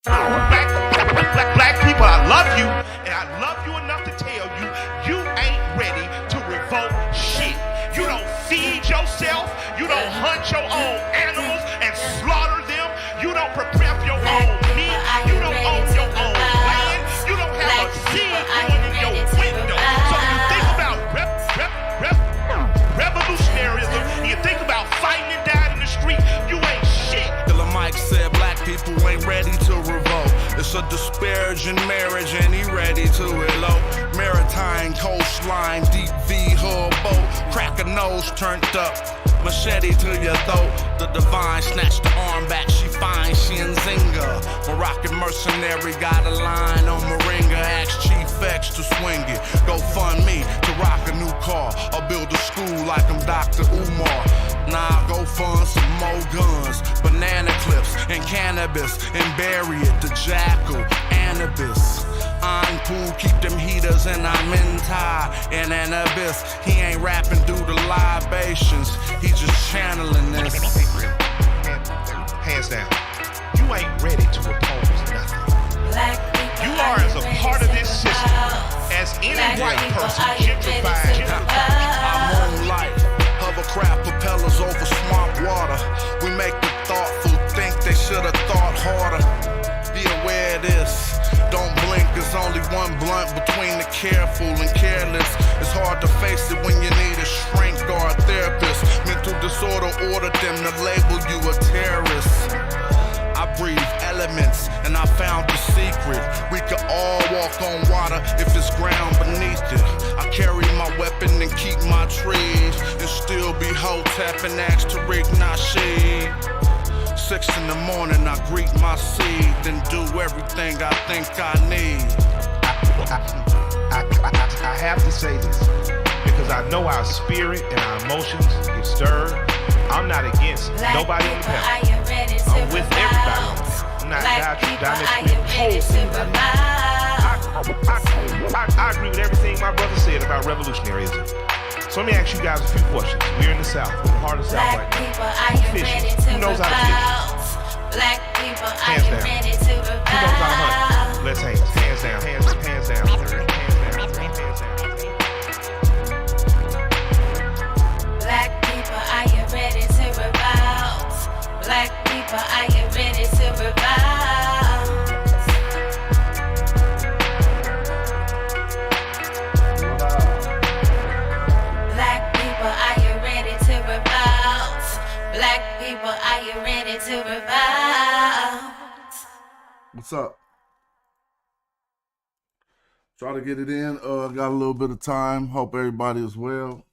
Black people, I love you, and I love you enough to tell you, you ain't ready to revolt shit. You don't feed yourself, you don't hunt your own animals and slaughter them, you don't prepare your own meat, you don't own your own land, you don't have a seed growing in your window. So when you think about revolutionarism, and you think about fighting and dying in the street, you ain't shit. Killer Mike said black people ain't ready to revolt. It's a disparaging marriage and he ready to elope. Maritime coastline, deep V hull boat. Crack a nose turned up, machete to your throat. The divine snatched the arm back, she fine, she in Zinga. Moroccan mercenary got a line on Moringa. Ask Chief X to swing it. Go fund me to rock a new car or build a school like I'm Dr. Umar. Nah, go fund some more guns, banana clips and cannabis, and bury it, the jackal, Anubis. I'm cool, keep them heaters and I'm in tie in an abyss. He ain't rapping due to libations, he just channeling this. Hands down, you ain't ready to oppose nothing. You are as a part of this system as any white person gentrified. I'm on life. Hovercraft propellers over swamp water. We make the thoughtful think they should have thought harder. Be aware of this. Don't blink, there's only one blunt between the careful and careless. It's hard to face it when you need a shrink or a therapist. Mental disorder ordered them to label you a terrorist. I breathe elements and I found the secret. We could all walk on water if it's ground beneath it. I carry my weapon and keep my trees, and still be Hotep and ask to rig Nasheed. 6 in the morning I greet my seed, then do everything I think I need. I have to say this because I know our spirit and our emotions get stirred. I'm not against nobody on the panel. I'm with everybody on the panel. I'm not diametrically opposed to anybody. I agree with everything my brother said about revolutionaryism. So let me ask you guys a few questions. We're in the South, we're in the heart of the South right now. Fishing. Who knows how to fish? Hands down. Who knows how to hunt? Let's hands. Hands down. Hands down. Hands down. Hands down. Black people, are you ready to revolt? Black people, are you ready to revolt? Black people, are you ready to revolt? Black people, are you ready to revolt? What's up? Try to get it in. Got a little bit of time. Hope everybody is well.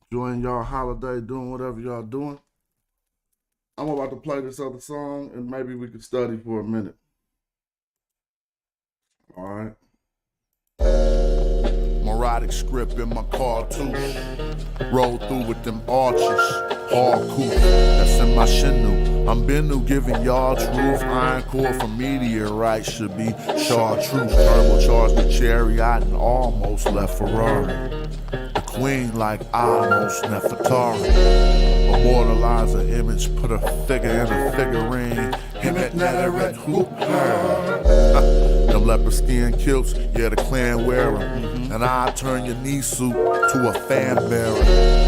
Enjoying y'all holiday, doing whatever y'all doing. I'm about to play this other song and maybe we could study for a minute. All right. Erotic script in my cartoon. Roll through with them arches. Hardcore, that's in my shinu. I'm Bennu giving y'all truth. Iron core from meteorite should be chartreuse. Turbocharged the chariot and almost left Ferrari. The queen like almost Nefertari. Immortalize an image, put a figure in a figurine. Kemet, Hieratic, hoop, them leopard skin kilts, yeah, the clan wear them. And I turn your knee suit to a fan bearer.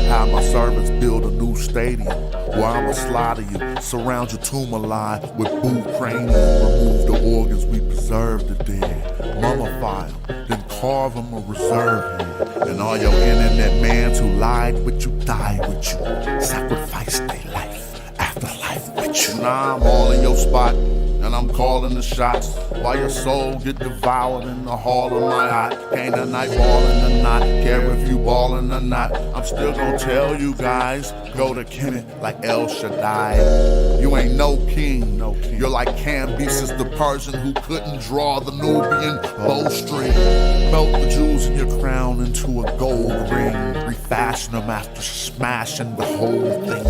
Have my servants build a new stadium where I'ma slaughter you, surround your tumor line with boot cranium. Remove the organs, we preserve the dead. Mummify them, then carve them a reserve head. And all your internet mans who lied with you, died with you, sacrificed their life, afterlife with you. Now I'm all in your spot, and I'm calling the shots. While your soul get devoured in the hall of my eye. Ain't a night ballin' or not, care if you ballin' or not. I'm still gonna tell you guys, go to Kemet like El Shaddai. You ain't no king, You're like Cambyses the Persian who couldn't draw the Nubian bowstring. Melt the jewels in your crown into a gold ring. Refashion them after smashing the whole thing.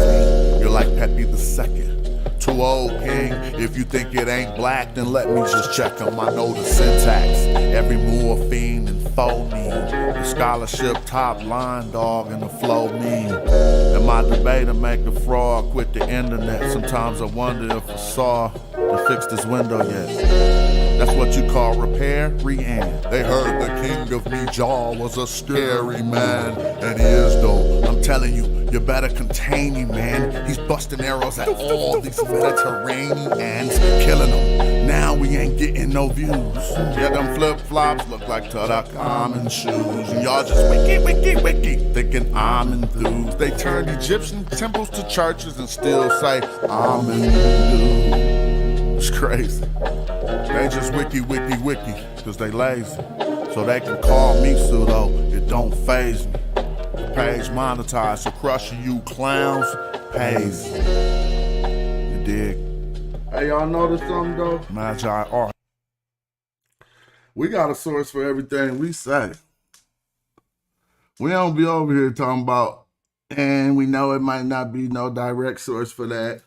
You're like Pepe II. Too old, king. If you think it ain't black, then let me just check 'em. I know the syntax. Every morphine and before me. The scholarship top line dog and the flow mean. And my debater make a fraud quit the internet. Sometimes I wonder if I saw to fix this window yet. That's what you call repair, re-end. They heard the king of Nijar was a scary man, and he is though. I'm telling you, you better contain him, man. He's busting arrows at all these Mediterraneans, killing them. Now we ain't getting no views. Yeah, them flip-flops look like Tutankhamun shoes. And y'all just wiki, thinking I'm enthused. They turned Egyptian temples to churches and still say, I'm enthused. It's crazy. They just wiki, cause they lazy. So they can call me pseudo, it don't faze me. The page monetized, so crushing you clowns pays. You dig? Hey, y'all notice something though? Magi art. We got a source for everything we say. We don't be over here talking about, and we know it might not be no direct source for that.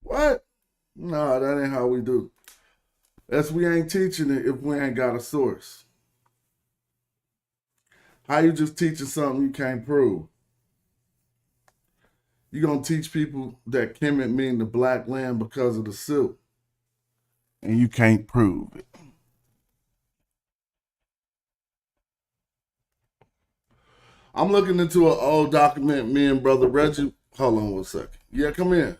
What? No, that ain't how we do. That's we ain't teaching it if we ain't got a source. How you just teaching something you can't prove? You gonna teach people that Kemet mean the black land because of the silk, and you can't prove it. I'm looking into an old document me and brother Reggie. Hold on one second. Yeah, come in.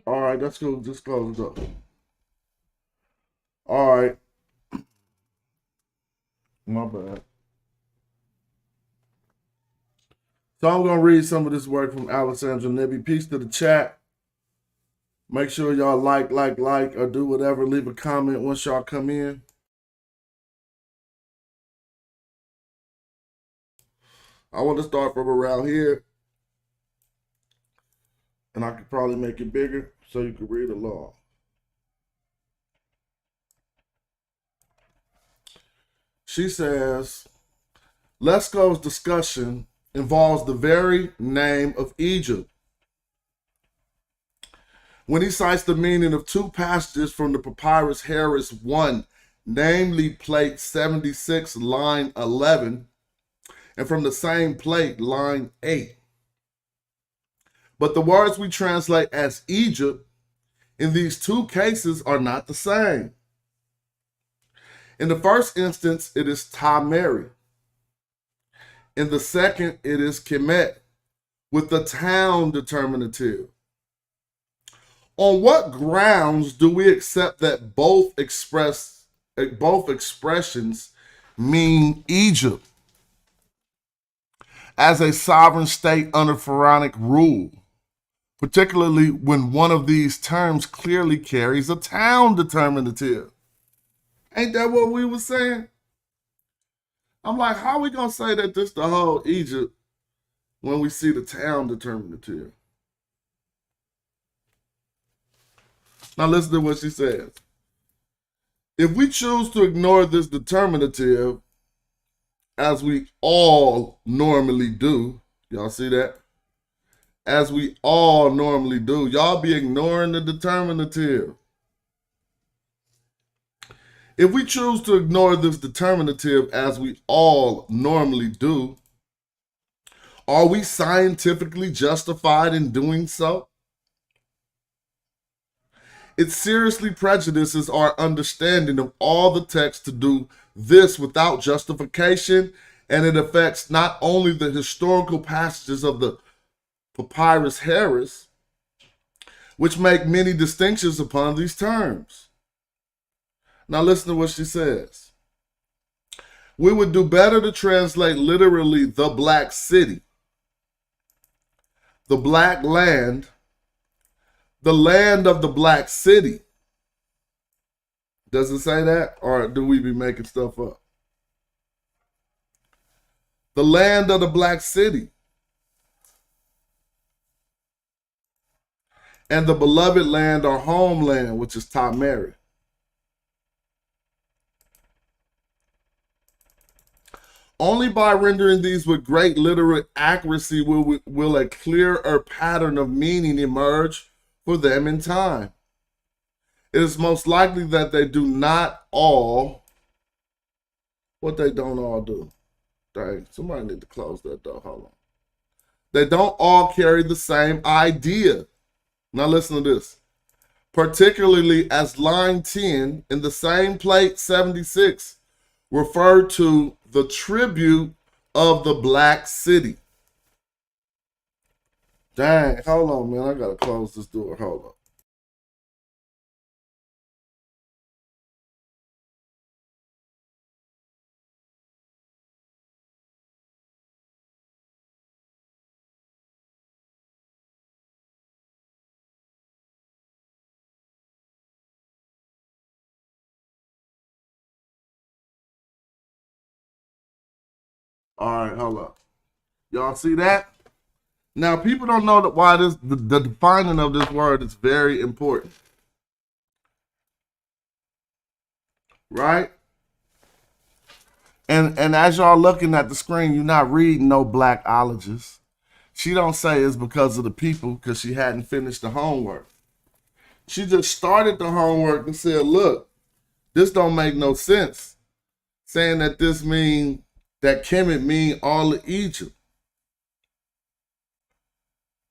All right, that's cool. Just close it up. All right. My bad. So I'm going to read some of this work from Alessandra Nibby. Peace to the chat. Make sure y'all like, or do whatever. Leave a comment once y'all come in. I want to start from around here. And I could probably make it bigger so you can read along. She says, Lesko's discussion involves the very name of Egypt. When he cites the meaning of two passages from the Papyrus Harris 1, namely plate 76, line 11, and from the same plate, line 8. But the words we translate as Egypt in these two cases are not the same. In the first instance, it is Tameri. In the second, it is Kemet, with the town determinative. On what grounds do we accept that both expressions mean Egypt as a sovereign state under pharaonic rule, particularly when one of these terms clearly carries a town determinative? Ain't that what we were saying? I'm like, how are we going to say that this the whole Egypt when we see the town determinative? Now listen to what she says. If we choose to ignore this determinative, as we all normally do, y'all see that? As we all normally do, y'all be ignoring the determinative. If we choose to ignore this determinative as we all normally do, are we scientifically justified in doing so? It seriously prejudices our understanding of all the text to do this without justification, and it affects not only the historical passages of the Papyrus Harris, which make many distinctions upon these terms. Now listen to what she says. We would do better to translate literally the black city, the black land, the land of the black city. Does it say that, or do we be making stuff up? The land of the black city, and the beloved land or homeland, which is Tameri. Only by rendering these with great literate accuracy will a clearer pattern of meaning emerge for them in time. It is most likely that they do not all, what they don't all do. Dang, somebody need to close that door, hold on. They don't all carry the same idea. Now listen to this. Particularly as line 10 in the same plate 76 referred to the tribute of the Black City. Dang, hold on, man. I gotta close this door. Hold on. All right, hold up. Y'all see that? Now, people don't know that why the defining of this word is very important. Right? And as y'all looking at the screen, you're not reading no Blackologist. She don't say it's because of the people, because she hadn't finished the homework. She just started the homework and said, look, this don't make no sense. Saying that this mean that Kemet mean all of Egypt.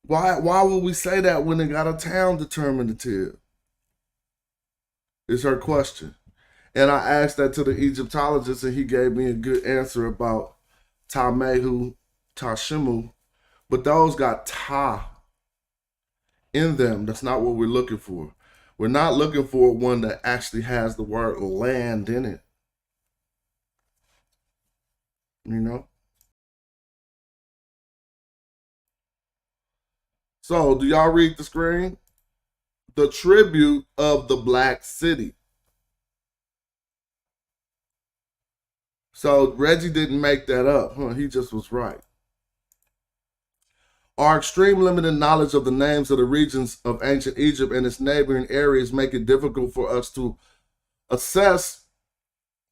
Why would we say that when they got a town determinative? Is her question. And I asked that to the Egyptologist, and he gave me a good answer about Tamehu, Tashimu, but those got Ta in them. That's not what we're looking for. We're not looking for one that actually has the word land in it. You know? So, do y'all read the screen? The tribute of the Black City. So, Reggie didn't make that up. He just was right. Our extreme limited knowledge of the names of the regions of ancient Egypt and its neighboring areas make it difficult for us to assess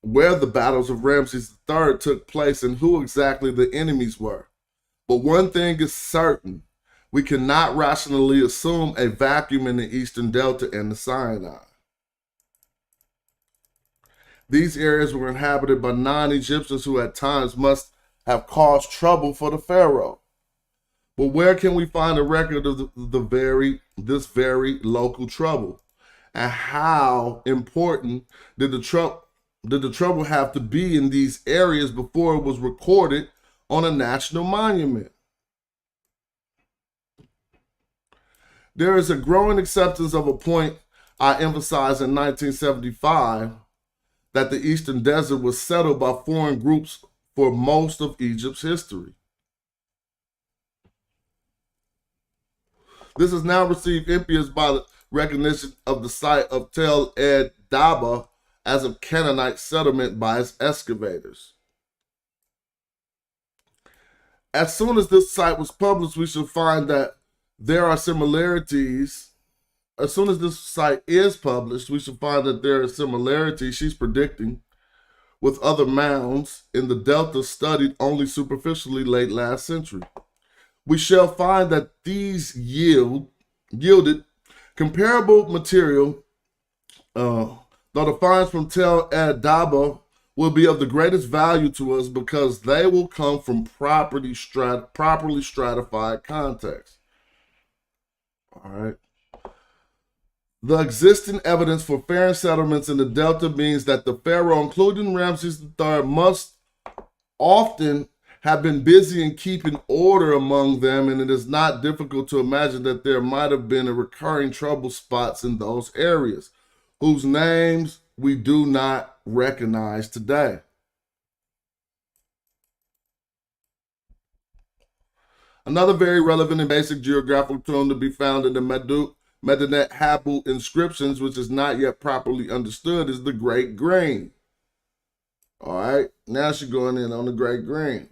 where the battles of Ramses III took place and who exactly the enemies were. But one thing is certain. We cannot rationally assume a vacuum in the Eastern Delta and the Sinai. These areas were inhabited by non-Egyptians who at times must have caused trouble for the Pharaoh. But where can we find a record of this very local trouble? And how important did the trouble have to be in these areas before it was recorded on a national monument? There is a growing acceptance of a point I emphasized in 1975, that the Eastern Desert was settled by foreign groups for most of Egypt's history. This has now received impetus by the recognition of the site of Tel Ed Daba as a Canaanite settlement by its excavators. As soon as this site was published, we shall find that there are similarities. As soon as this site is published, we shall find that there are similarities, she's predicting, with other mounds in the Delta studied only superficially late last century. We shall find that these yielded comparable material, though the finds from Tel Ed Daba will be of the greatest value to us because they will come from properly stratified context. All right. The existing evidence for foreign settlements in the Delta means that the Pharaoh, including Ramses III, must often have been busy in keeping order among them, and it is not difficult to imagine that there might have been a recurring trouble spots in those areas, whose names we do not recognize today. Another very relevant and basic geographical term to be found in the Medinet Habu inscriptions, which is not yet properly understood, is the Great Grain. All right, now she's going in on the Great Grain.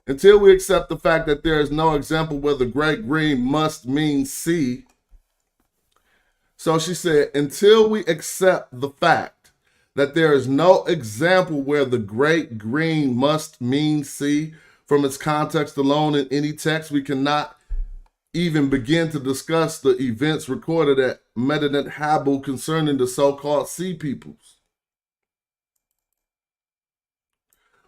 Until we accept the fact that there is no example where the great green must mean sea. So she said, until we accept the fact that there is no example where the great green must mean sea from its context alone in any text, we cannot even begin to discuss the events recorded at Medinet Habu concerning the so-called sea peoples.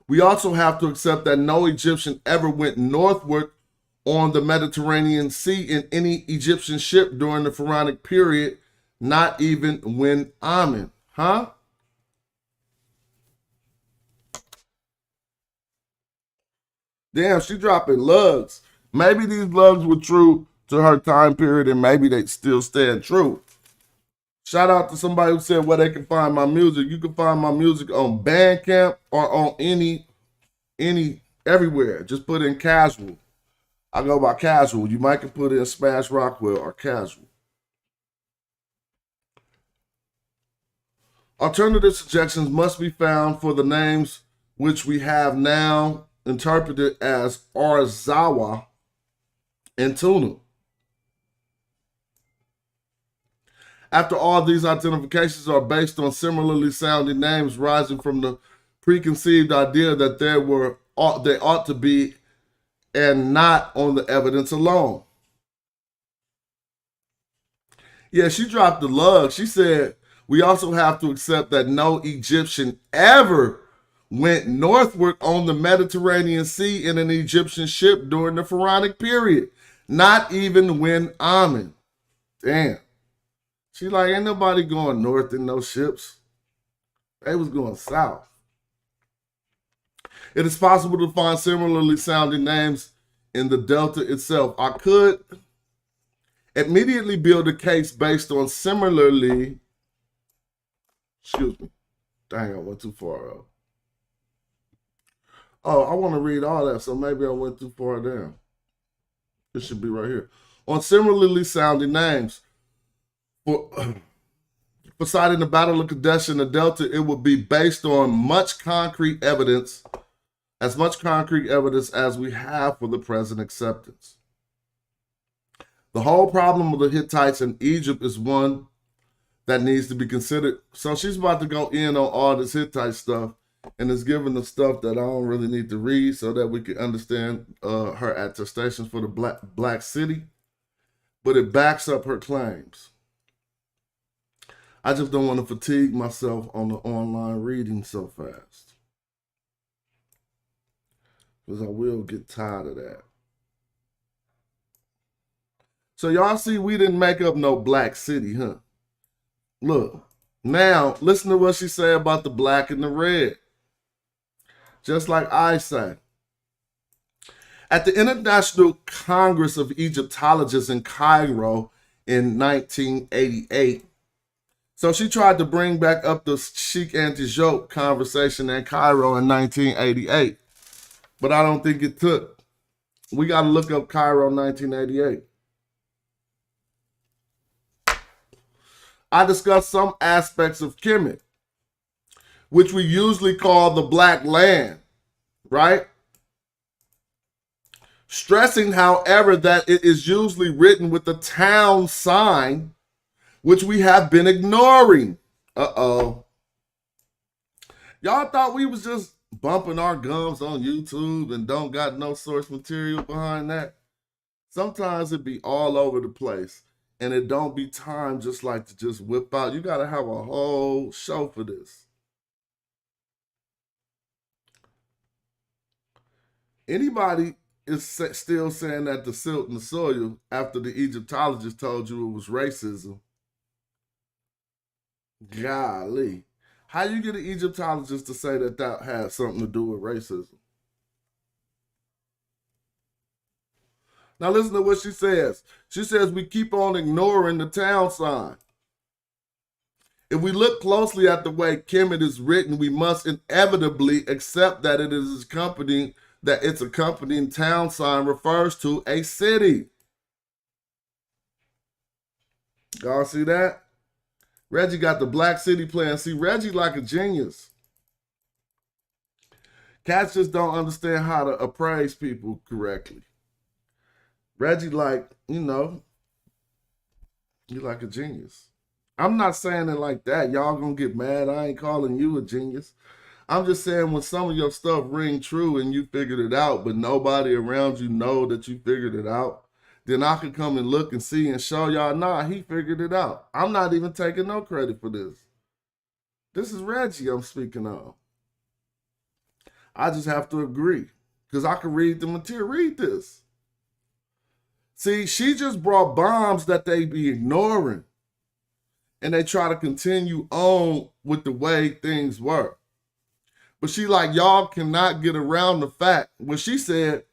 We also have to accept that no Egyptian ever went northward on the Mediterranean Sea in any Egyptian ship during the Pharaonic period, not even when Amen. Huh? Damn, she dropping lugs. Maybe these lugs were true to her time period and maybe they still stand true. Shout out to somebody who said where they can find my music. You can find my music on Bandcamp or on everywhere. Just put in Casual. I go by Casual. You might can put in Smash Rockwell or Casual. Alternative suggestions must be found for the names which we have now interpreted as Arzawa and Tunu. After all, these identifications are based on similarly sounding names rising from the preconceived idea that they ought to be, and not on the evidence alone. Yeah, she dropped the lug. She said, we also have to accept that no Egyptian ever went northward on the Mediterranean Sea in an Egyptian ship during the Pharaonic period, not even when Amen. Damn. She like, ain't nobody going north in no ships. They was going south. It is possible to find similarly sounding names in the Delta itself. I could immediately build a case based on similarly, excuse me, dang, I went too far up. Oh, I want to read all that, so maybe I went too far down. It should be right here. On similarly sounding names. For citing the Battle of Kadesh in the Delta, it would be based on as much concrete evidence as we have for the present acceptance. The whole problem of the Hittites in Egypt is one that needs to be considered. So she's about to go in on all this Hittite stuff and is giving the stuff that I don't really need to read so that we can understand her attestations for the black city, but it backs up her claims. I just don't want to fatigue myself on the online reading so fast, because I will get tired of that. So y'all see, we didn't make up no black city, huh? Look, now listen to what she say about the black and the red. Just like I say. At the International Congress of Egyptologists in Cairo in 1988, so she tried to bring back up the Sheikh Antijoke conversation in Cairo in 1988, but I don't think it took. We got to look up Cairo 1988. I discussed some aspects of Kemet, which we usually call the Black Land, right? Stressing, however, that it is usually written with the town sign, which we have been ignoring. Uh-oh. Y'all thought we was just bumping our gums on YouTube and don't got no source material behind that? Sometimes it be all over the place, and it don't be time just like to just whip out. You got to have a whole show for this. Anybody is still saying that the silt and the soil after the Egyptologist told you it was racism. Golly. How you get an Egyptologist to say that that had something to do with racism? Now listen to what she says. She says we keep on ignoring the town sign. If we look closely at the way Kemet is written, we must inevitably accept that its accompanying town sign refers to a city. Y'all see that? Reggie got the Black City playing. See, Reggie like a genius. Cats just don't understand how to appraise people correctly. Reggie, like, you know, you like a genius. I'm not saying it like that. Y'all gonna get mad. I ain't calling you a genius. I'm just saying when some of your stuff ring true and you figured it out, but nobody around you know that you figured it out, then I can come and look and see and show y'all, nah, he figured it out. I'm not even taking no credit for this. This is Reggie I'm speaking of. I just have to agree because I can read the material. Read this. See, she just brought bombs that they be ignoring, and they try to continue on with the way things were. But she like, y'all cannot get around the fact when she said,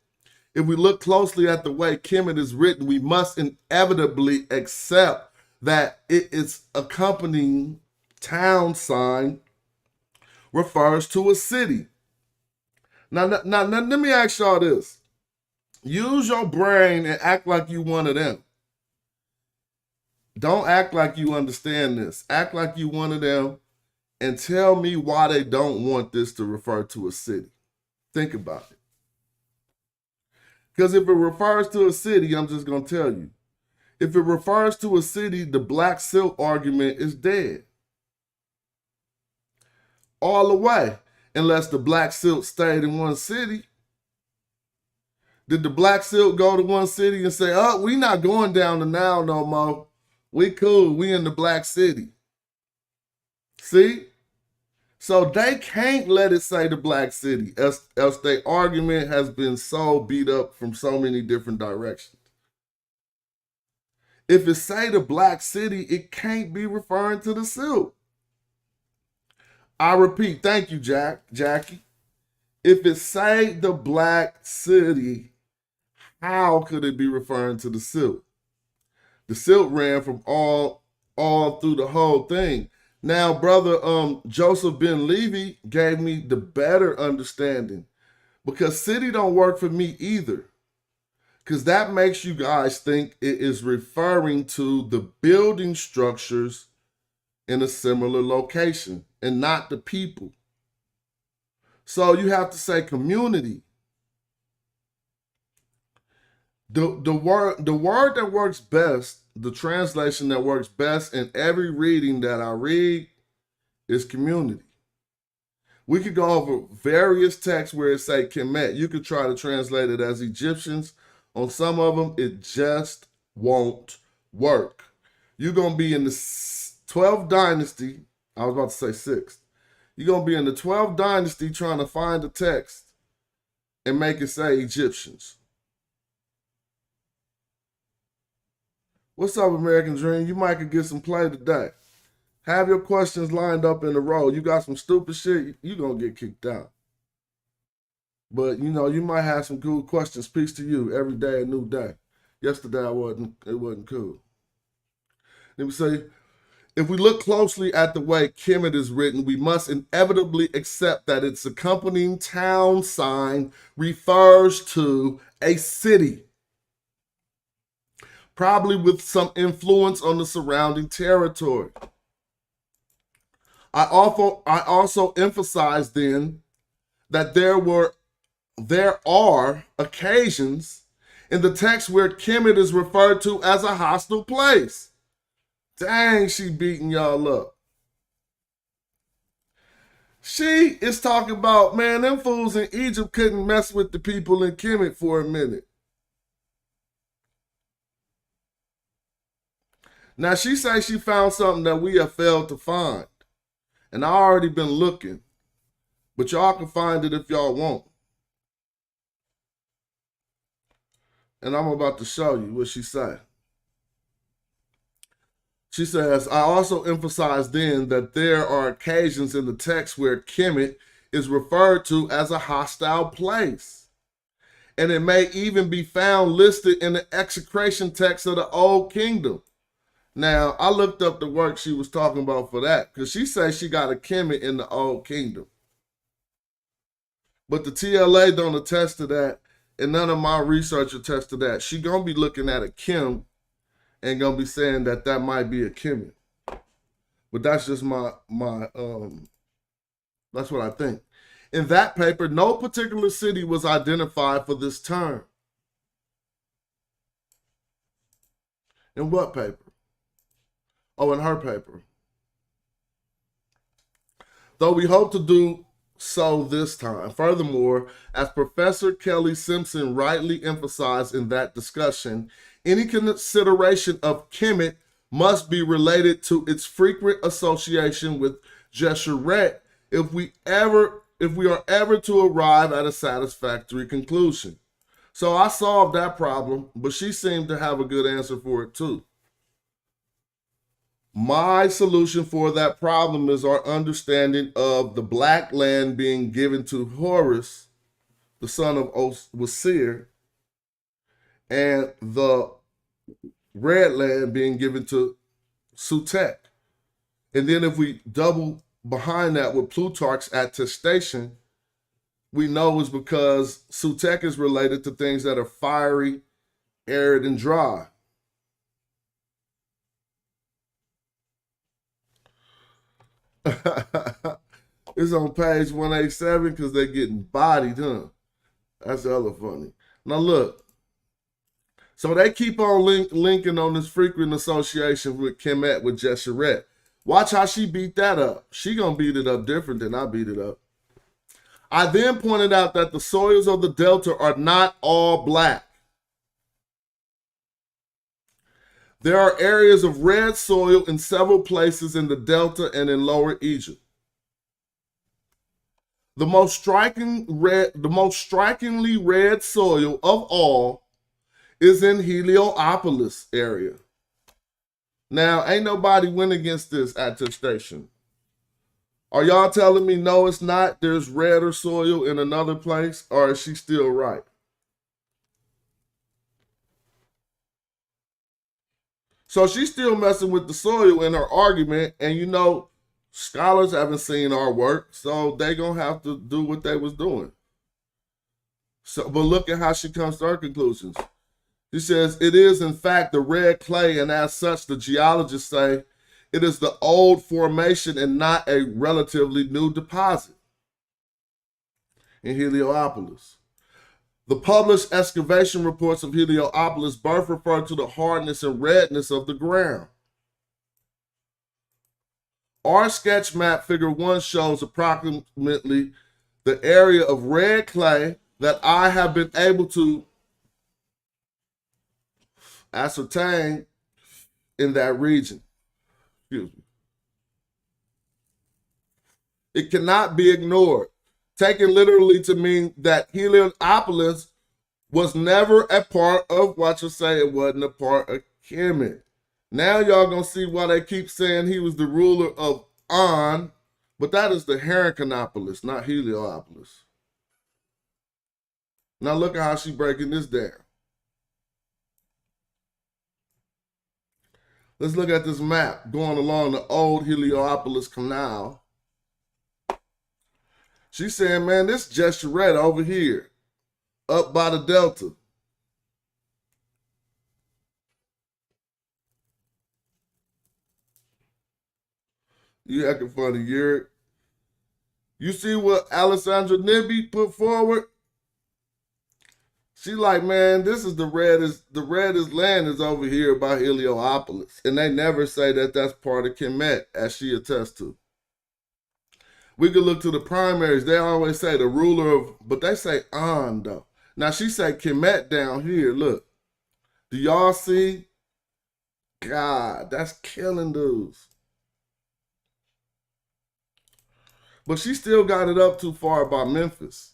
if we look closely at the way Kemet is written, we must inevitably accept that its accompanying town sign refers to a city. Now, let me ask y'all this. Use your brain and act like you one of them. Don't act like you understand this. Act like you one of them and tell me why they don't want this to refer to a city. Think about it. Because if it refers to a city, I'm just going to tell you. If it refers to a city, the black silk argument is dead. All the way. Unless the black silk stayed in one city. Did the black silk go to one city and say, oh, we not going down the Nile no more. We cool. We in the black city. See? So they can't let it say the black city, else their argument has been so beat up from so many different directions. If it say the black city, it can't be referring to the silk. I repeat, thank you, Jackie. If it say the black city, how could it be referring to the silk? The silk ran from all through the whole thing. Now, brother Joseph Ben Levy gave me the better understanding because city don't work for me either. Because that makes you guys think it is referring to the building structures in a similar location and not the people. So you have to say community. The word that works best, the translation that works best in every reading that I read is community. We could go over various texts where it say Kemet. You could try to translate it as Egyptians. On some of them, it just won't work. You're going to be in the 12th dynasty. I was about to say 6th. You're going to be in the 12th dynasty trying to find a text and make it say Egyptians. What's up, American Dream? You might could get some play today. Have your questions lined up in a row. You got some stupid shit, you're going to get kicked out. But, you know, you might have some cool questions. Peace to you. Every day a new day. Yesterday it wasn't cool. Let me say, if we look closely at the way Kemet is written, we must inevitably accept that its accompanying town sign refers to a city, probably with some influence on the surrounding territory. I also emphasize then that there are occasions in the text where Kemet is referred to as a hostile place. Dang, she beating y'all up. She is talking about, man, them fools in Egypt couldn't mess with the people in Kemet for a minute. Now, she says she found something that we have failed to find. And I already been looking. But y'all can find it if y'all want. And I'm about to show you what she said. She says, I also emphasize then that there are occasions in the text where Kemet is referred to as a hostile place. And it may even be found listed in the execration text of the Old Kingdom. Now, I looked up the work she was talking about for that, because she says she got a Kemet in the Old Kingdom. But the TLA don't attest to that, and none of my research attests to that. She gonna be looking at a Kim and gonna be saying that that might be a Kemet. But that's just that's what I think. In that paper, no particular city was identified for this term. In what paper? Oh, in her paper. Though we hope to do so this time. Furthermore, as Professor Kelly Simpson rightly emphasized in that discussion, any consideration of Kemet must be related to its frequent association with Jeshurun if we are ever to arrive at a satisfactory conclusion. So I solved that problem, but she seemed to have a good answer for it too. My solution for that problem is our understanding of the black land being given to Horus, the son of Osir, and the red land being given to Sutek. And then if we double behind that with Plutarch's attestation, we know it's because Sutek is related to things that are fiery, arid, and dry. It's on page 187 because they're getting bodied, huh? That's hella funny. Now look, so they keep on linking on this frequent association with Kemet with Jeshurun. Watch how she beat that up. She gonna beat it up different than I beat it up. I then pointed out that the soils of the Delta are not all black. There are areas of red soil in several places in the Delta and in Lower Egypt. The most strikingly red soil of all is in Heliopolis area. Now, ain't nobody went against this attestation. Are y'all telling me no, it's not? There's redder soil in another place, or is she still right? So she's still messing with the soil in her argument, and you know, scholars haven't seen our work, so they gonna have to do what they was doing. So, but look at how she comes to her conclusions. She says, it is in fact the red clay, and as such, the geologists say, it is the old formation and not a relatively new deposit in Heliopolis. The published excavation reports of Heliopolis both refer to the hardness and redness of the ground. Our sketch map figure 1 shows approximately the area of red clay that I have been able to ascertain in that region. Excuse me. It cannot be ignored, taken literally to mean that Heliopolis was never a part of what you say it wasn't a part of Kemet. Now y'all gonna see why they keep saying he was the ruler of On, but that is the Heracleopolis, not Heliopolis. Now look at how she's breaking this down. Let's look at this map going along the old Heliopolis Canal. She's saying, man, this Jeshurun over here, up by the Delta. You acting funny, Yuri. You see what Alessandra Nibby put forward? She like, man, this is the reddest land is over here by Heliopolis. And they never say that that's part of Kemet, as she attests to. We could look to the primaries. They always say the ruler of, but they say On, though. Now, she say Kemet down here, look. Do y'all see? God, that's killing dudes. But she still got it up too far by Memphis.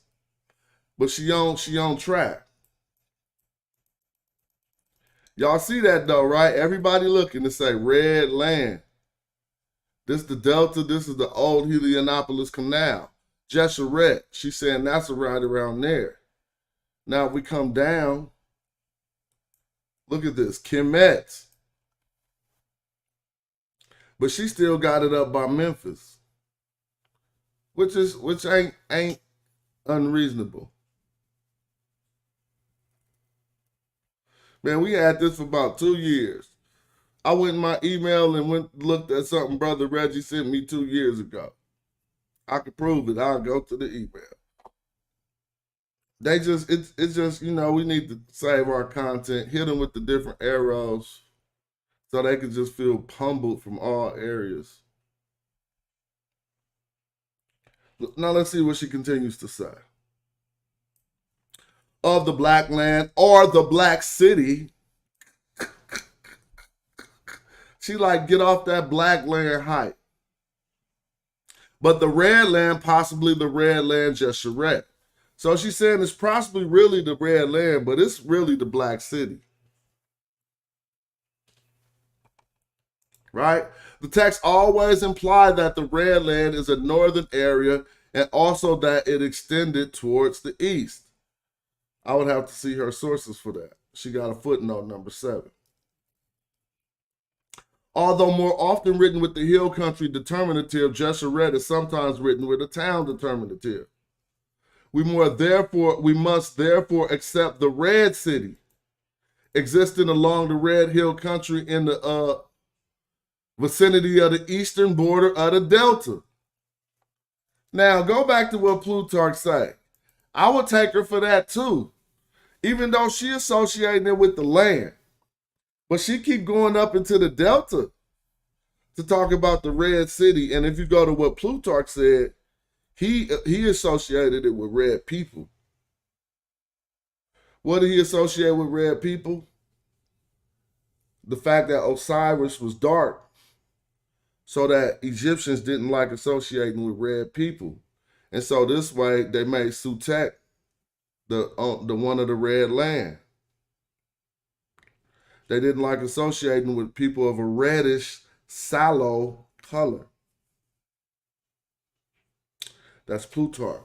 But she on track. Y'all see that though, right? Everybody looking to say red land. This the Delta, this is the old Heliopolis Canal. Jeshurun, she's saying that's right around there. Now if we come down, look at this, Kemet. But she still got it up by Memphis. Which ain't unreasonable. Man, we had this for about 2 years. I went in my email and looked at something Brother Reggie sent me 2 years ago. I can prove it. I'll go to the email. They just, it's just, you know, we need to save our content, hit them with the different arrows so they can just feel pummeled from all areas. Now let's see what she continues to say. Of the black land or the black city. She like, get off that black land hype. But the red land, possibly the red land Jeshurun. So she's saying it's possibly really the red land, but it's really the black city. Right? The text always implied that the red land is a northern area and also that it extended towards the east. I would have to see her sources for that. She got a footnote number 7. Although more often written with the hill country determinative, Jeshurun is sometimes written with a town determinative. We must therefore accept the red city existing along the red hill country in the vicinity of the eastern border of the delta. Now go back to what Plutarch say. I would take her for that too, even though she associating it with the land. But she keep going up into the delta to talk about the red city. And if you go to what Plutarch said, he associated it with red people. What did he associate with red people? The fact that Osiris was dark, so that Egyptians didn't like associating with red people. And so this way they made Sutek the one of the red land. They didn't like associating with people of a reddish, sallow color. That's Plutarch.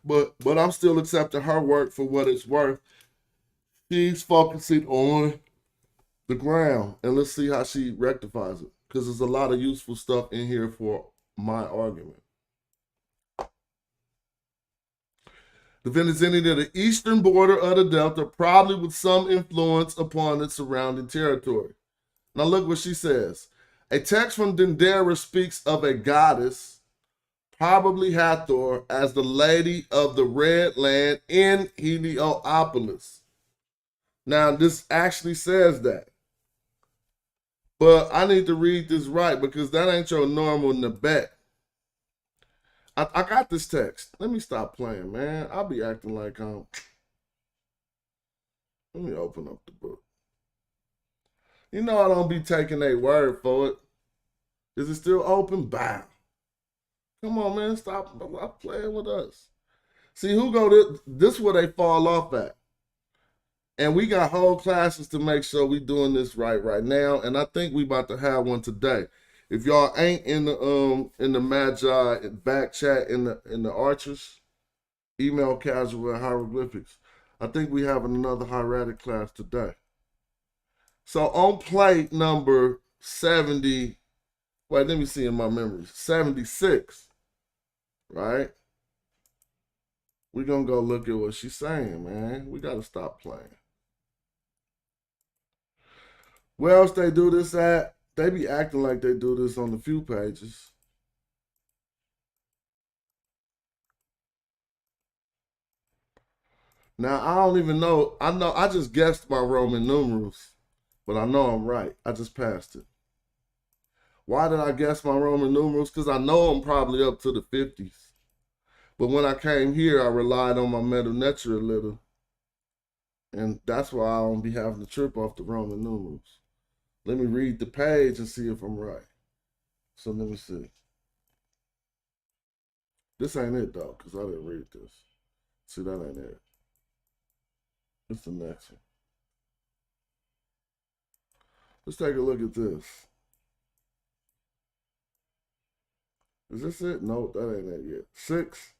But I'm still accepting her work for what it's worth. She's focusing on the ground, and let's see how she rectifies it, because there's a lot of useful stuff in here for my argument. The vicinity of the eastern border of the delta, probably with some influence upon its surrounding territory. Now look what she says. A text from Dendera speaks of a goddess, probably Hathor, as the lady of the red land in Heliopolis. Now this actually says that. But I need to read this right, because that ain't your normal Nabet. I got this text. Let me stop playing, man. I'll be acting like Let me open up the book. You know I don't be taking a word for it. Is it still open? Bow. Come on, man. Stop playing with us. See, who go this is where they fall off at. And we got whole classes to make sure we doing this right now. And I think we about to have one today. If y'all ain't in the Magi back chat in the Archers, email casual at hieroglyphics. I think we have another hieratic class today. So on plate number 70, wait, let me see in my memories, 76, right? We're gonna go look at what she's saying, man. We gotta stop playing. Where else they do this at? They be acting like they do this on the few pages. Now, I don't even know. I just guessed my Roman numerals, but I know I'm right. I just passed it. Why did I guess my Roman numerals? Because I know I'm probably up to the 50s. But when I came here, I relied on my Meta Natura a little. And that's why I don't be having to trip off the Roman numerals. Let me read the page and see if I'm right. So let me see. This ain't it though, because I didn't read this. See, that ain't it. It's the next one. Let's take a look at this. Is this it? No, that ain't it yet. 6.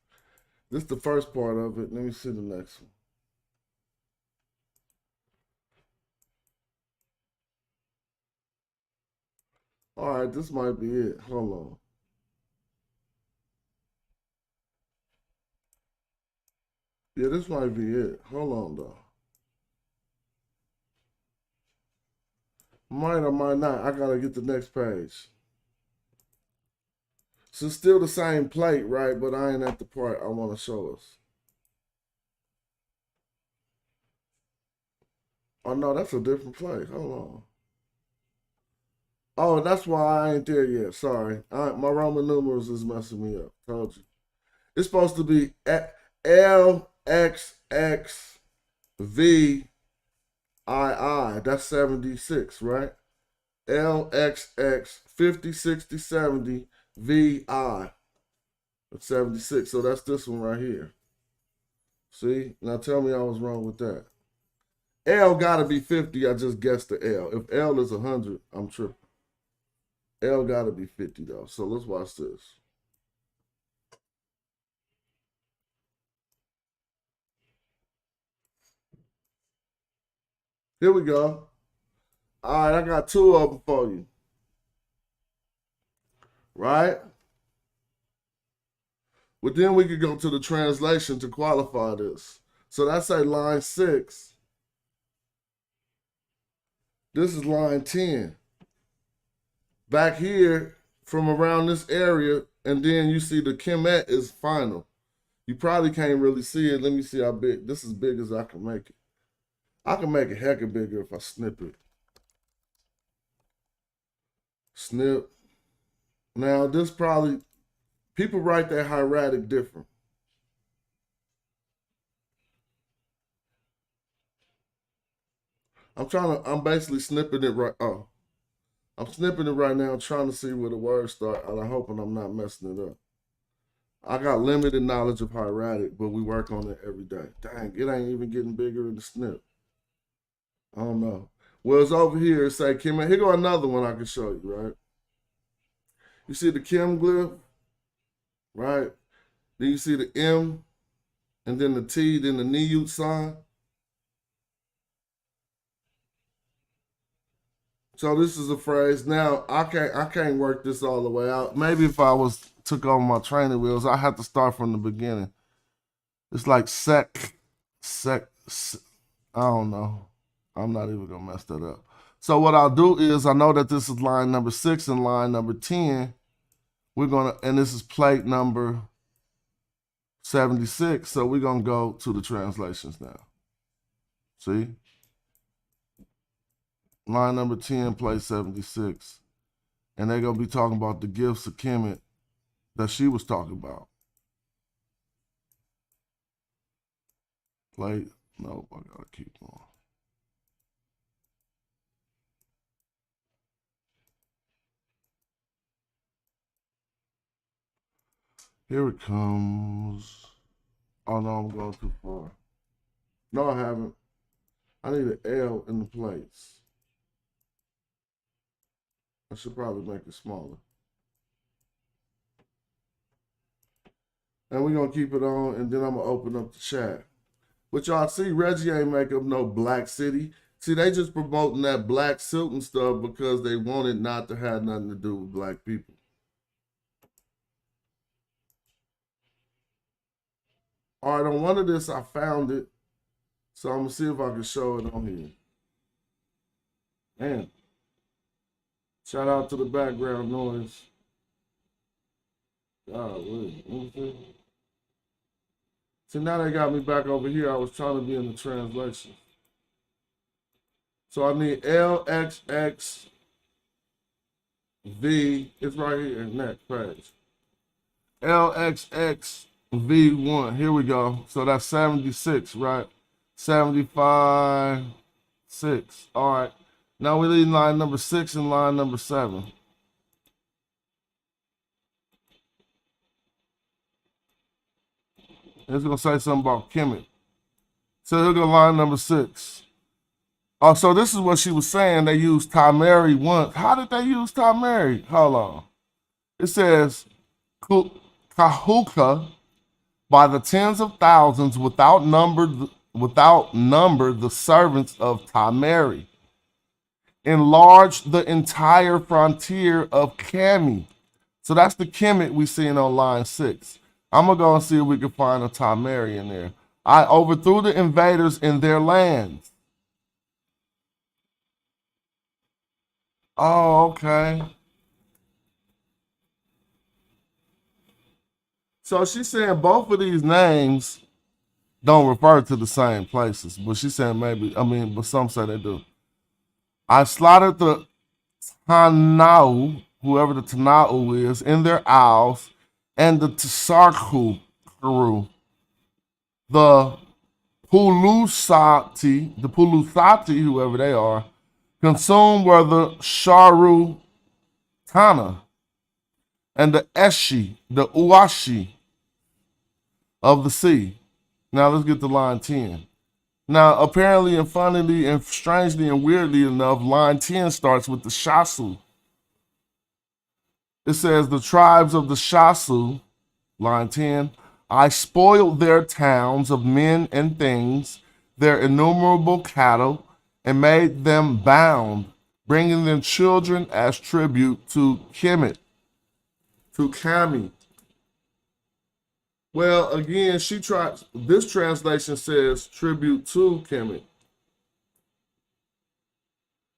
This is the first part of it. Let me see the next one. All right, this might be it. Hold on. Yeah, this might be it. Hold on, though. Might or might not. I gotta get the next page. So it's still the same plate, right? But I ain't at the part I want to show us. Oh, no, that's a different plate. Hold on. Oh, that's why I ain't there yet. Sorry. My Roman numerals is messing me up. Told you. It's supposed to be LXXVII. That's 76, right? LXX 50, 60, 70 VI. That's 76. So that's this one right here. See? Now tell me I was wrong with that. L gotta be 50. I just guessed the L. If L is 100, I'm tripping. L gotta be 50 though. So let's watch this. Here we go. All right, I got two of them for you. Right? But then we could go to the translation to qualify this. So that's a line 6. This is line 10. Back here, from around this area, and then you see the Kemet is final. You probably can't really see it. Let me see how big. This is big as I can make it. I can make it hecka bigger if I snip it. Snip. Now, this probably, people write that hieratic different. I'm basically snipping it right. Oh, I'm snipping it right now, trying to see where the words start, and I'm hoping I'm not messing it up. I got limited knowledge of hieratic, but we work on it every day. Dang, it ain't even getting bigger in the snip. I don't know. Well, it's over here. It say Kemet. Here go another one I can show you, right? You see the Kim glyph, right? Then you see the M, and then the T, then the Niyut sign. So this is a phrase. Now I can't work this all the way out. Maybe if I took on my training wheels, I have to start from the beginning. It's like sec. I don't know. I'm not even gonna mess that up. So what I'll do is, I know that this is line number 6 and line number 10. And this is plate number 76. So we're gonna go to the translations now. See? Line number 10, plate 76. And they're gonna be talking about the gifts of Kemet that she was talking about. Plate, nope, I gotta keep going. Here it comes. Oh no, I'm going too far. No, I haven't. I need an L in the plates. I should probably make it smaller. And we're going to keep it on, and then I'm going to open up the chat. But y'all see, Reggie ain't make up no black city. See, they just promoting that black suit and stuff because they want it not to have nothing to do with black people. All right, on one of this, I found it. So I'm going to see if I can show it on here. Man. Shout out to the background noise. Golly. See, now they got me back over here. I was trying to be in the translation. So I need LXXV. It's right here, next page. LXXV1. Here we go. So that's 76, right? 75, 6. All right. Now we need line number 6 and line number 7. It's going to say something about Kemet. So he'll go line number 6. Oh, so this is what she was saying. They used Tamari once. How did they use Tamari? Hold on. It says, Kahuka, by the tens of thousands, without number the servants of Tamari, enlarged the entire frontier of Kami. So that's the Kemet we seen on line 6. I'm going to go and see if we can find a Tamari in there. I overthrew the invaders in their lands. Oh, okay. So she's saying both of these names don't refer to the same places, but she's saying but some say they do. I slaughtered the Tanau, whoever the Tanau is, in their isles, and the Tsarku, the Pulusati, whoever they are, consumed were the Sharu Tana, and the Eshi, the Uashi of the sea. Now let's get to line 10. Now, apparently and funnily and strangely and weirdly enough, line 10 starts with the Shasu. It says, the tribes of the Shasu, line 10, I spoiled their towns of men and things, their innumerable cattle, and made them bound, bringing them children as tribute to Kemet, to Kami. Well, again, this translation says tribute to Kemet.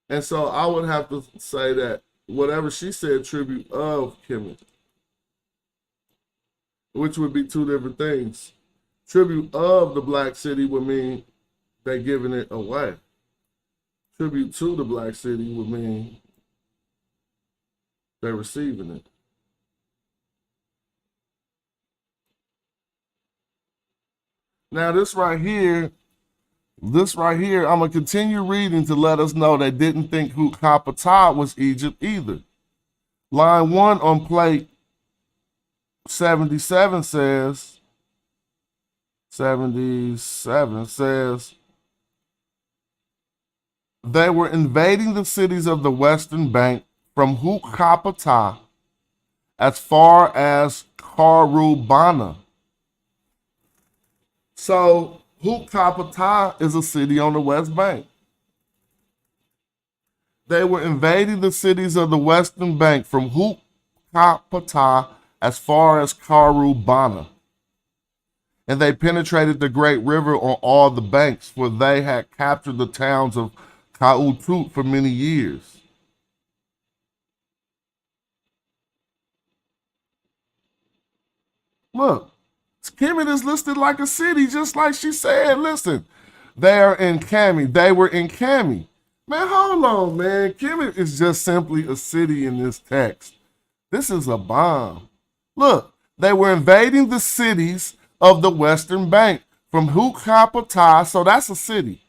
And so I would have to say that whatever she said, tribute of Kemet, which would be two different things. Tribute of the Black City would mean they're giving it away. Tribute to the Black City would mean they're receiving it. Now this right here, I'm going to continue reading to let us know they didn't think Hukapata was Egypt either. Line 1 on plate 77 says, they were invading the cities of the Western Bank from Hukapata as far as Karubana. So Hukapata is a city on the West Bank. They were invading the cities of the Western Bank from Hukapata as far as Karubana. And they penetrated the great river on all the banks, for they had captured the towns of Kautut for many years. Look, Kemet is listed like a city, just like she said. Listen, they are in Kami. They were in Kami. Man, hold on, man. Kemet is just simply a city in this text. This is a bomb. Look, they were invading the cities of the Western Bank from Hukapata, so that's a city,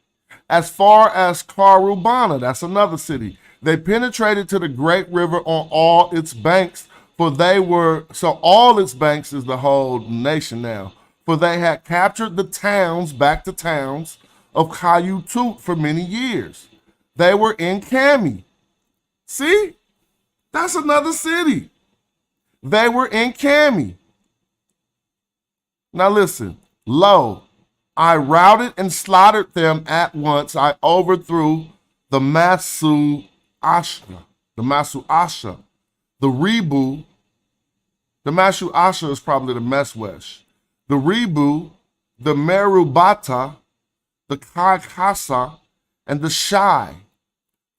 as far as Karubana, that's another city. They penetrated to the great river on all its banks, so all its banks is the whole nation now, for they had captured the towns, back to towns, of Kautut for many years. They were in Kami. See? That's another city. They were in Kami. Now listen, lo, I routed and slaughtered them at once. I overthrew the Masu Asha, the Rebu. The Mashu Asha is probably the Meswesh. The Rebu, the Merubata, the Kaikasa, and the Shai.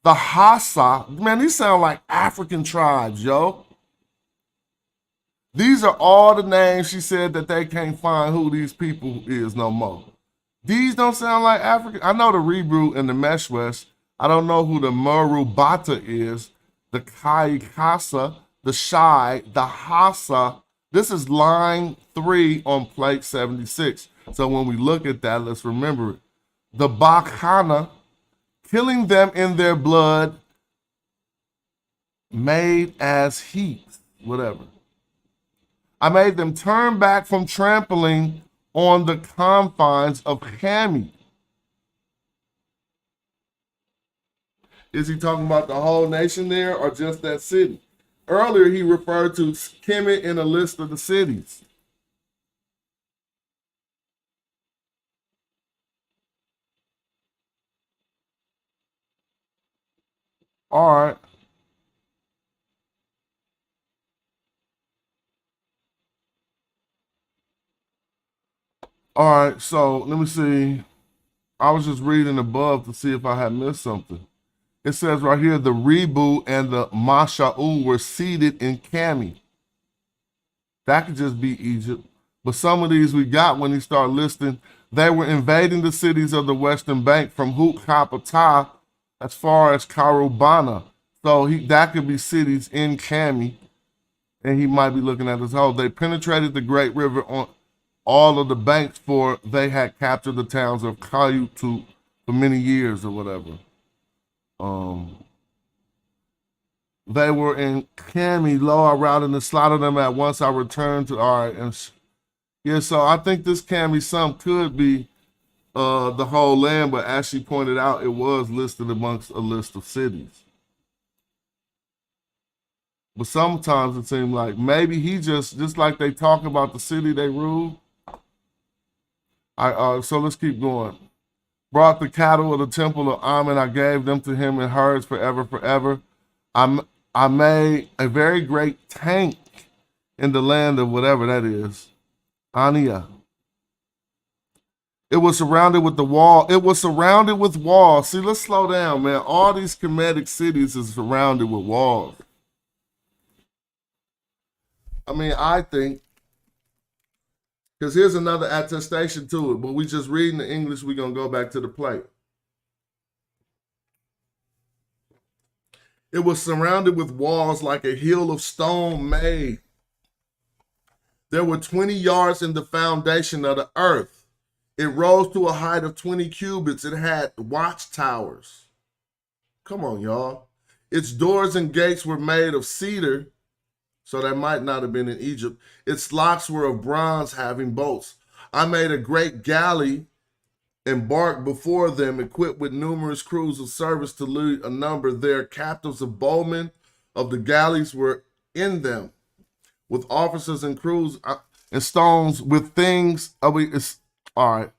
The Hassa. Man, these sound like African tribes, yo. These are all the names she said that they can't find who these people is no more. These don't sound like African. I know the Rebu and the Meswesh. I don't know who the Merubata is. The Kaikasa, the Shai, the Hassa. This is line 3 on plate 76. So when we look at that, let's remember it. The Bakhana, killing them in their blood, made as heaps, whatever. I made them turn back from trampling on the confines of Kami. Is he talking about the whole nation there or just that city? Earlier, he referred to Kemet in a list of the cities. All right. All right, so let me see. I was just reading above to see if I had missed something. It says right here, the Rebu and the Masha'u were seated in Kami. That could just be Egypt. But some of these we got when he started listing. They were invading the cities of the Western Bank from Hukapata as far as Karubana. So that could be cities in Kami, and he might be looking at this whole. They penetrated the Great River on all of the banks, for they had captured the towns of Kayutu for many years or whatever. They were in Kami, lo, I routed and slaughtered them at once. I returned to, all right, and yeah, so I think this Kami sum could be the whole land, but as she pointed out, it was listed amongst a list of cities. But sometimes it seemed like maybe he just like they talk about the city they ruled. So let's keep going. Brought the cattle of the temple of Amen, I gave them to him in herds forever, forever. I made a very great tank in the land of whatever that is. Ania. It was surrounded with the wall. It was surrounded with walls. See, let's slow down, man. All these Kemetic cities is surrounded with walls. I mean, I think, because here's another attestation to it, but we just reading the English, we're going to go back to the plate. It was surrounded with walls like a hill of stone made. There were 20 yards in the foundation of the earth. It rose to a height of 20 cubits. It had watchtowers. Come on, y'all. Its doors and gates were made of cedar, so that might not have been in Egypt. Its locks were of bronze, having bolts. I made a great galley, embarked before them, equipped with numerous crews of service to lead a number. Their captives of bowmen of the galleys were in them, with officers and crews and stones, with things. All right.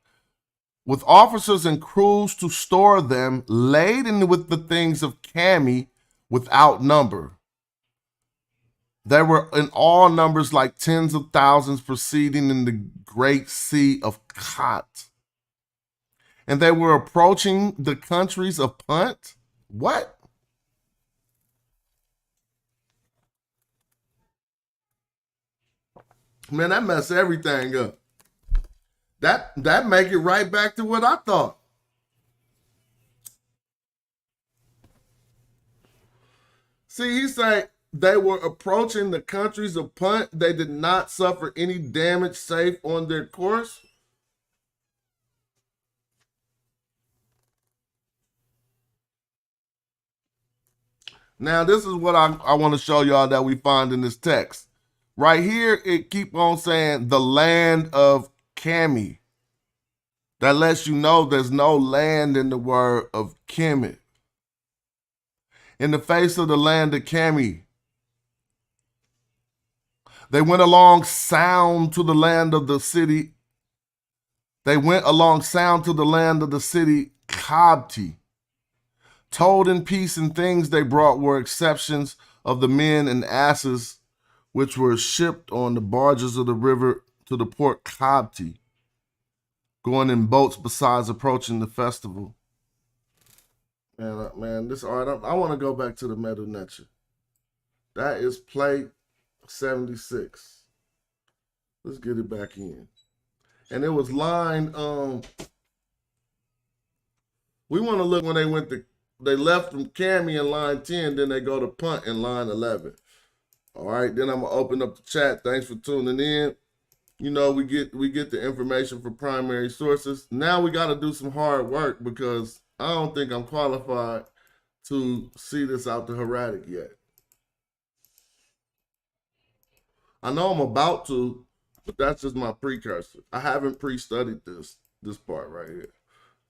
With officers and crews to store them, laden with the things of Kami without number. There were in all numbers like tens of thousands proceeding in the great sea of Khat. And they were approaching the countries of Punt. What? Man, that messed everything up. That make it right back to what I thought. See, he said they were approaching the countries of Punt. They did not suffer any damage safe on their course. Now, this is what I want to show y'all that we find in this text. Right here, it keep on saying the land of Kami. That lets you know there's no land in the word of Kemet. In the face of the land of Kami, they went along sound to the land of the city. They went along sound to the land of the city Kabti. Told in peace, and things they brought were exceptions of the men and asses which were shipped on the barges of the river to the port Kabti, going in boats besides approaching the festival. Man, this art, I want to go back to the Medu Neter. That is plate 76. Let's get it back in. And it was line, we want to look when they left from Kami in line 10, then they go to Punt in line 11. All right, then I'm going to open up the chat. Thanks for tuning in. You know, we get the information from primary sources. Now we got to do some hard work because I don't think I'm qualified to see this out the Hieratic yet. I know I'm about to, but that's just my precursor. I haven't pre-studied this part right here.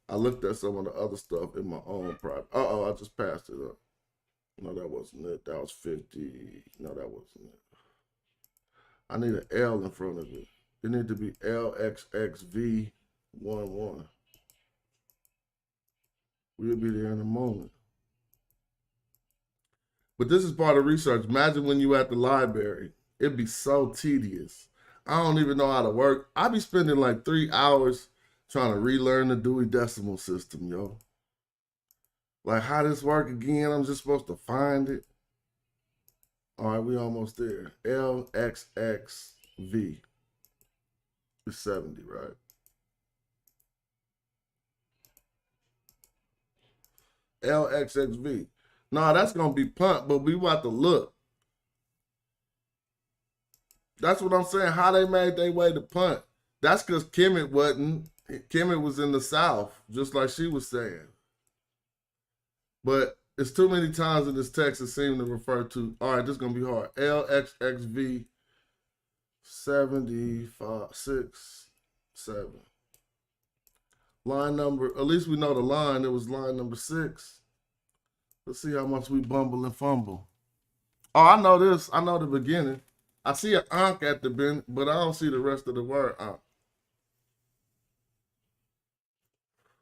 I looked at some of the other stuff in my own private. I just passed it up. No, that wasn't it. That was 50. No, that wasn't it. I need an L in front of it. It need to be LXXV11. We'll be there in a moment. But this is part of research. Imagine when you at the library. It'd be so tedious. I don't even know how to work. I be spending like 3 hours trying to relearn the Dewey Decimal System, yo. Like, how this work again? I'm just supposed to find it. All right, we almost there. LXXV. It's 70, right? LXXV. Nah, that's gonna be punt, but we about to look. That's what I'm saying. How they made their way to punt. That's because Kemet wasn't. Kemet was in the South, just like she was saying. But it's too many times in this text it seems to refer to. All right, this is gonna be hard. LXXV 75 6 7. Line number. At least we know the line. It was line number 6. Let's see how much we bumble and fumble. Oh, I know this. I know the beginning. I see an ankh at the bin, but I don't see the rest of the word ankh.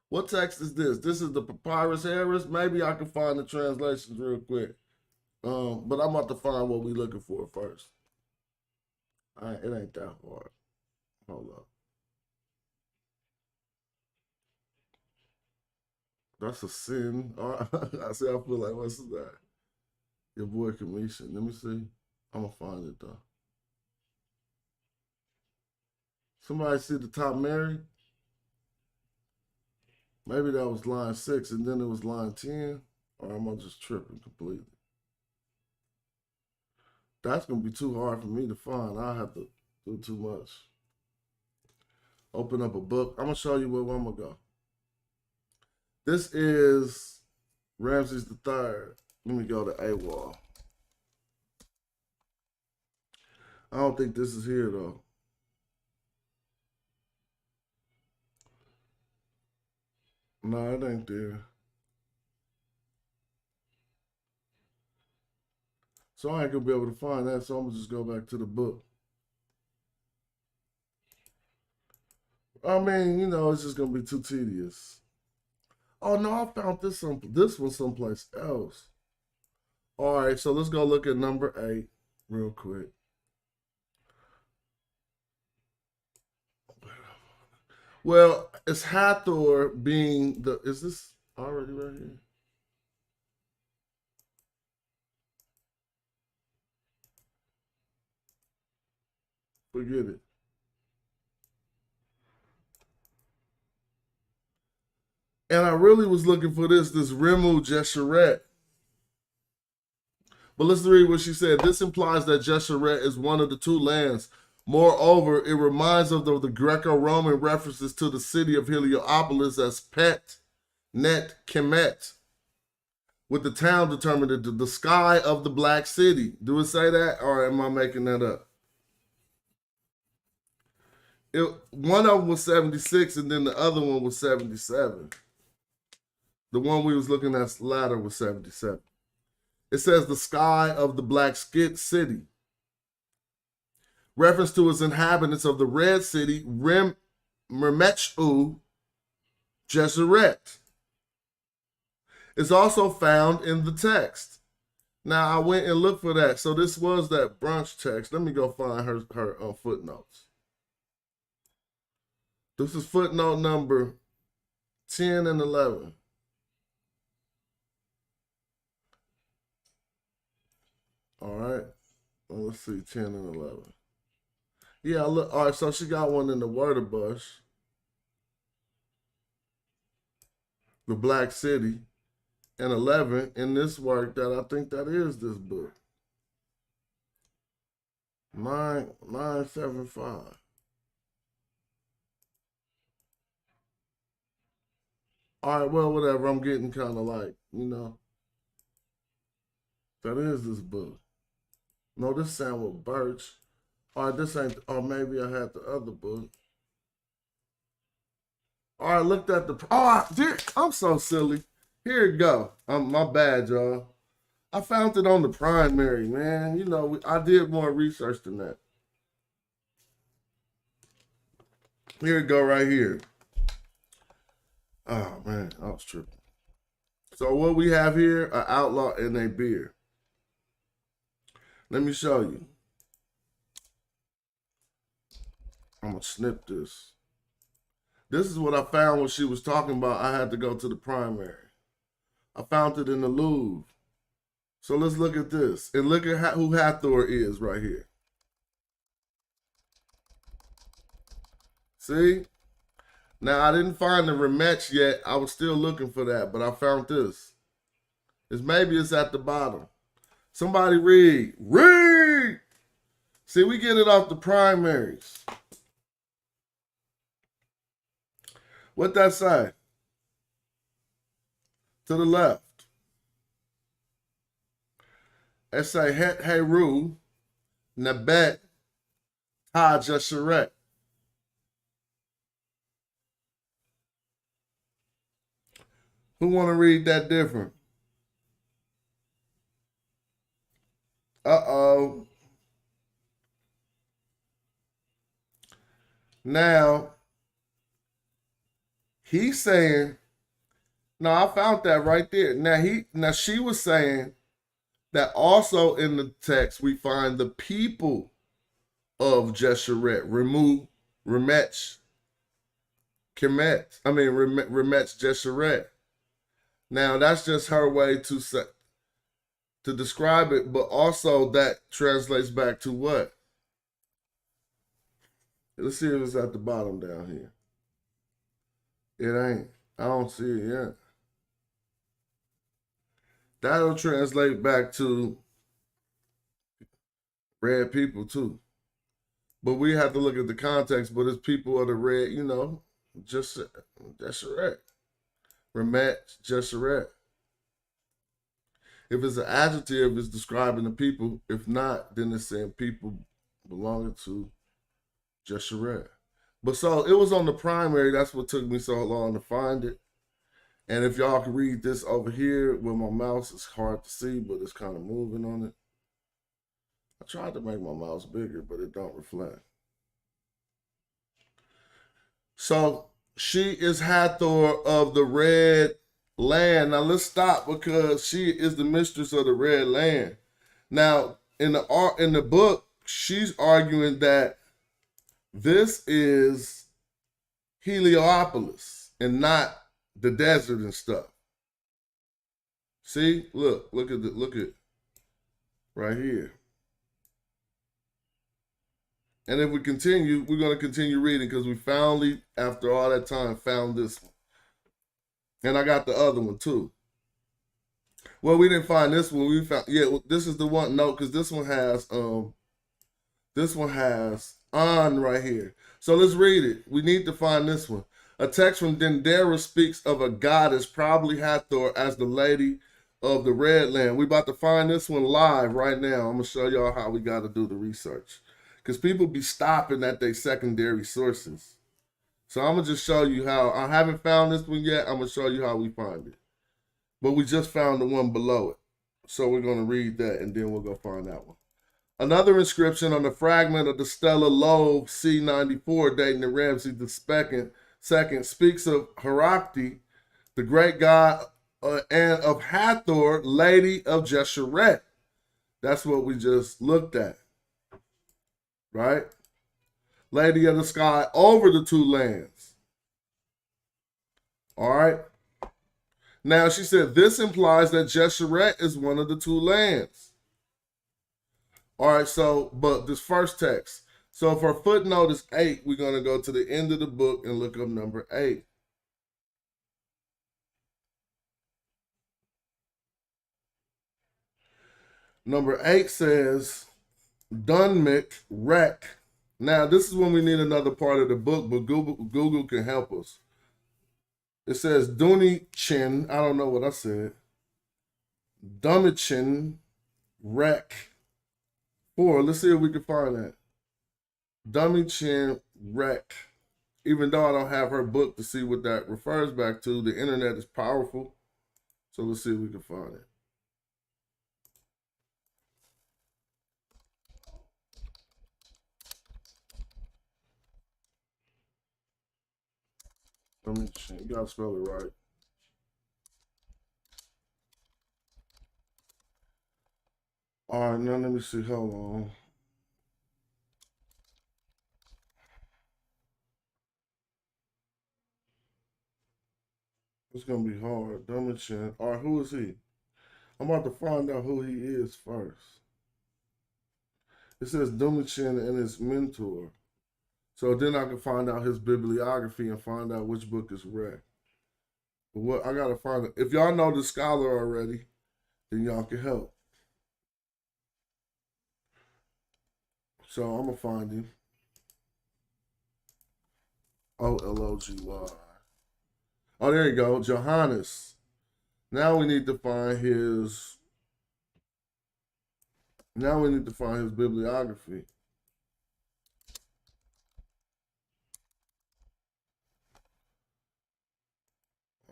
What text is this? This is the Papyrus Harris. Maybe I can find the translations real quick. But I'm about to find what we're looking for first. It ain't that hard. Hold up. That's a sin. I see. I feel like, what's that? Your boy Commission. Let me see. I'm gonna find it though. Somebody see the top Mary? Maybe that was line 6 and then it was line 10. Or am I just tripping completely? That's gonna be too hard for me to find. I have to do too much. Open up a book. I'm gonna show you where I'm gonna go. This is Ramses III. Let me go to AWOL. I don't think this is here though. No, it ain't there. So I ain't gonna be able to find that, so I'm gonna just go back to the book. I mean, you know, it's just gonna be too tedious. Oh no, I found this one someplace else. All right, so let's go look at number 8 real quick. Well, it's Hathor being the, is this already right here? Forget it. And I really was looking for this Rimu Jesheret. But let's read what she said. This implies that Jesheret is one of the 2 lands. Moreover, it reminds of the Greco-Roman references to the city of Heliopolis as Pet Net Kemet, with the town determined as the sky of the Black City. Do it say that, or am I making that up? One of them was 76, and then the other one was 77. The one we was looking at latter was 77. It says the sky of the Black City. Reference to its inhabitants of the Red City, Mermechu Jesheret. It's also found in the text. Now, I went and looked for that. So this was that brunch text. Let me go find her footnotes. This is footnote number 10 and 11. All right. Well, let's see, 10 and 11. Yeah, look. All right, so she got one in the Wörter Bush. The Black City. And 11 in this work that I think that is this book. 975. All right, well, whatever. I'm getting kind of like, you know. That is this book. No, this sound with Birch. All right, this ain't, or maybe I had the other book. All right, looked at the, I'm so silly. Here it go. My bad, y'all. I found it on the primary, man. You know, I did more research than that. Here it go right here. Oh, man, I was tripping. So what we have here, an outlaw and a beer. Let me show you. I'm going to snip this. This is what I found when she was talking about I had to go to the primary. I found it in the Louvre. So let's look at this. And look at who Hathor is right here. See? Now, I didn't find the rematch yet. I was still looking for that, but I found this. Maybe it's at the bottom. Somebody read. Read! See, we get it off the primaries. What that say? To the left. It say, Het Heru, Nabet, Ha Jesheret. Who want to read that different? Uh-oh. Now, he's saying, no, I found that right there. Now she was saying that also in the text we find the people of Jesheret, Remetz, Kemet. Remetz Jesheret. Now that's just her way to describe it, but also that translates back to what? Let's see if it's at the bottom down here. It ain't. I don't see it yet. That'll translate back to red people too. But we have to look at the context, but it's people of the red, just Jesheret. Remet Jesheret. If it's an adjective, it's describing the people. If not, then it's saying people belonging to Jesheret. But so it was on the primary. That's what took me so long to find it. And if y'all can read this over here with my mouse, it's hard to see, but it's kind of moving on it. I tried to make my mouse bigger, but it don't reflect. So she is Hathor of the red land. Now let's stop because she is the mistress of the red land. Now in the book, she's arguing that this is Heliopolis and not the desert and stuff. See, look at right here. And if we continue, we're going to continue reading because we finally, after all that time, found this one. And I got the other one too. Well, we didn't find this one. We found, this is the one. No, because this one has on right here. So let's read it. We need to find this one. A text from Dendera speaks of a goddess, probably Hathor, as the lady of the red land. We about to find this one live right now. I'm going to show y'all how we got to do the research. Because people be stopping at their secondary sources. So I'm going to just show you how. I haven't found this one yet. I'm going to show you how we find it. But we just found the one below it. So we're going to read that and then we'll go find that one. Another inscription on the fragment of the Stellar Lobe C94 dating to Ramses II speaks of Hieratic, the great god, and of Hathor, lady of Jesheret. That's what we just looked at. Right? Lady of the sky over the two lands. All right? Now, she said, this implies that Jesheret is one of the two lands. All right, so, but this first text. So for footnote is 8, we're going to go to the end of the book and look up number 8. Number 8 says, Dunmik Rek. Now, this is when we need another part of the book, but Google can help us. It says Duni Chin. I don't know what I said. Dumichin Rek 4. Let's see if we can find that. Dumichin Rek. Even though I don't have her book to see what that refers back to, the internet is powerful. So let's see if we can find it. You gotta spell it right. All right, now let me see. Hold on. It's gonna be hard. Dumichin. All right, who is he? I'm about to find out who he is first. It says Dumichin and his mentor. So then I can find out his bibliography and find out which book is wrecked. But what I gotta find it. If y'all know the scholar already, then y'all can help. So I'm gonna find him. Ology. Oh, there you go, Johannes. Now we need to find his. Now we need to find his bibliography.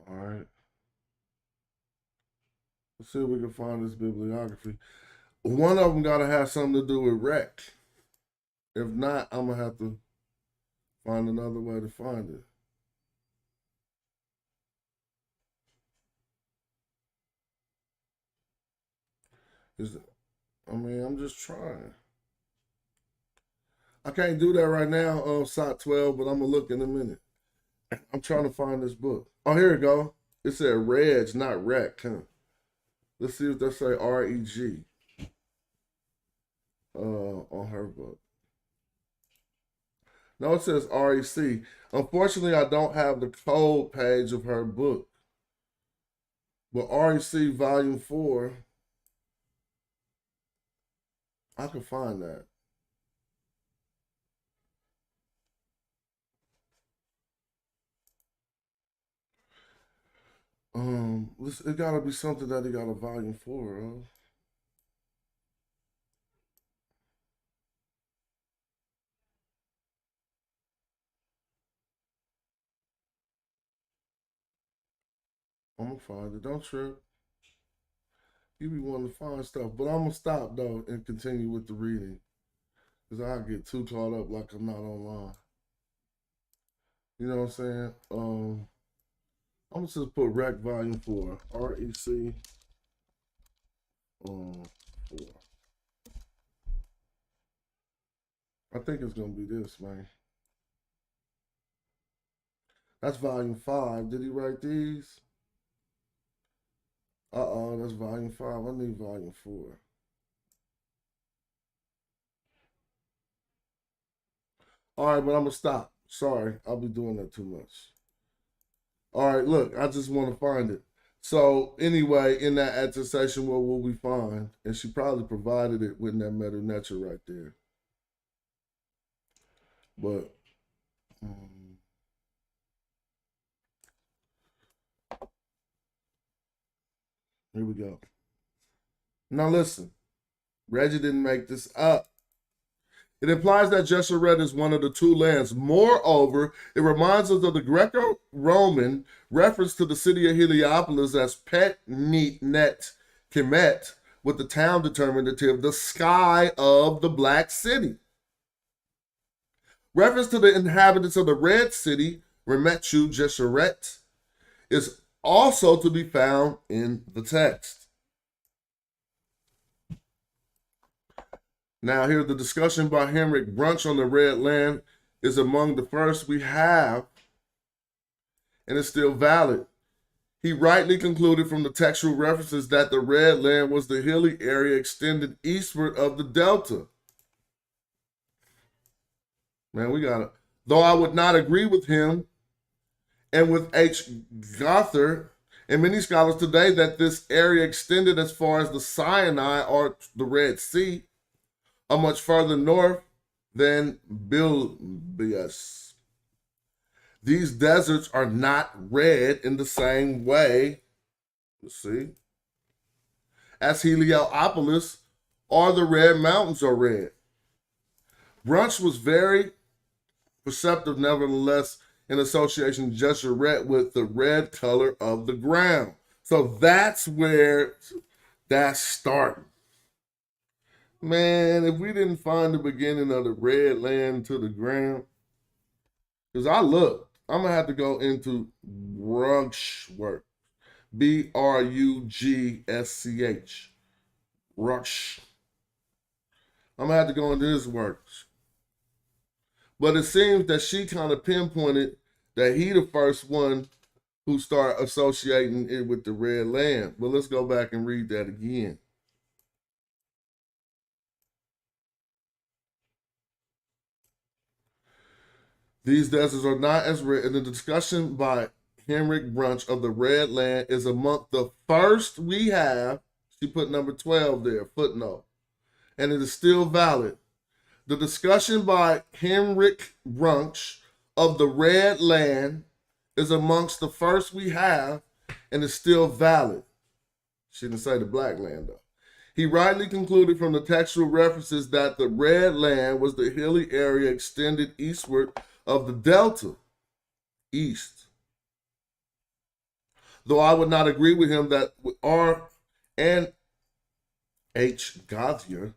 All right. Let's see if we can find his bibliography. One of them got to have something to do with wreck. If not, I'm going to have to find another way to find it. I'm just trying. I can't do that right now on Site 12, but I'm going to look in a minute. I'm trying to find this book. Oh, here we go. It said Reg, not Rec. Huh? Let's see if they say R-E-G on her book. No, it says R-E-C. Unfortunately, I don't have the code page of her book. But R-E-C Volume 4, I can find that. It gotta be something that he got a volume 4 of. I'm gonna find it. Don't trip. You be wanting to find stuff, but I'm gonna stop though and continue with the reading, cause I get too caught up like I'm not online. You know what I'm saying? I'm gonna just put Rec Volume 4, R-E-C 4. I think it's gonna be this, man. That's Volume 5. Did he write these? That's Volume 5. I need Volume 4. All right, but I'm gonna stop. Sorry, I'll be doing that too much. All right, look, I just want to find it. So anyway, in that attestation, what will we find? And she probably provided it with that meta nature right there. But here we go. Now listen, Reggie didn't make this up. It implies that Gesheret is one of the two lands. Moreover, it reminds us of the Greco-Roman reference to the city of Heliopolis as Pet Net Kemet, with the town determinative, the sky of the Black City. Reference to the inhabitants of the Red City, Remetu Gesheret, is also to be found in the text. Now, here the discussion by Henrik Brunch on the Red Land is among the first we have, and it's still valid. He rightly concluded from the textual references that the Red Land was the hilly area extended eastward of the Delta. Man, we got it. Though I would not agree with him and with H. Gother and many scholars today that this area extended as far as the Sinai or the Red Sea, are much further north than Bilbias. These deserts are not red in the same way, you see, as Heliopolis or the Red Mountains are red. Brunch was very perceptive, nevertheless, in association Gesheret with the red color of the ground. So that's where that's starting. Man, if we didn't find the beginning of the red land to the ground, because I looked, I'm going to have to go into Rugsch work. B-R-U-G-S-C-H. Rugsch. I'm going to have to go into his works. But it seems that she kind of pinpointed that he the first one who started associating it with the red land. But let's go back and read that again. These deserts are not as rare. And the discussion by Henrik Brunch of the Red Land is among the first we have. She put number 12 there, footnote. And it is still valid. The discussion by Henrik Brunch of the Red Land is amongst the first we have and is still valid. She didn't say the Black Land, though. He rightly concluded from the textual references that the Red Land was the hilly area extended eastward of the Delta, east. Though I would not agree with him that R. and H. Gauthier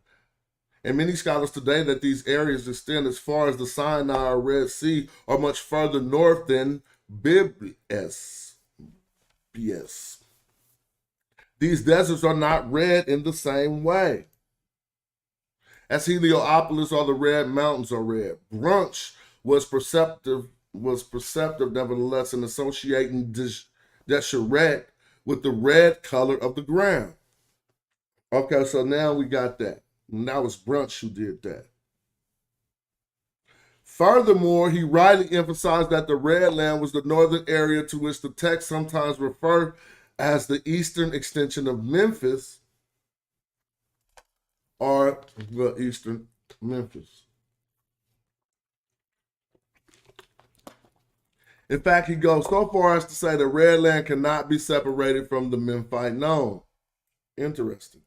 and many scholars today that these areas extend as far as the Sinai or Red Sea are much further north than BS. These deserts are not red in the same way as Heliopolis or the Red Mountains are red. Brunch was perceptive nevertheless in associating Desheret with the red color of the ground. Okay, so now we got that. Now it's Brunch who did that. Furthermore, he rightly emphasized that the Red Land was the northern area to which the text sometimes referred as the eastern extension of Memphis, or the eastern Memphis. In fact, he goes so far as to say the Red Land cannot be separated from the Memphite nome. Interesting.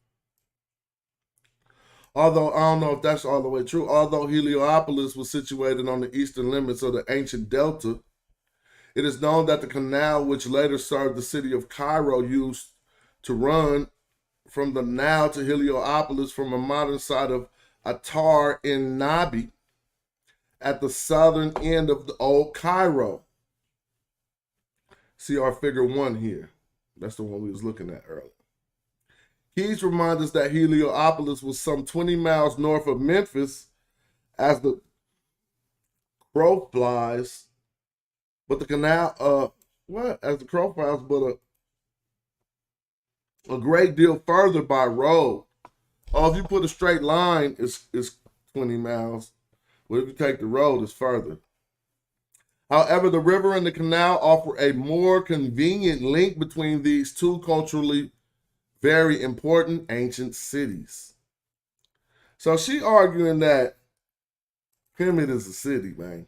Although, I don't know if that's all the way true, although Heliopolis was situated on the eastern limits of the ancient Delta, it is known that the canal which later served the city of Cairo used to run from the Nile to Heliopolis from a modern site of Attar in Nabi at the southern end of the old Cairo. See our figure 1 here. That's the one we was looking at earlier. Keyes reminds us that Heliopolis was some 20 miles north of Memphis as the crow flies, but the canal, as the crow flies, but a great deal further by road. Oh, if you put a straight line, it's 20 miles. But if you take the road, it's further. However, the river and the canal offer a more convenient link between these two culturally very important ancient cities. So she arguing that Kemet is a city, man.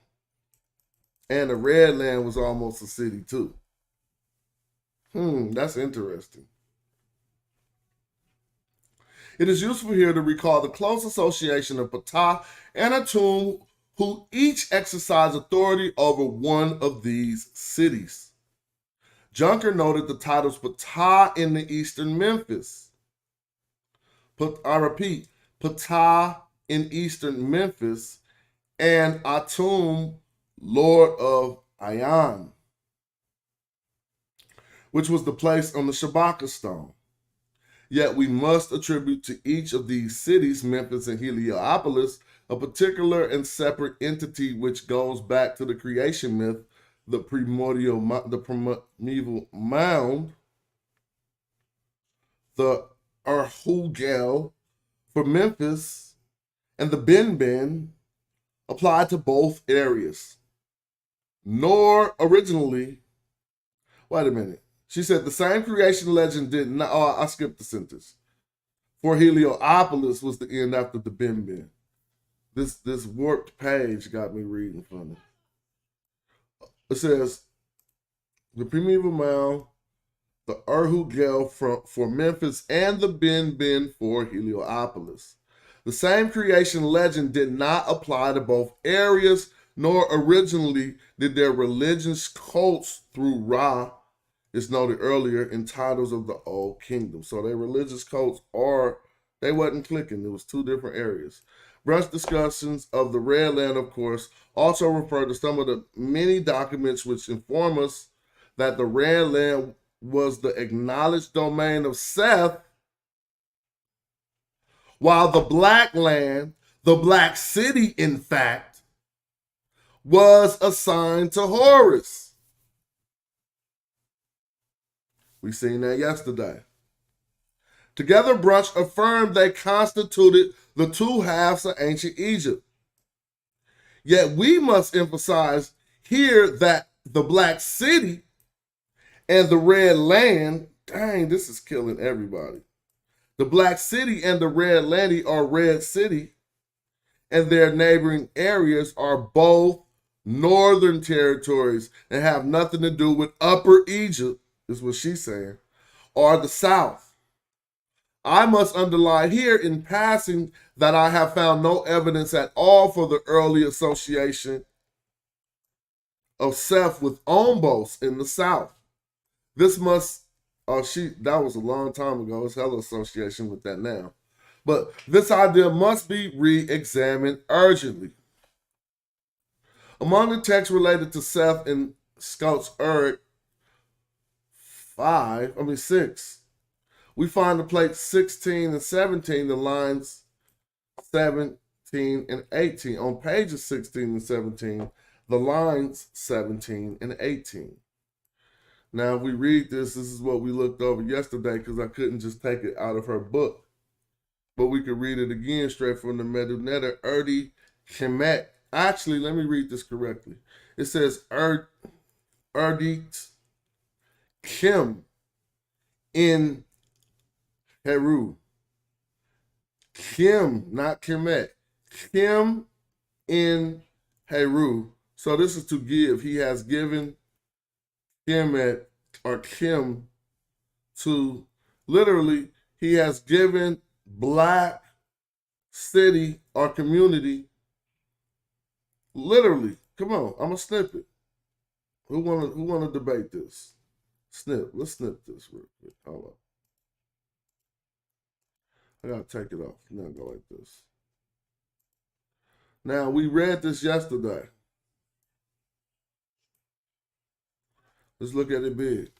And the Red Land was almost a city too. That's interesting. It is useful here to recall the close association of Ptah and Atum, who each exercise authority over one of these cities. Junker noted the titles Ptah in the eastern Memphis. I repeat, Ptah in eastern Memphis and Atum, Lord of Ayan, which was the place on the Shabaka stone. Yet we must attribute to each of these cities, Memphis and Heliopolis, a particular and separate entity which goes back to the creation myth, the primeval mound, the Erhugel for Memphis, and the Ben applied to both areas. Nor originally, wait a minute. She said the same creation legend did not, I skipped the sentence. For Heliopolis was the end after the Ben. This warped page got me reading funny. It says, the primeval mound, the Erhugel for Memphis, and the Ben for Heliopolis. The same creation legend did not apply to both areas, nor originally did their religious cults through Ra, is noted earlier in titles of the Old Kingdom. So their religious cults they wasn't clicking. It was two different areas. Brunch discussions of the Red Land, of course, also refer to some of the many documents which inform us that the Red Land was the acknowledged domain of Seth, while the Black Land, the Black City, in fact, was assigned to Horus. We seen that yesterday. Together, Brunch affirmed they constituted the two halves of ancient Egypt. Yet we must emphasize here that the black city and the red land, dang, this is killing everybody. The black city and the red land or red city and their neighboring areas are both northern territories and have nothing to do with Upper Egypt, is what she's saying, or the South. I must underline here in passing that I have found no evidence at all for the early association of Seth with Ombos in the South. This must, that was a long time ago. It's hella association with that now. But this idea must be re-examined urgently. Among the texts related to Seth in Scout's Erd 6, we find the plates 16 and 17, the lines 17 and 18. On pages 16 and 17, the lines 17 and 18. Now, if we read this is what we looked over yesterday because I couldn't just take it out of her book. But we could read it again straight from the Medunetta, Erdi Kemet. Actually, let me read this correctly. It says Erdit Kim in Heru. Kim, not Kemet. Kim in Heru. So this is to give. He has given Kemet or Kim to, literally, he has given black city or community, literally. Come on, I'm gonna snip it. Who wanna debate this? Snip. Let's snip this real quick. Hold on. I gotta take it off. Now go like this. Now we read this yesterday. Let's look at it big.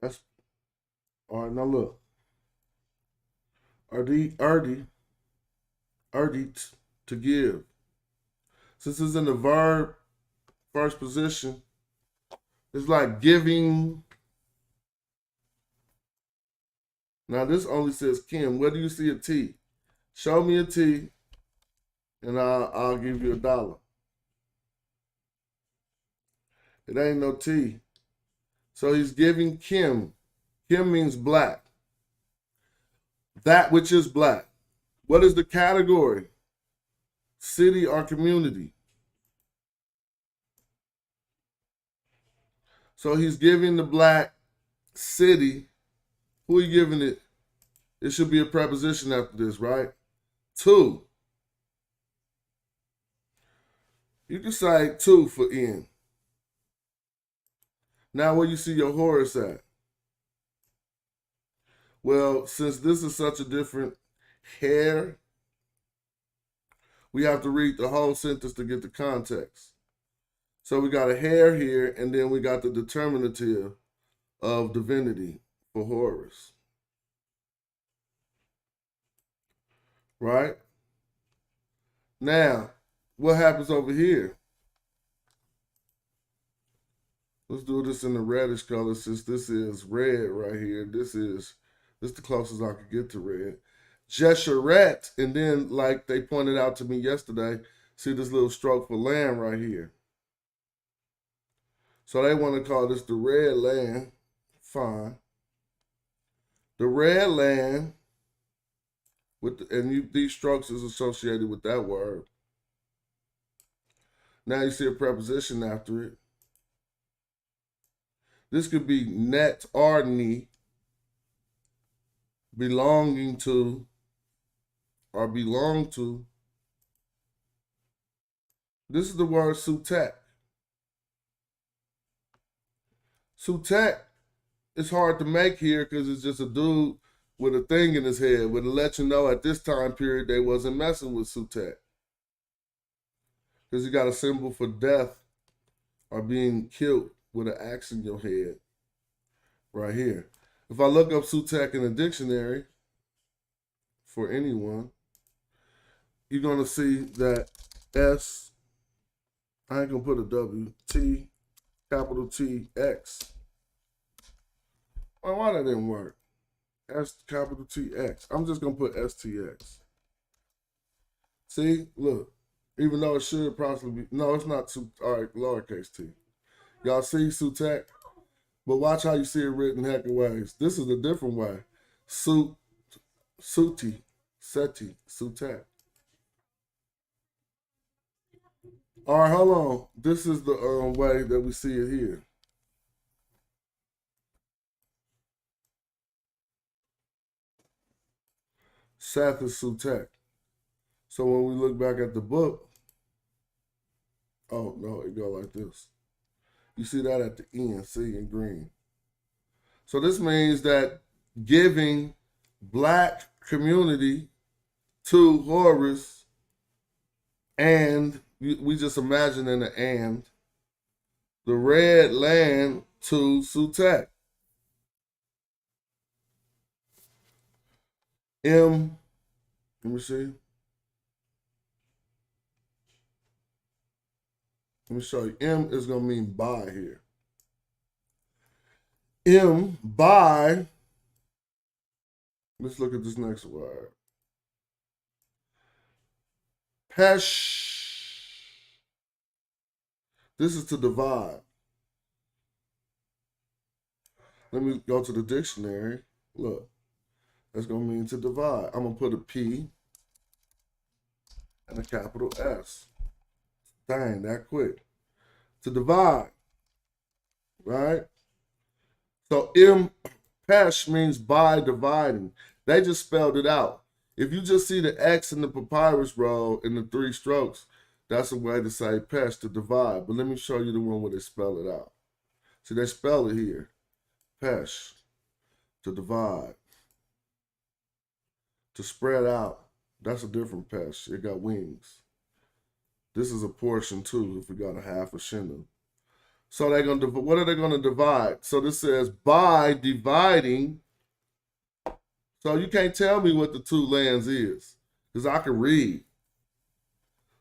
That's all right. Now look. Erdit, to give. Since it's in the verb first position, it's like giving. Now this only says Kim. Where do you see a T? Show me a T, and I'll give you $1. It ain't no T. So he's giving Kim. Kim means black. That which is black. What is the category? City or community. So he's giving the black city. Who are you giving it? It should be a preposition after this, right? To. You can say to for in. Now where you see your Horus at? Well, since this is such a different hair, we have to read the whole sentence to get the context. So we got a hair here, and then we got the determinative of divinity for Horus. Right? Now, what happens over here? Let's do this in the reddish color since this is red right here. This is the closest I could get to red. Jeshurette, and then like they pointed out to me yesterday, see this little stroke for land right here. So they want to call this the red land. Fine. The red land, these strokes is associated with that word. Now you see a preposition after it. This could be net or ni, belonging to, or belong to. This is the word sutek. Sutek is hard to make here because it's just a dude with a thing in his head, but to let you know at this time period they wasn't messing with sutek. Because you got a symbol for death or being killed with an axe in your head right here. If I look up sutek in a dictionary for anyone, you're going to see that S, I ain't going to put a W, T, capital T, X. Why that didn't work? S capital TX. I'm just gonna put STX. See, look, even though it should possibly be, no, it's not, all right, lowercase t. Y'all see Sutek? But watch how you see it written heck of ways. This is a different way. Suti, Seti, Sutek. All right, hold on. This is the way that we see it here. Seth is Sutek. So when we look back at the book, oh no, it go like this. You see that at the end, see in green. So this means that giving black community to Horus, and we just imagining the and, the red land to Sutek. M, let me see. Let me show you. M is going to mean by here. M, by, let's look at this next word. Pesh. This is to divide. Let me go to the dictionary. Look, that's going to mean to divide. I'm going to put a P and a capital S. Dang, that quick. To divide, right? So pesh means by dividing. They just spelled it out. If you just see the X in the papyrus roll in the 3 strokes, that's a way to say pesh, to divide. But let me show you the one where they spell it out. See, they spell it here. Pesh, to divide. To spread out. That's a different pesh. It got wings. This is a portion too, if we got a half a shindu. So they're gonna what are they gonna divide? So this says by dividing. So you can't tell me what the 2 lands is, because I can read.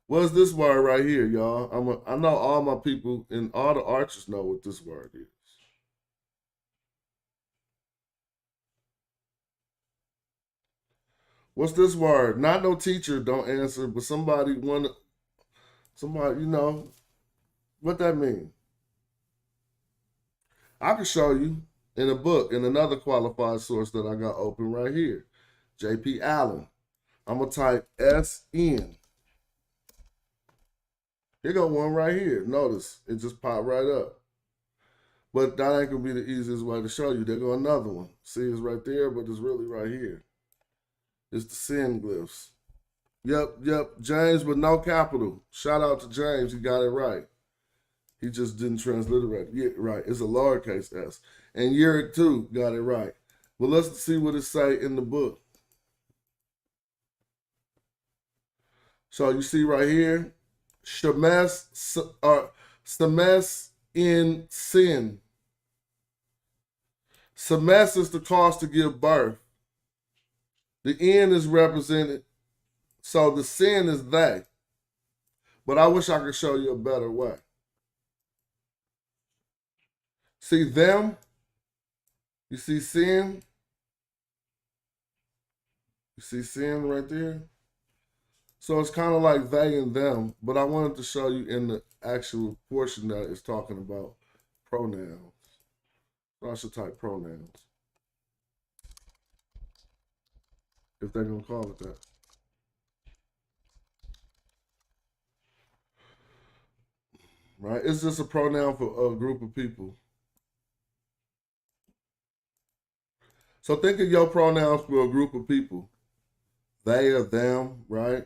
What's this word right here, y'all? I know all my people and all the archers know what this word is. What's this word? Not no teacher, don't answer, but somebody, you know, what that mean? I can show you in a book, in another qualified source that I got open right here. J.P. Allen. I'm going to type S-N. Here got one right here. Notice, it just popped right up. But that ain't going to be the easiest way to show you. There go another one. See, it's right there, but it's really right here. It's the sin glyphs. Yep, James with no capital. Shout out to James, he got it right. He just didn't transliterate it. Yeah, right, it's a lowercase s. And Hieratic too got it right. Well, let's see what it say in the book. So you see right here, Shemes in sin. Shemes is the cause to give birth. The N is represented. So the sin is they. But I wish I could show you a better way. See them? You see sin? You see sin right there? So it's kind of like they and them, but I wanted to show you in the actual portion that is talking about pronouns. So I should type pronouns, if they're going to call it that. Right? It's just a pronoun for a group of people. So think of your pronouns for a group of people. They or them, right?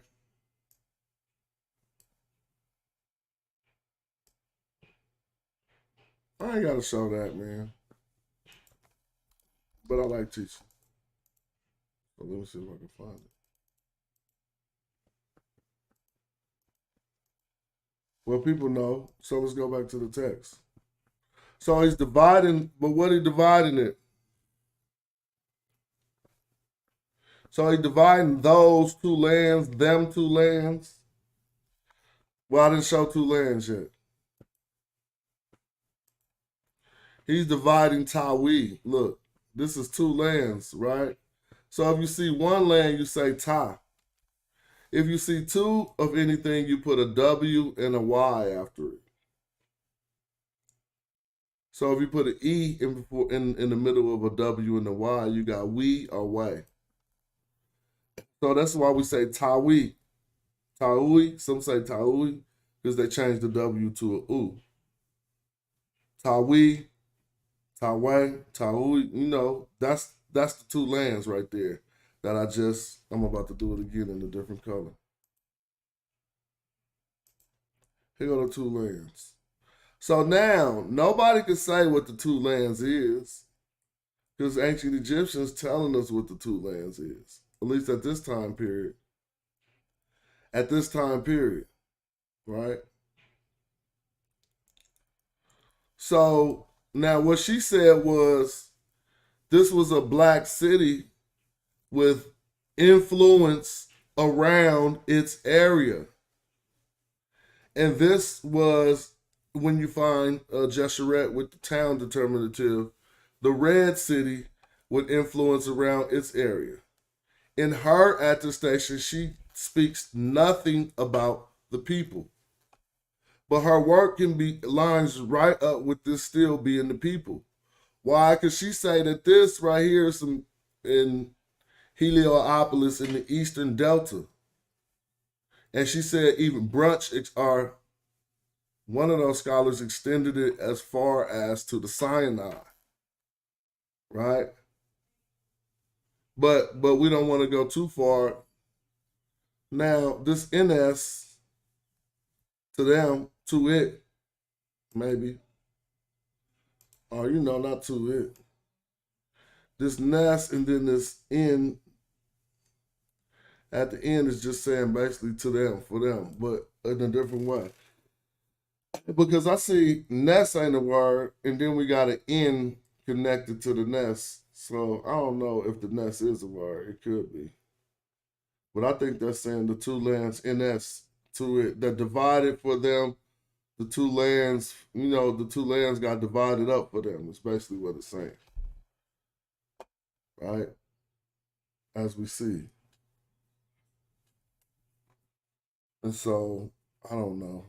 I ain't got to show that, man. But I like teaching. So let me see if I can find it. Well, people know. So let's go back to the text. So he's dividing, but what he dividing it? So he dividing those 2 lands, them 2 lands. Well, I didn't show 2 lands yet. He's dividing Tawi. Look, This is two lands, right? So if you see one land, you say ta. If you see two of anything, you put a W and a Y after it. So if you put an E in the middle of a W and a Y, you got we or way. So that's why we say tawi. Taui, some say taui, because they changed the W to a U. Tawi, Tawai, Taui, you know, that's the two lands right there that I'm about to do it again in a different color. Here go the two lands. So now, nobody can say what the two lands is, because ancient Egyptians telling us what the two lands is, at least at this time period. At this time period, right? So now what she said was this was a black city with influence around its area. And this was when you find Jeshurun with the town determinative, the red city with influence around its area. In her attestation, she speaks nothing about the people. But her work lines right up with this still being the people. Why? Because she say that this right here is in Heliopolis in the Eastern Delta. And she said even brunch are, one of those scholars extended it as far as to the Sinai. Right? But we don't want to go too far. Now, this NS, to them, to it, maybe. Or, not to it. This nest and then this N at the end is just saying basically to them, for them, but in a different way. Because I see nest ain't a word, and then we got an N connected to the nest. So I don't know if the nest is a word. It could be. But I think that's saying the two lands, NS, to it, that divided for them. The two lands, the two lands got divided up for them. It's basically what it's saying. Right? As we see. And so, I don't know.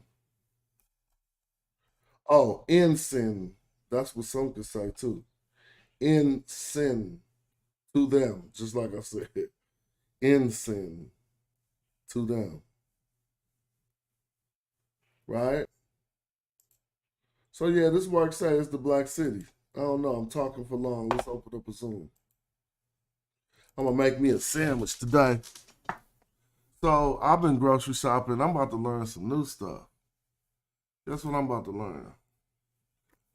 Oh, in sin. That's what some could say too. In sin to them, just like I said. In sin to them. Right? So yeah, this work says the Black City. I don't know, I'm talking for long. Let's open up a Zoom. I'm gonna make me a sandwich today. So I've been grocery shopping. I'm about to learn some new stuff. Guess what I'm about to learn?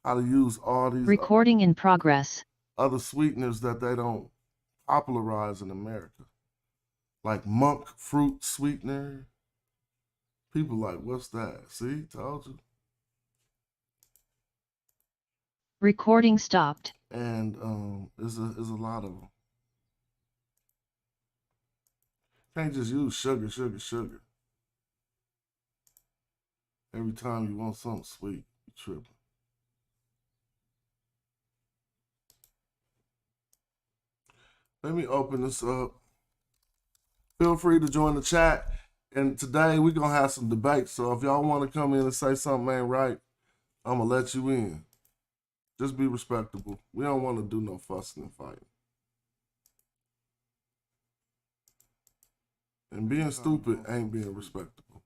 How to use all these recording in progress. Other sweeteners that they don't popularize in America. Like monk fruit sweetener. People like, what's that? See, told you. Recording stopped. And there's a lot of them. Can't just use sugar. Every time you want something sweet, you tripping. Let me open this up. Feel free to join the chat. And today we're going to have some debate. So if y'all want to come in and say something ain't right, I'm going to let you in. Just be respectable. We don't want to do no fussing and fighting. And being stupid ain't being respectable.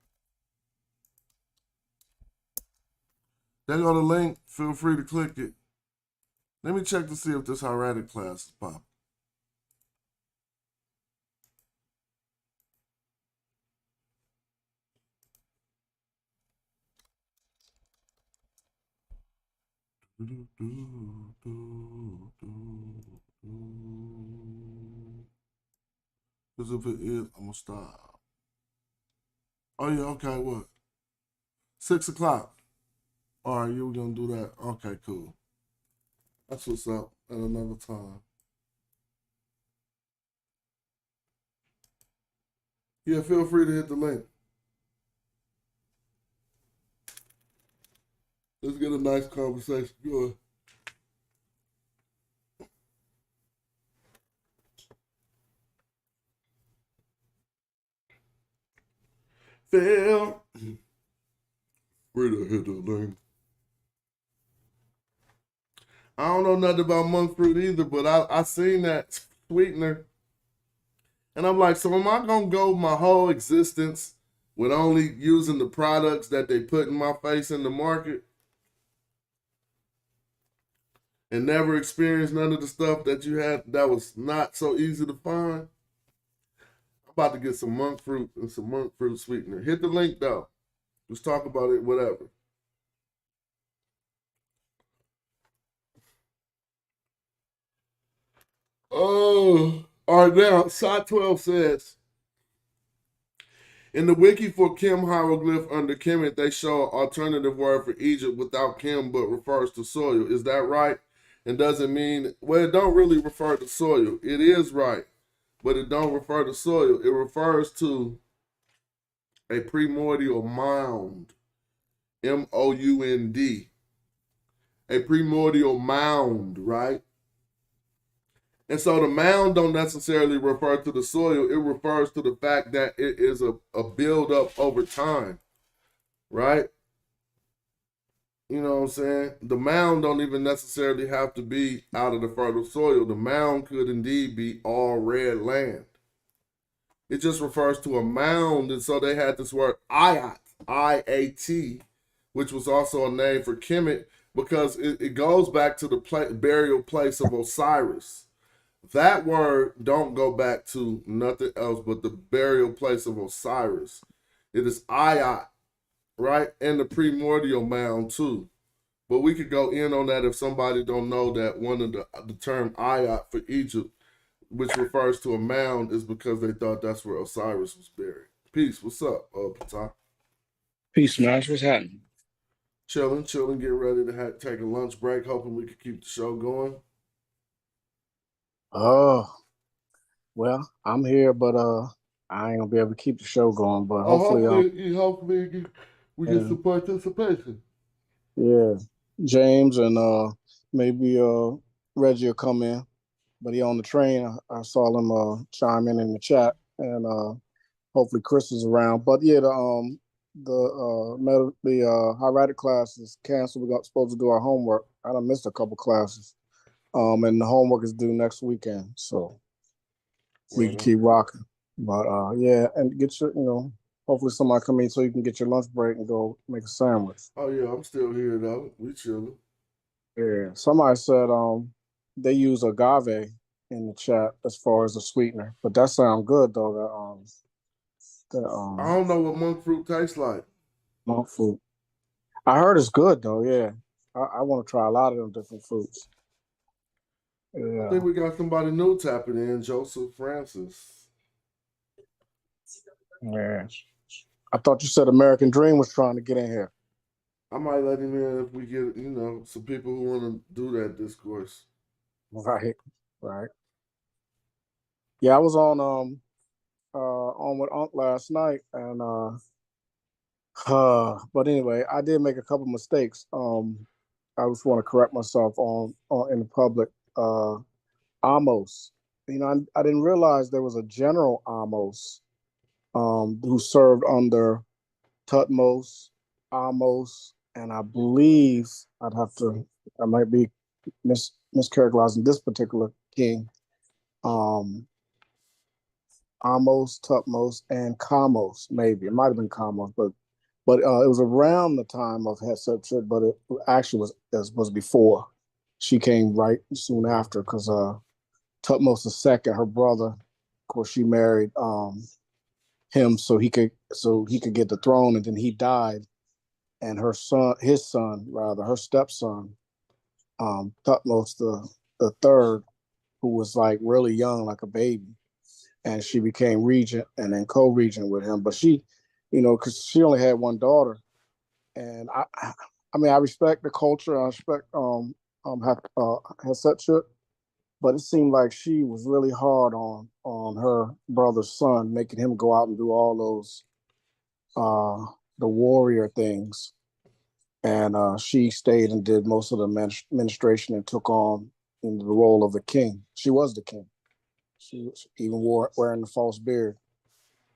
There go the link. Feel free to click it. Let me check to see if this hieratic class is popping. Because if it is, I'm going to stop. Oh, yeah, okay, what? 6 o'clock. All right, you were going to do that? Okay, cool. That's what's up at another time. Yeah, feel free to hit the link. Let's get a nice conversation going. Feel free to hit the link. I don't know nothing about monk fruit either, but I seen that sweetener. And I'm like, so am I gonna go my whole existence with only using the products that they put in my face in the market and never experience none of the stuff that you had that was not so easy to find? I'm about to get some monk fruit and some monk fruit sweetener. Hit the link though. Let's talk about it, whatever. Oh, all right, now, Side 12 says, in the wiki for Kim hieroglyph under Kemet, they show an alternative word for Egypt without Kim, but refers to soil. Is that right? And does it mean, well, it don't really refer to soil. It is right, but it don't refer to soil. It refers to a primordial mound, M-O-U-N-D. A primordial mound, right? And so the mound don't necessarily refer to the soil. It refers to the fact that it is a buildup over time, right? You know what I'm saying? The mound don't even necessarily have to be out of the fertile soil. The mound could indeed be all red land. It just refers to a mound. And so they had this word Iat, I-A-T, which was also a name for Kemet because it goes back to the burial place of Osiris. That word don't go back to nothing else but the burial place of Osiris. It is Iat, right? And the primordial mound too. But we could go in on that if somebody don't know that one of the term Iat for Egypt, which refers to a mound, is because they thought that's where Osiris was buried. Peace. What's up, Patah? Peace, Smash. What's happening? Chilling, getting ready to take a lunch break, hoping we could keep the show going. Oh, well, I'm here, but I ain't gonna be able to keep the show going. But hopefully we get some participation. Yeah, James and maybe Reggie will come in, but he on the train. I saw him chime in the chat, and hopefully Chris is around. But yeah, the hieratic class is canceled. We're supposed to do our homework. I done missed a couple classes. And the homework is due next weekend, so we can keep rocking. But yeah, and get your, hopefully somebody come in so you can get your lunch break and go make a sandwich. Oh yeah, I'm still here though. We chilling. Yeah, somebody said they use agave in the chat as far as a sweetener, but that sounds good though. I don't know what monk fruit tastes like. Monk fruit. I heard it's good though. Yeah, I want to try a lot of them different fruits. Yeah. I think we got somebody new tapping in, Joseph Francis. Yeah. I thought you said American Dream was trying to get in here. I might let him in if we get, some people who want to do that discourse. Right. Yeah, I was on with Unc last night, and but anyway, I did make a couple mistakes. I just want to correct myself on in the public. Amos, I didn't realize there was a General Amos who served under Tutmos, Amos, and I believe I might be mischaracterizing this particular king. Amos, Tutmos, and Kamos, maybe. It might have been Kamos, but it was around the time of Hatshepsut, but it actually was before. She came right soon after because Tutmos II, her brother, of course, she married him so he could get the throne, and then he died, and her stepson, Tutmos the third, who was like really young, like a baby, and she became regent and then co-regent with him. But she, because she only had one daughter, and I respect the culture. I respect Hatshepsut, but it seemed like she was really hard on her brother's son, making him go out and do all those the warrior things, and she stayed and did most of the administration and took on in the role of the king. She was the king. She even wearing the false beard.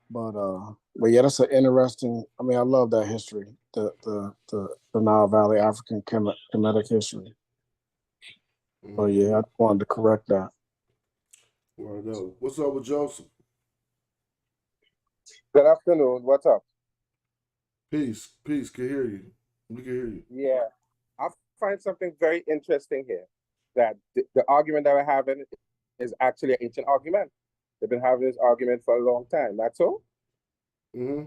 But yeah, that's an interesting. I mean, I love that history, the Nile Valley African Kemetic history. So yeah, I wanted to correct that. Word up. What's up with Joseph? Good afternoon. What's up? Peace. Peace. Can hear you. We can hear you. Yeah, I find something very interesting here. That the argument that we're having is actually an ancient argument. They've been having this argument for a long time. That's all. Mm-hmm.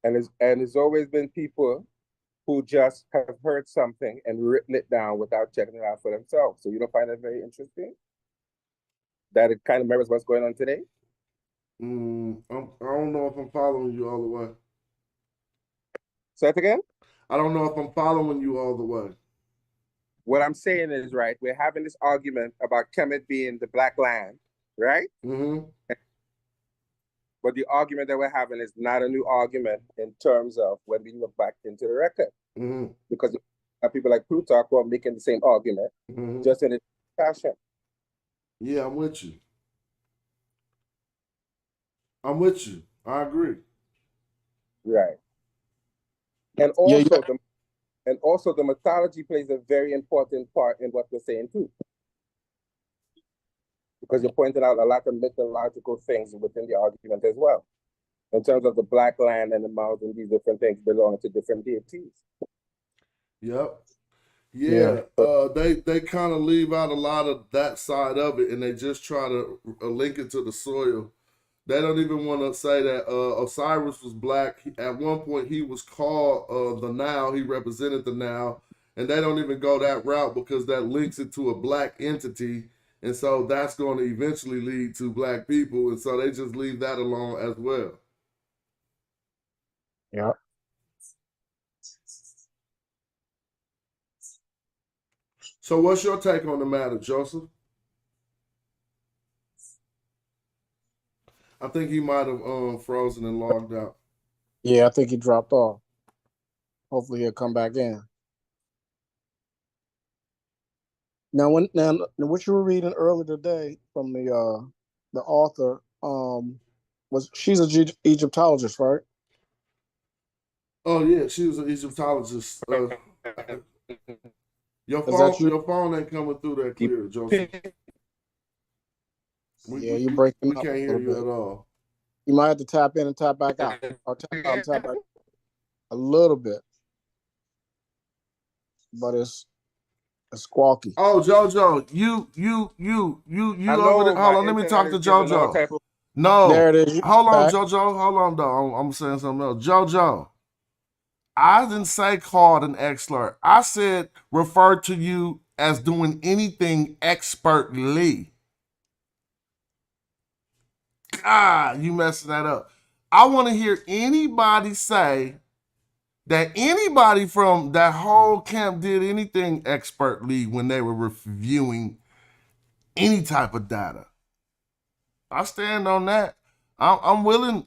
And it's always been people who just have heard something and written it down without checking it out for themselves. So you don't find that very interesting? That it kind of mirrors what's going on today? I don't know if I'm following you all the way. Say it again? I don't know if I'm following you all the way. What I'm saying is, right, we're having this argument about Kemet being the black land, right? Mm-hmm. But the argument that we're having is not a new argument in terms of when we look back into the record. Mm-hmm. Because people like Plutarch who are making the same argument, just in a fashion. Yeah, I'm with you. I'm with you. I agree. Right. And also, the mythology plays a very important part in what we're saying too. Because you're pointing out a lot of mythological things within the argument as well. In terms of the black land and the mountain, these different things belong to different deities. Yep. Yeah. They kind of leave out a lot of that side of it, and they just try to link it to the soil. They don't even want to say that Osiris was black. At one point, he was called the Nile. He represented the Nile. And they don't even go that route because that links it to a black entity. And so that's going to eventually lead to black people. And so they just leave that alone as well. Yeah. So what's your take on the matter, Joseph? I think he might have frozen and logged out. Yeah, I think he dropped off. Hopefully he'll come back in. Now, what you were reading earlier today from the author, she's an Egyptologist, right? Oh yeah, she was an Egyptologist. Your phone ain't coming through that clear, Joseph. You're breaking up. We can't hear you at all. You might have to tap in and tap back out, or tap out and tap back a little bit, but it's squawky. Oh, JoJo, you over there. Hold on, let me talk to JoJo. No, there it is. Hold on, JoJo. Hold on, though. I'm saying something else. JoJo, I didn't say called an expert. I said refer to you as doing anything expertly. God, you messing that up. I want to hear anybody say that anybody from that whole camp did anything expertly when they were reviewing any type of data. I stand on that. I'm willing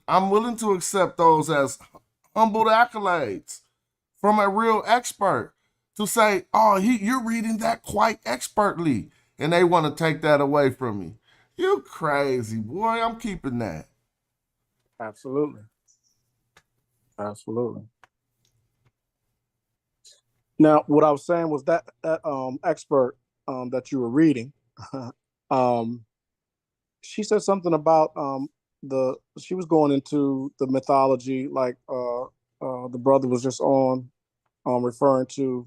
to accept those as humbled accolades from a real expert to say, oh, you're reading that quite expertly, and they want to take that away from me. You crazy, boy. I'm keeping that. Absolutely. Now, what I was saying was that expert that you were reading, she said something about she was going into the mythology, like the brother was just on referring to,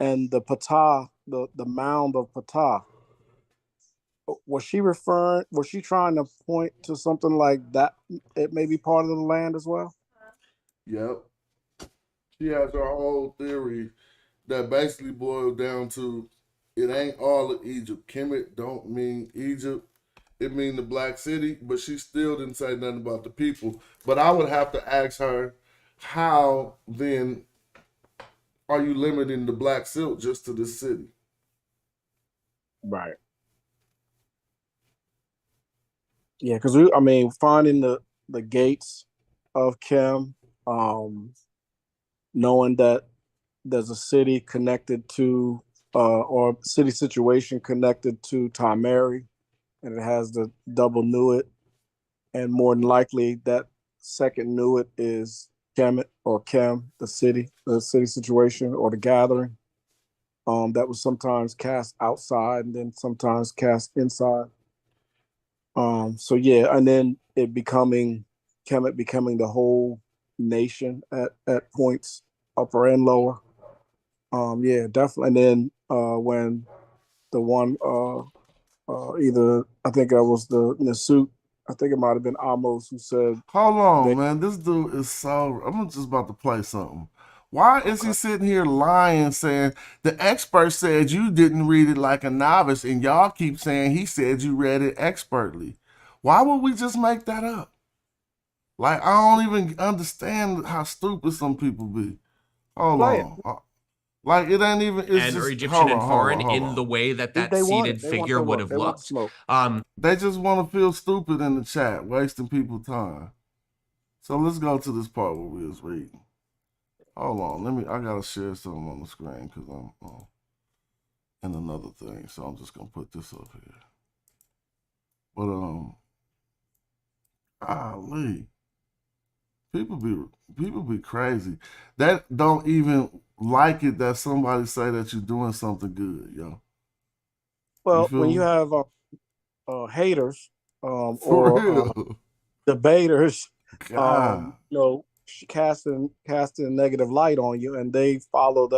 and the Ptah, the mound of Ptah. Was she trying to point to something like that? It may be part of the land as well? Yep. She has her whole theory that basically boils down to it ain't all of Egypt. Kemet don't mean Egypt. It mean the Black City, but she still didn't say nothing about the people. But I would have to ask her, how then are you limiting the Black Silk just to this city? Right. Yeah, because finding the gates of Kem, knowing that there's a city connected to, or city situation connected to Tamari, and it has the double Nuit, and more than likely that second knew it is Kemet or Kem, the city situation or the gathering. That was sometimes cast outside and then sometimes cast inside. So yeah, and then it becoming Kemet becoming the whole nation at points, upper and lower. Yeah, definitely. And then when the one either I think that was the Nasut, I think it might have been Amos who said, Hold on, man. This dude is so. I'm just about to play something. Why is he sitting here lying, saying the expert said you didn't read it like a novice, and y'all keep saying he said you read it expertly? Why would we just make that up? Like, I don't even understand how stupid some people be. Hold on. Like, it ain't even. It's and just, or Egyptian and foreign in on. the way that They want seated it. They want figure the would work. have They want the looked. smoke. They just want to feel stupid in the chat, wasting people's time. So let's go to this part where we was reading. Hold on, I gotta share something on the screen because I'm in another thing. So I'm just gonna put this up here. But golly, people be crazy. That don't even like it that somebody say that you're doing something good, yo. Well, when you me? have haters For or real. debaters, God. you know, casting negative light on you, and they follow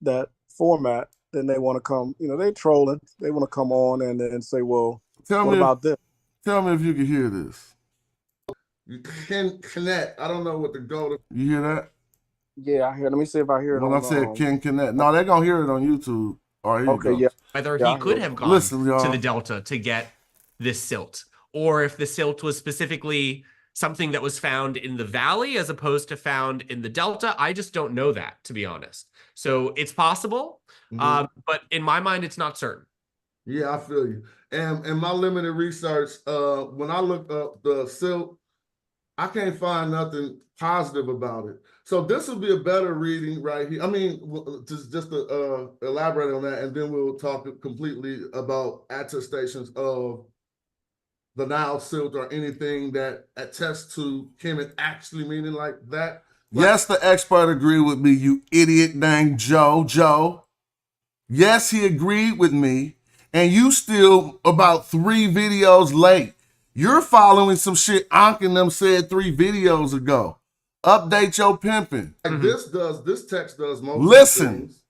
that format, then they want to come. You know, they trolling. They want to come on and say, "Well, what about this?" Tell me if you can hear this. You can connect. I don't know what the go to. You hear that? Yeah, I hear. Let me see if I hear it. When I said can connect, no, they're gonna hear it on YouTube. All right, here okay, you go. yeah. Whether Yeah, he I could hear have it. gone Listen, y'all. to the Delta to get this silt, or if the silt was specifically something that was found in the valley as opposed to found in the Delta. I just don't know that, to be honest. So it's possible, but in my mind, it's not certain. Yeah, I feel you. And in my limited research, when I looked up the silt, I can't find nothing positive about it. So this will be a better reading right here. I mean, just to elaborate on that, and then we'll talk completely about attestations of the Nile silt or anything that attests to Kemet actually meaning like that. Yes, the expert agreed with me, you idiot dang Joe. Yes, he agreed with me. And you still about 3 videos late. You're following some shit Ankh and them said 3 videos ago. Update your pimping. Like this text does most things.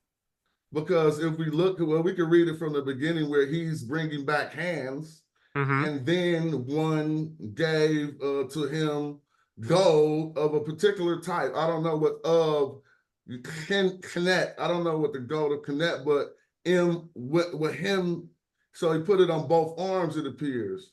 Because if we look, well, we can read it from the beginning where he's bringing back hands. And then one gave to him gold of a particular type. I don't know what can connect. I don't know what the gold of connect, but with him, so he put it on both arms, it appears.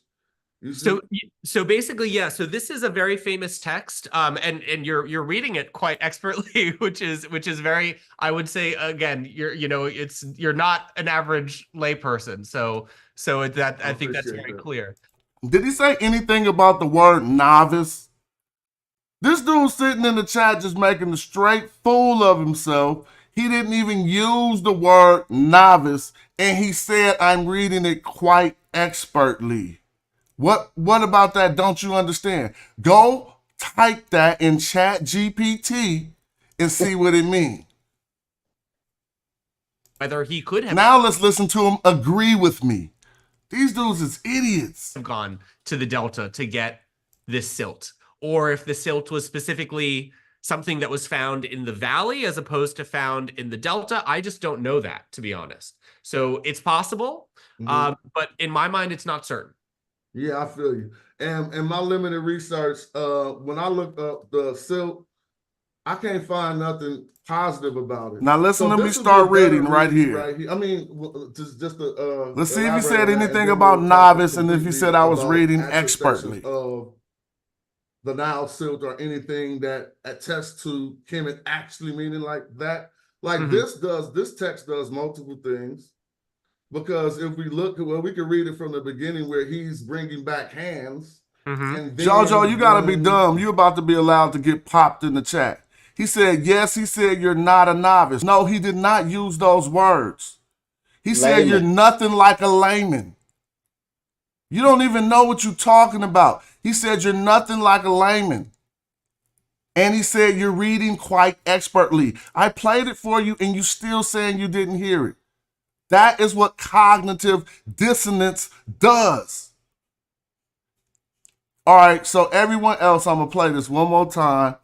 So basically, yeah. So this is a very famous text, and you're reading it quite expertly, which is very. I would say again, you're not an average layperson. So that I think that's very clear. Did he say anything about the word novice? This dude sitting in the chat just making a straight fool of himself. He didn't even use the word novice, and he said, I'm reading it quite expertly. What about that don't you understand? Go type that in Chat GPT and see what it means. Whether he could have. Now let's listen to him agree with me. These dudes is idiots. Have gone to the Delta to get this silt, or if the silt was specifically something that was found in the valley as opposed to found in the Delta. I just don't know that, to be honest. So it's possible, but in my mind, it's not certain. Yeah, I feel you. And in my limited research, when I looked up the silt, I can't find nothing positive about it. Now listen, let me start reading right here. I mean, just let's see if he said anything about novice and if he said I was reading expertly. Of the Nile silt or anything that attests to Kemet actually meaning like that. Like this text does multiple things. Because if we look, well, we can read it from the beginning where he's bringing back hands. And then Jojo, you gotta be dumb. You're about to be allowed to get popped in the chat. He said, yes, he said you're not a novice. No, he did not use those words. He said you're nothing like a layman. You don't even know what you're talking about. He said, you're nothing like a layman. And he said, you're reading quite expertly. I played it for you and you still saying you didn't hear it. That is what cognitive dissonance does. All right, so everyone else, I'm going to play this one more time.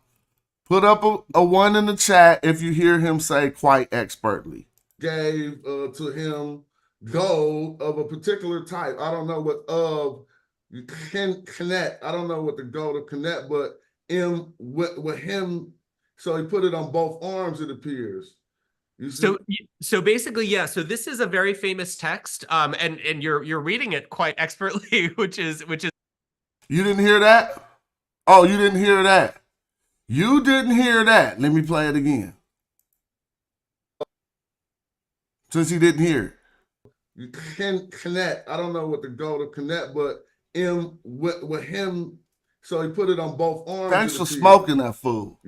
Put up a one in the chat if you hear him say quite expertly. Gave to him gold of a particular type. I don't know what of Kemet. I don't know what the gold of Kemet, but with him, so he put it on both arms, it appears. So basically, yeah. So this is a very famous text, and you're reading it quite expertly, which is. You didn't hear that? Oh, you didn't hear that. You didn't hear that. Let me play it again. Since he didn't hear it. Kemet. I don't know what the gold of Kemet, but with him. So he put it on both arms. Thanks for smoking that fool.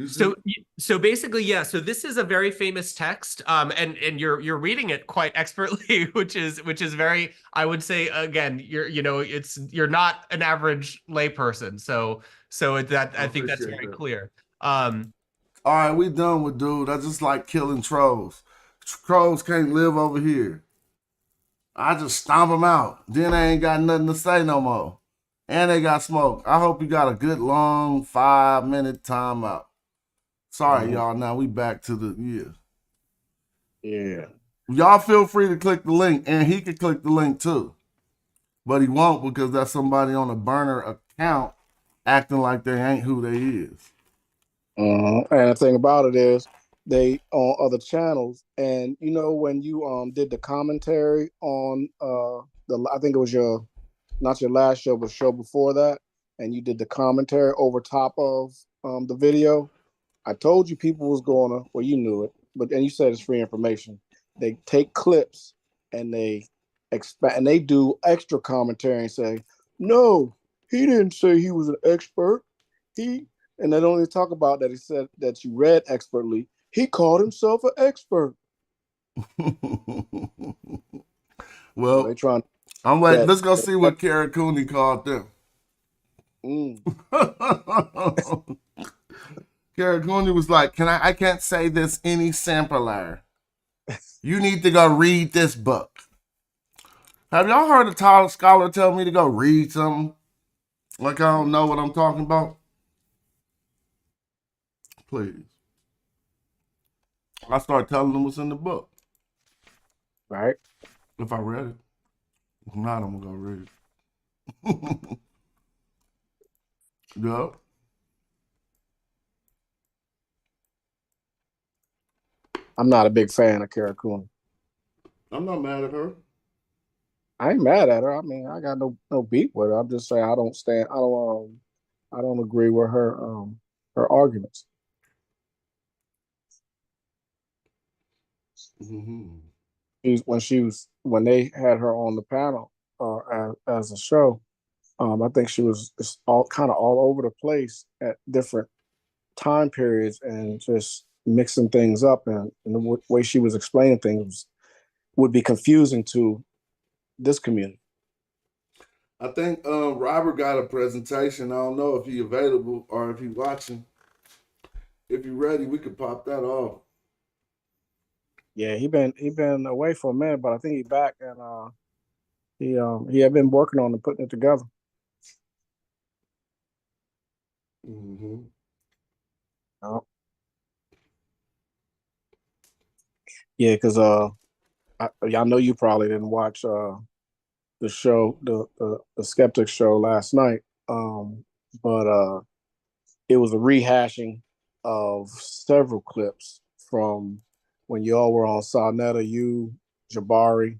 So basically, yeah. So this is a very famous text, and you're reading it quite expertly, which is very. I would say again, you're not an average layperson. So I think that's very clear. All right, we done with dude. I just like killing trolls. Trolls can't live over here. I just stomp them out. Then I ain't got nothing to say no more. And they got smoke. I hope you got a good long 5-minute timeout. Sorry, y'all. Now we back to the Yeah. Y'all feel free to click the link, and he can click the link too. But he won't because that's somebody on a burner account acting like they ain't who they is. And the thing about it is they on other channels, and when you did the commentary on I think it was not your last show, but show before that, and you did the commentary over top of the video. I told you people was gonna, well, you knew it, and you said it's free information. They take clips and they expand, and they do extra commentary and say, no, he didn't say he was an expert. And they don't even talk about that. He said that you read expertly. He called himself an expert. Well, so they trying. I'm waiting. Let's go see what Kara Cooney called them. Kara Cooney was like, I can't say this any simpler. You need to go read this book. Have y'all heard a tall scholar tell me to go read something? Like I don't know what I'm talking about? Please. I start telling them what's in the book. Right. If I read it. If not, I'm gonna go read it. Yep. I'm not a big fan of Kara Cooney. I'm not mad at her. I ain't mad at her. I mean, I got no beef with her. I'm just saying I don't agree with her her arguments. Mm-hmm. When they had her on the panel as a show, I think she was just all over the place at different time periods and just mixing things up, and the way she was explaining things would be confusing to this community. I think Robert got a presentation. I don't know if he's available or if he's watching. If you're ready, we could pop that off. Yeah, he been away for a minute, but I think he's back, and he had been working on and putting it together. Mm-hmm. Yeah, because I know you probably didn't watch the show, the Skeptic show last night, but it was a rehashing of several clips from when y'all were on Sarnetta, you, Jabari.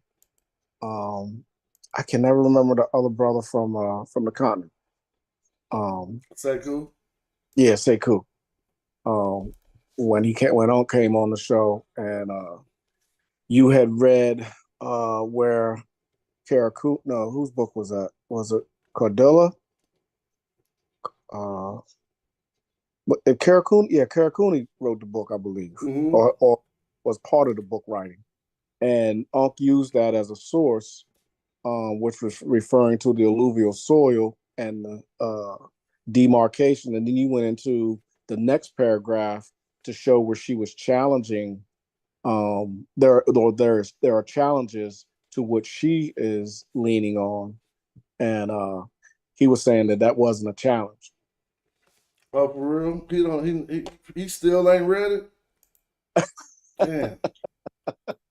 I can never remember the other brother from the continent. Sekou? Yeah, Sekou. When On came on the show, and you had read where Kara Cooney, no, whose book was that? Was it Cordilla? But Kara Cooney, yeah, Kara Cooney wrote the book, I believe, or was part of the book writing. And Unc used that as a source, which was referring to the alluvial soil and the demarcation, and then you went into the next paragraph to show where she was challenging. There are challenges to what she is leaning on, and he was saying that wasn't a challenge. Oh, for real? He still ain't read it? Damn.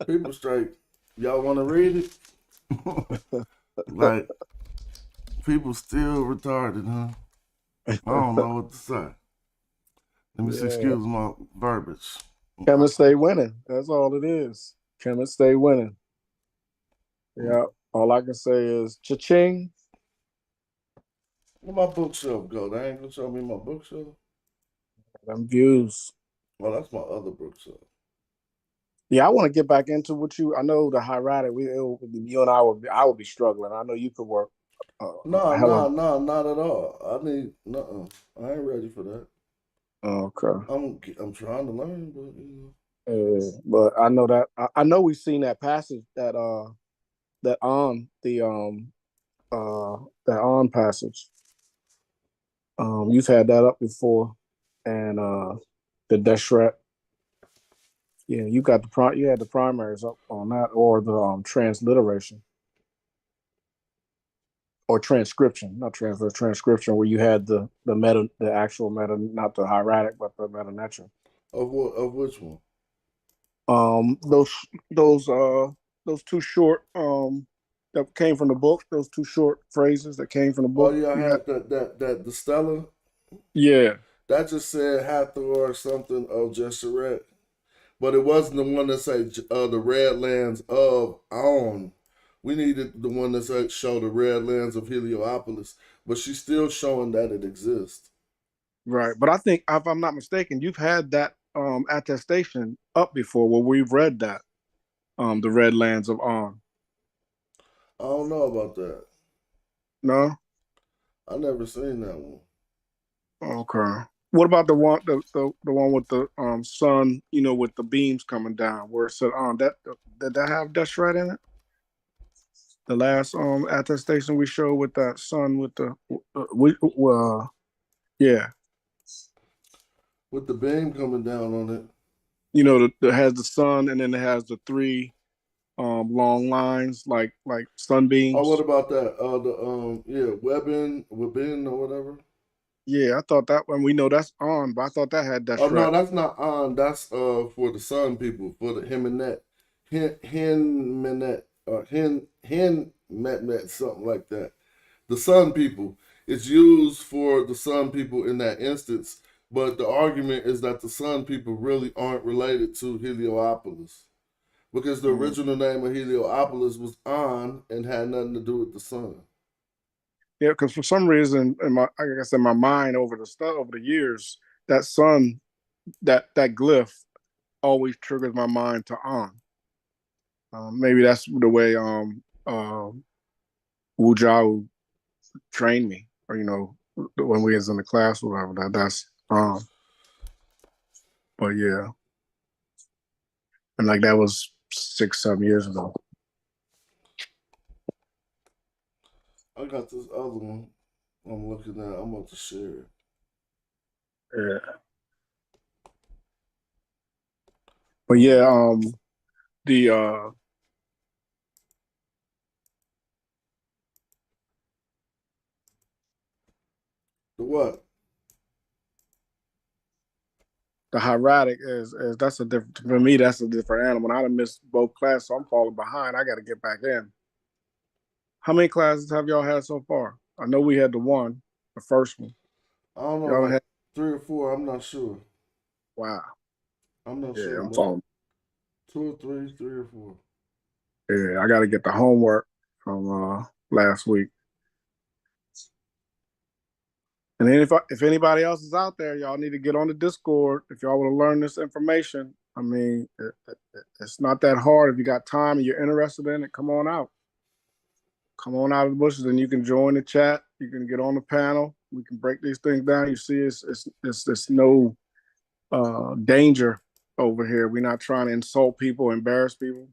People straight. Y'all want to read it? Like, people still retarded, huh? I don't know what to say. Let me excuse my verbiage. Kemet stay winning. That's all it is. Kemet stay winning. Yeah. All I can say is cha-ching. Where my bookshelf go? They ain't gonna show me my bookshelf. Them views. Well, that's my other bookshelf. Yeah, I want to get back into what you. I know the hieratic. You and I would be struggling. I know you could work. No, not at all. I need nothing. I ain't ready for that. Okay. I'm trying to learn, but you know. But I know that I know we've seen that passage that on the that on passage. You've had that up before, and the Deshret. Yeah, you had the primaries up on that, or the transliteration or transcription, not transcription, where you had the actual meta, not the hieratic, but the meta netra. Of which one? Those two short that came from the book. Those two short phrases that came from the book. Oh yeah, I had that the Stella. Yeah, that just said Hathor or something of Jesheret, but it wasn't the one that said the red lands of On. We needed the one that said show the red lands of Heliopolis, but she's still showing that it exists. Right, but I think if I'm not mistaken, you've had that attestation up before where we've read that the red lands of On. I don't know about that. No, I never seen that one. Okay. What about the one with the sun, with the beams coming down, where it said did that have Deshret in it? The last attestation we showed with that sun with the yeah. With the beam coming down on it. It has the sun, and then it has the three long lines like sunbeams. Oh, what about that? Webin or whatever. Yeah, I thought that one. We know that's On, but I thought that had Deshret. Oh no, that's not On. That's for the sun people, for the Himenet, Met, something like that. The sun people. It's used for the sun people in that instance, but the argument is that the sun people really aren't related to Heliopolis, because the original name of Heliopolis was On and had nothing to do with the sun. Yeah, because for some reason, like I said, my mind over the years, that sun, that glyph, always triggers my mind to On. Maybe that's the way Wu Jiao trained me, or when we was in the class or whatever. That's But yeah, and like that was 6-7 years ago. I got this other one I'm looking at. I'm about to share it. Yeah. But yeah, the what? The hieratic is that's a different, for me. That's a different animal. I done missed both classes, so I'm falling behind. I got to get back in. How many classes have y'all had so far? I know we had the first one. I don't know, like 3 or 4. I'm not sure. Wow. I'm not sure. I'm falling. 2 or 3, 3 or 4. Yeah, I got to get the homework from last week. And then if anybody else is out there, y'all need to get on the Discord if y'all want to learn this information. I mean, it's not that hard. If you got time and you're interested in it, come on out. Come on out of the bushes, and you can join the chat. You can get on the panel. We can break these things down. You see, it's no danger over here. We're not trying to insult people, embarrass people.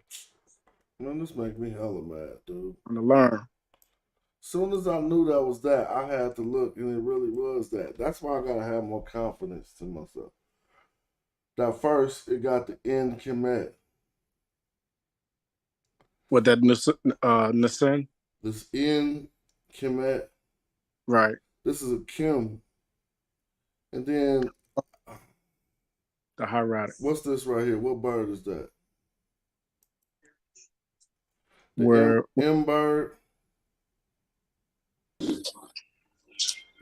Man, this make me hella mad, dude. And to learn. Soon as I knew that was that, I had to look, and it really was that. That's why I gotta have more confidence to myself. That first, it got the N Kemet. What that Nascent? This N Kemet. Right. This is a Kim. And then The hieratic. what's this right here? What bird is that? The Where M bird.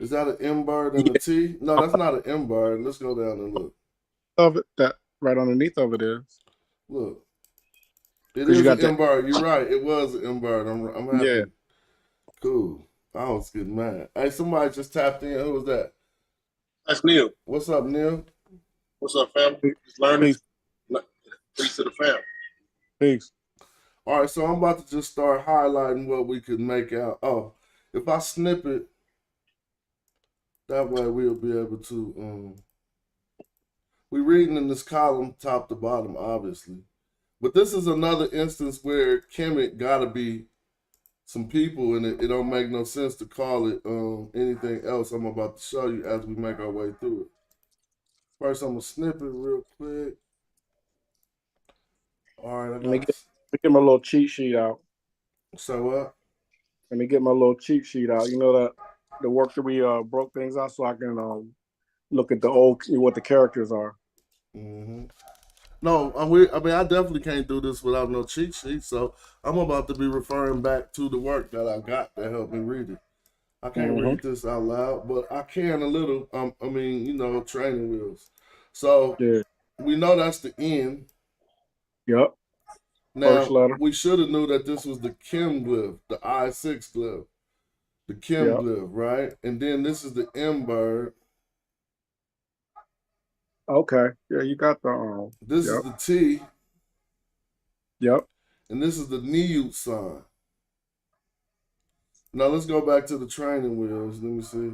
Is that an M bird and a T? No, that's not an M bird. Let's go down and look. of it, that right underneath of it is. Look. It 'Cause is you got an M that- bird. You're right. It was an M bird. I'm happy. Yeah. Cool. I was getting mad. Hey, somebody just tapped in. Who was that? That's Neil. What's up, Neil? What's up, family? Just learning. Peace to the fam. Peace. All right, so I'm about to just start highlighting what we could make out. Oh, if I snip it, that way we'll be able to. We're reading in this column top to bottom, obviously. But this is another instance where Kemet gotta be some people, and it don't make no sense to call it anything else. I'm about to show you as we make our way through it. First, I'm gonna snip it real quick. All right, Let me get my little cheat sheet out. So what? Let me get my little cheat sheet out. You know that the work that we broke things out so I can look at the what the characters are. Mm-hmm. No, I mean, I definitely can't do this without no cheat sheet. So I'm about to be referring back to the work that I got to help me read it. I can't read this out loud, but I can a little. I mean, you know, training wheels. So we know that's the N. Yep. Now, First letter. we should have knew that this was the Kim glyph, the I6 glyph, the Kim glyph, right? And then this is the M bird. Okay. Yeah, you got the This is the T. Yep. And this is the Niut sign. Now let's go back to the training wheels. Let me see.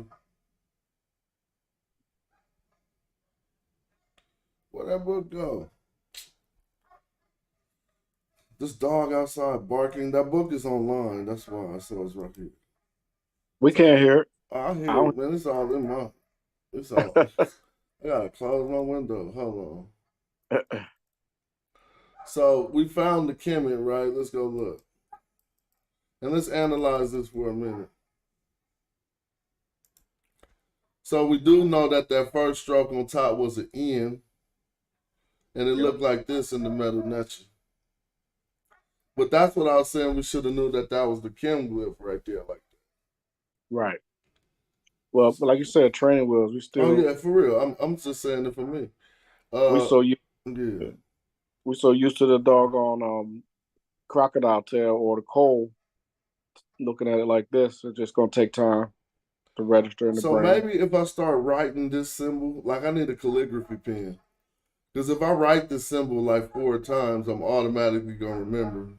Where'd that book go? This dog outside barking. That book is online. That's why I saw it's right here. We can't hear it. I hear it, man. It's all in my. It's all. I gotta close my window. Hold on. So we found the Kemet, right? Let's go look. And let's analyze this for a minute. So we do know that that first stroke on top was an N. And it looked like this in the metal netcher. But that's what I was saying. We should have knew that that was the Kim glyph right there, like that. Right. Well, but like you said, training wheels. We still. Oh yeah, for real. I'm just saying it for me. We so used to the doggone crocodile tail or the coal. Looking at it like this, it's just gonna take time to register in the brain. So maybe if I start writing this symbol, like I need a calligraphy pen. Because if I write this symbol like 4 times, I'm automatically gonna remember.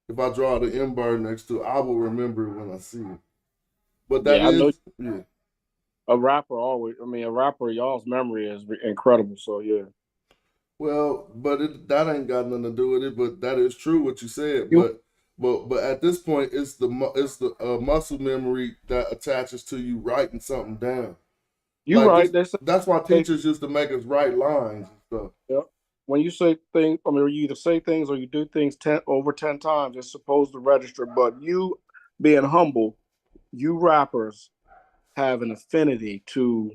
If I draw the M bird next to it, I will remember it when I see it. But that is, a rapper always. I mean, a rapper, y'all's memory is incredible. So yeah. Well, but that ain't got nothing to do with it. But that is true what you said. But at this point, it's the muscle memory that attaches to you writing something down. You're right. That's why teachers used to make us write lines and stuff. Yep. When you say things, I mean, you either say things or you do things over 10 times, it's supposed to register. But you being humble, you rappers have an affinity to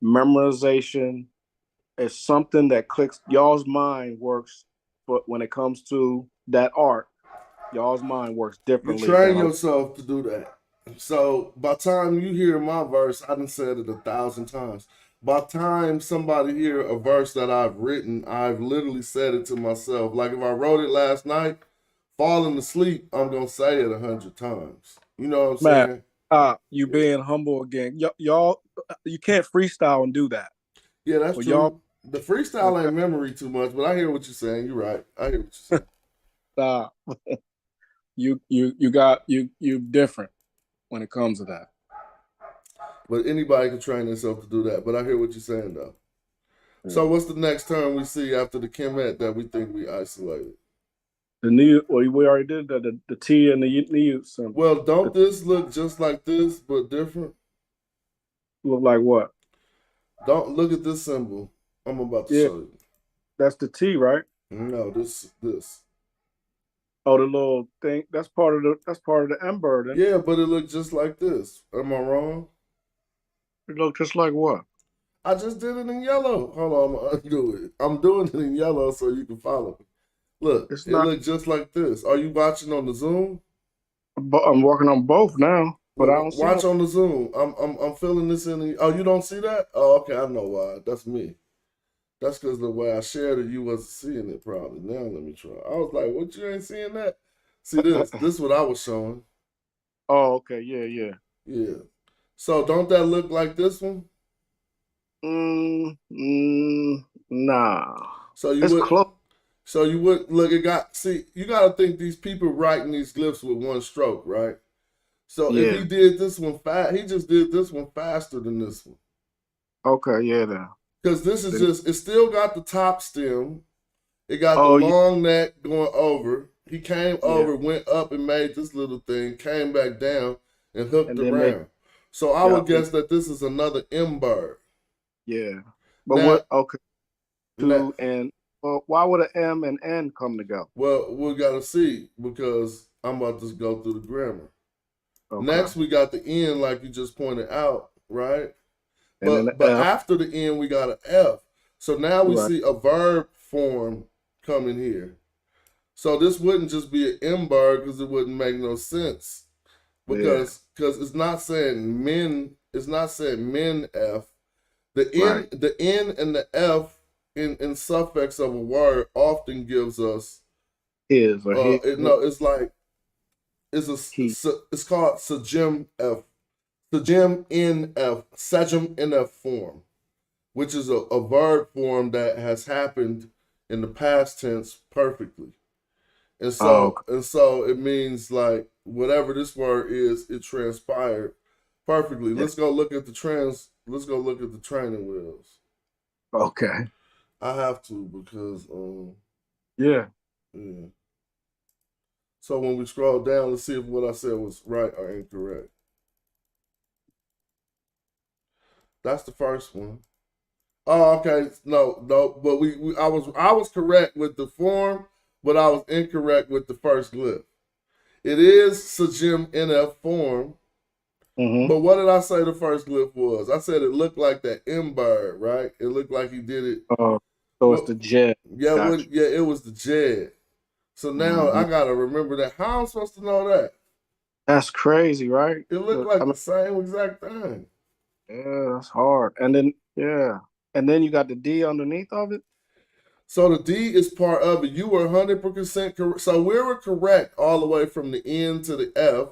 memorization. It's something that clicks. Y'all's mind works, but when it comes to that art, y'all's mind works differently. You train yourself to do that. So by the time you hear my verse, I done said it 1,000 times. By the time somebody hear a verse that I've written, I've literally said it to myself. Like if I wrote it last night, falling asleep, I'm gonna say it 100 times. You know what I'm saying? You being humble again. Y'all, you can't freestyle and do that. Yeah, that's true. The freestyle ain't memory too much, but I hear what you're saying. You're right. I hear what you're saying. You different when it comes to that. But anybody can train themselves to do that. But I hear what you're saying though. So what's the next term we see after the Kemet that we think we isolated? The new, well, we already did that. The T and the new symbol. Well, don't this look just like this but different? Look like what? Don't look at this symbol. I'm about to Yeah, show you. that's the T, right? No, this. Oh, the little thing. That's part of the M bird. Yeah, but it looked just like this. Am I wrong? It looked just like what? I just did it in yellow. Hold on, I'm gonna undo it. I'm doing it in yellow so you can follow me. Look, It's it not. looked just like this. Are you watching on the Zoom? I'm working on both now, but I Well, don't see watch no. on the Zoom. I'm feeling this in the. Oh, you don't see that? Oh, okay, I know why. That's me. That's because the way I shared it, you wasn't seeing it probably. Now let me try. I was like, what, you ain't seeing that? See this? This is what I was showing. Oh, okay, yeah. Yeah. So don't that look like this one? Nah. So you It's would. close. So you would look. It got. See, you got to think these people writing these glyphs with one stroke, right? So if Yeah. he did this one fast, he just did this one faster than this one. Okay, yeah, then. Because this is just. It still got the top stem. It got the Oh, yeah. long neck going over. He came Yeah. over, went up and made this little thing, came back down and hooked And then around. So I Yeah. would guess that this is another M bird. Yeah. But Now, okay, now, and well, why would an M and N come together? well, we got to see because I'm about to go through the grammar. Okay. Next, we got the N, like you just pointed out, right? And then the But F. after the N, we got an F. So now we Right. see a verb form coming here. So this wouldn't just be an M bird because it wouldn't make no sense. Because it's not saying men, it's not saying men F. Right. The N and the F in suffix of a word often gives us Is or he. no, it's like He. it's called Sajim F. Sajim NF, Sajim NF form, which is a verb form that has happened in the past tense perfectly. And so it means like whatever this word is, it transpired perfectly. Yeah. Let's go look at the training wheels. Okay. I have to because Yeah. yeah. So when we scroll down, let's see if what I said was right or incorrect. That's the first one. Oh, okay. No, but I was correct with the form, but I was incorrect with the first glyph. It is Sajim NF form. Mm-hmm. But what did I say the first glyph was? I said it looked like that M bird, right? It looked like he did it. Oh, so it's the jet. Yeah, Gotcha. it was the Jed. So now I gotta remember that. How am I supposed to know that? That's crazy, right? It looked like the same exact thing. Yeah, that's hard. And then you got the D underneath of it. So the D is part of it. You were 100% correct. So we were correct all the way from the N to the F,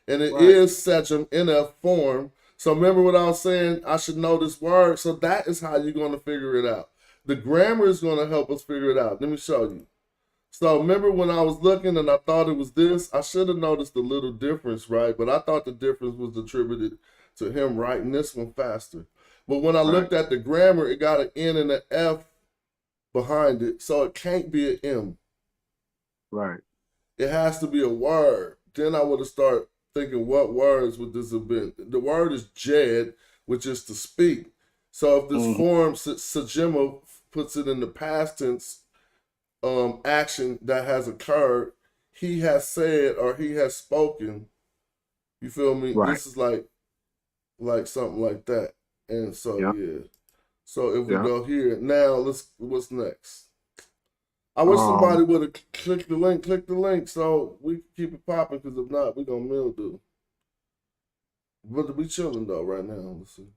and it is such an NF form. So remember what I was saying? I should know this word. So that is how you're going to figure it out. The grammar is going to help us figure it out. Let me show you. So remember when I was looking and I thought it was this? I should have noticed the little difference, right? But I thought the difference was attributed to him writing this one faster. But when I looked at the grammar, it got an N and an F behind it, so it can't be an M. Right. It has to be a word. Then I would have started thinking, what words would this have been? The word is jed, which is to speak. So if this form, Sajima, puts it in the past tense action that has occurred, he has said or he has spoken. You feel me? Right. This is like something like that. And so yeah. So if we go here now, what's next? I wish somebody would have clicked the link, so we can keep it popping. Because if not, we gonna mildew. But we chilling though right now. Let's see.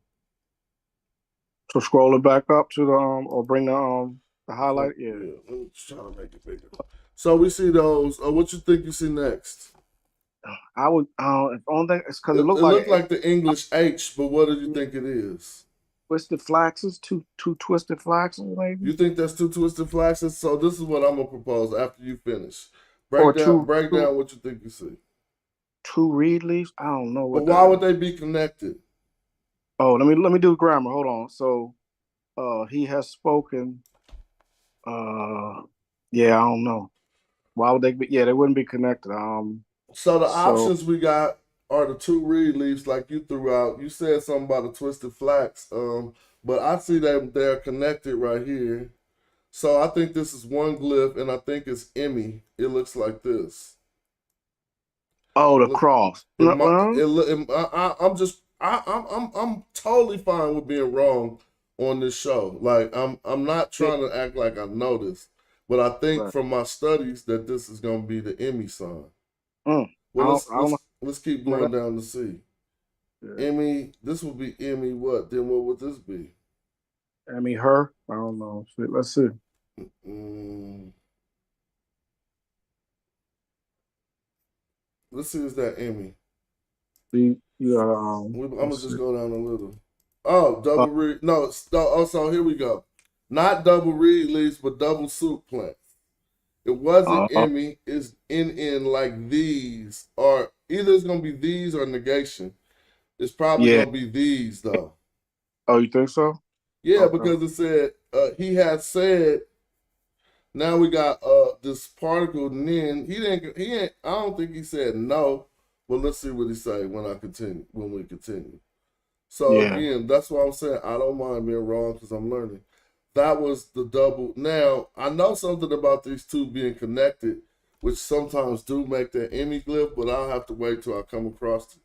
So scroll it back up to the or bring the highlight. Yeah. Let me try to make it bigger. So we see those. What you think you see next? I would. If only thing it's because it looked looked like the English H, but what do you think it is? Twisted flaxes, two twisted flaxes, maybe. You think that's two twisted flaxes? So this is what I'm gonna propose after you finish. Break down what you think you see. Two reed leaves. I don't know what. But why would they be connected? Oh, let me do grammar. Hold on. So, he has spoken. Yeah, I don't know. Why would they be? Yeah, they wouldn't be connected. So the So options we got are the two reed leaves, like you threw out. You said something about a twisted flax, but I see that they're connected right here. So I think this is one glyph, and I think it's Emmy. It looks like this. the cross. I'm totally fine with being wrong on this show. Like I'm not trying to act like I know this, but I think Right. from my studies that this is gonna be the Emmy sign. I Well, don't know. let's keep going down to see. Yeah. Emmy, this would be Emmy. What? Then what would this be? I mean, her. I don't know. Let's see. Let's see. Is that Emmy? You got I'm gonna just go down a little. Oh, double reed. No. So here we go. Not double reed leaves, but double soup plants. It wasn't Emmy. It's in like these, or either it's gonna be these or negation. It's probably gonna be these though. Oh, you think so? Yeah, Okay. because it said he had said. Now we got this particle nin. He ain't. I don't think he said no. But let's see what he say when we continue. So again, that's why I'm saying I don't mind being wrong because I'm learning. That was the double. Now I know something about these two being connected, which sometimes do make that Emmy glyph, but I'll have to wait till I come across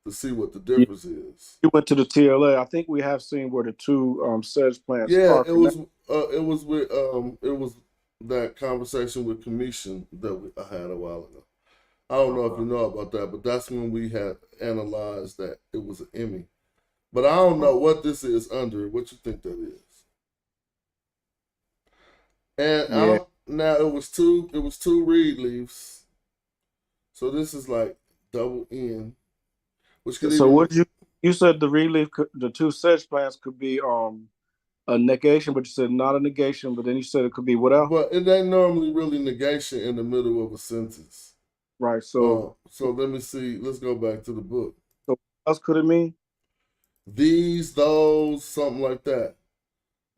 to see what the difference is. You went to the TLA. I think we have seen where the two sedge plants. Yeah, it was that conversation with Commission that I had a while ago. I don't know if you know about that, but that's when we had analyzed that it was an Emmy. But I don't know what this is under. What you think that is? And now it was two reed leaves. So this is like double N. Which could what you said the reed leaf, the two sedge plants could be a negation, but you said not a negation, but then you said it could be what else? But it ain't normally really negation in the middle of a sentence. Right. So let me see. Let's go back to the book. So what else could it mean? These, those, something like that.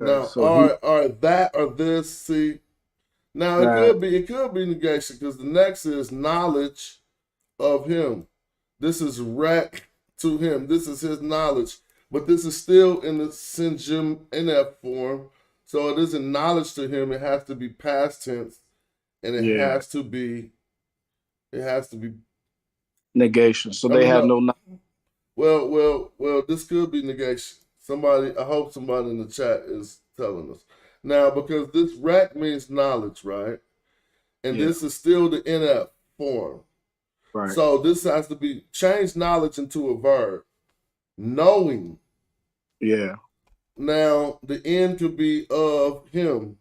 Okay, Now, so all right, that or this. See, now it could be negation because the next is knowledge of him. This is rec to him. This is his knowledge, but this is still in the syngem NF form. So it isn't knowledge to him. It has to be past tense, and it has to be negation. So they have no. Well, this could be negation. I hope somebody in the chat is telling us. Now, because this rec means knowledge, right? And this is still the NF form. Right. So this has to be change knowledge into a verb. Knowing. Yeah. Now, the N could be of him.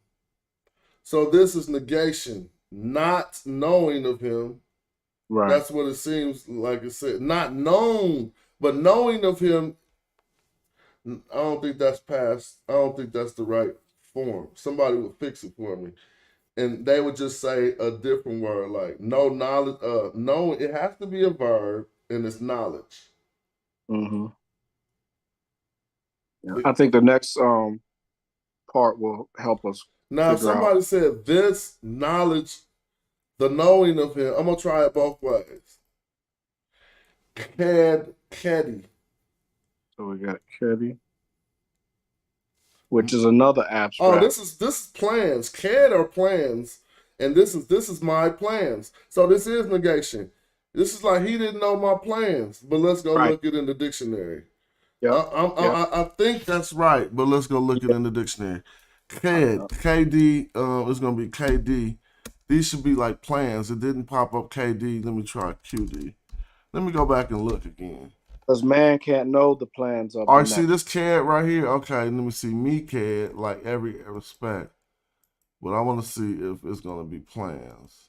So this is negation. Not knowing of him. Right. That's what it seems like it said. Not known, but knowing of him. I don't think that's past. I don't think that's the right form. Somebody would fix it for me. And they would just say a different word, like no knowledge. No, it has to be a verb, and it's knowledge. Mm-hmm. Yeah. I think the next part will help us. Now, if somebody said this knowledge, the knowing of him, I'm gonna try it both ways. Caddy. So we got Caddy, which is another abstract. Oh, this is plans. CAD are plans, and this is my plans. So this is negation. This is like he didn't know my plans. But let's go look it in the dictionary. Yeah, I think that's right. But let's go look it in the dictionary. CAD, KD is gonna be KD. These should be like plans. It didn't pop up KD. Let me try QD. Let me go back and look again. Because man can't know the plans of. All right, see this CAD right here? Okay, let me see me CAD, like every respect. But I want to see if it's going to be plans.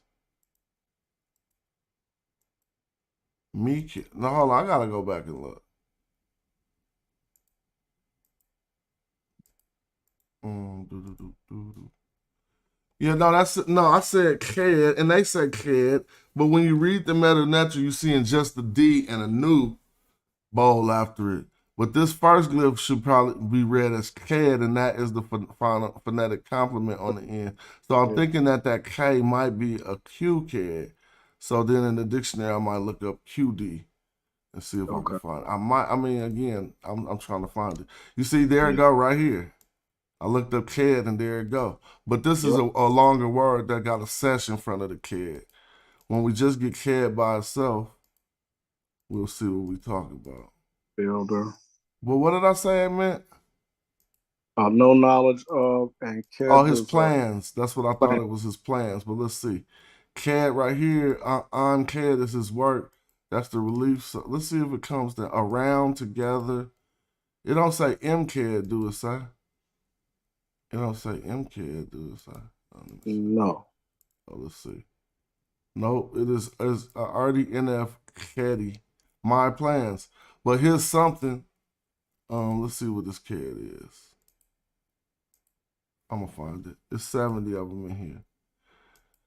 Me CAD. No, hold on. I got to go back and look. Yeah, I said CAD, and they said CAD. But when you read the meta natural, you seeing just the D and a new bowl after it. But this first glyph should probably be read as Ked, and that is the final phonetic complement on the end. So I'm thinking that K might be a Q Ked. So then in the dictionary, I might look up QD and see if I can find it. I'm trying to find it. You see, there it go right here. I looked up Ked, and there it go. But this is a longer word that got a sesh in front of the Ked. When we just get Ked by itself, we'll see what we talk about. Builder. Well, what did I say it meant? No knowledge of and care. Oh, his plans. That's what I thought it was, his plans. But let's see. CAD right here, on CAD is his work. That's the relief. So let's see if it comes to around, together. It don't say MCAD, do it say? It don't say MCAD, do it say? No. Oh, let's see. Nope, it is RDNF caddy. My plans. But here's something. Let's see what this CAD is. I'm gonna find it. It's 70 of them in here.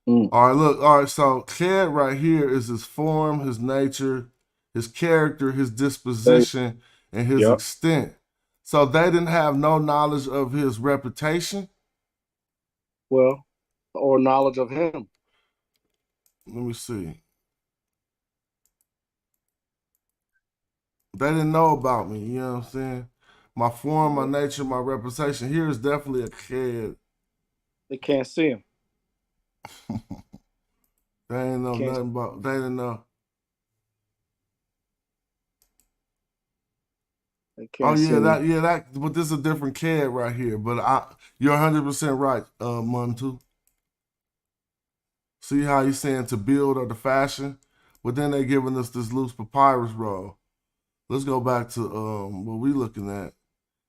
All right, look. All right, so CAD right here is his form, his nature, his character, his disposition, and his extent. So they didn't have no knowledge of his reputation. Well, or knowledge of him. Let me see. They didn't know about me, you know what I'm saying? My form, my nature, my reputation. Here is definitely a CAD. They can't see him. They ain't know nothing about, they didn't know. They can't see him. But this is a different CAD right here. But you're 100% right, Muntu. See how he's saying to build or to fashion? But then they giving us this loose papyrus roll. Let's go back to what we looking at.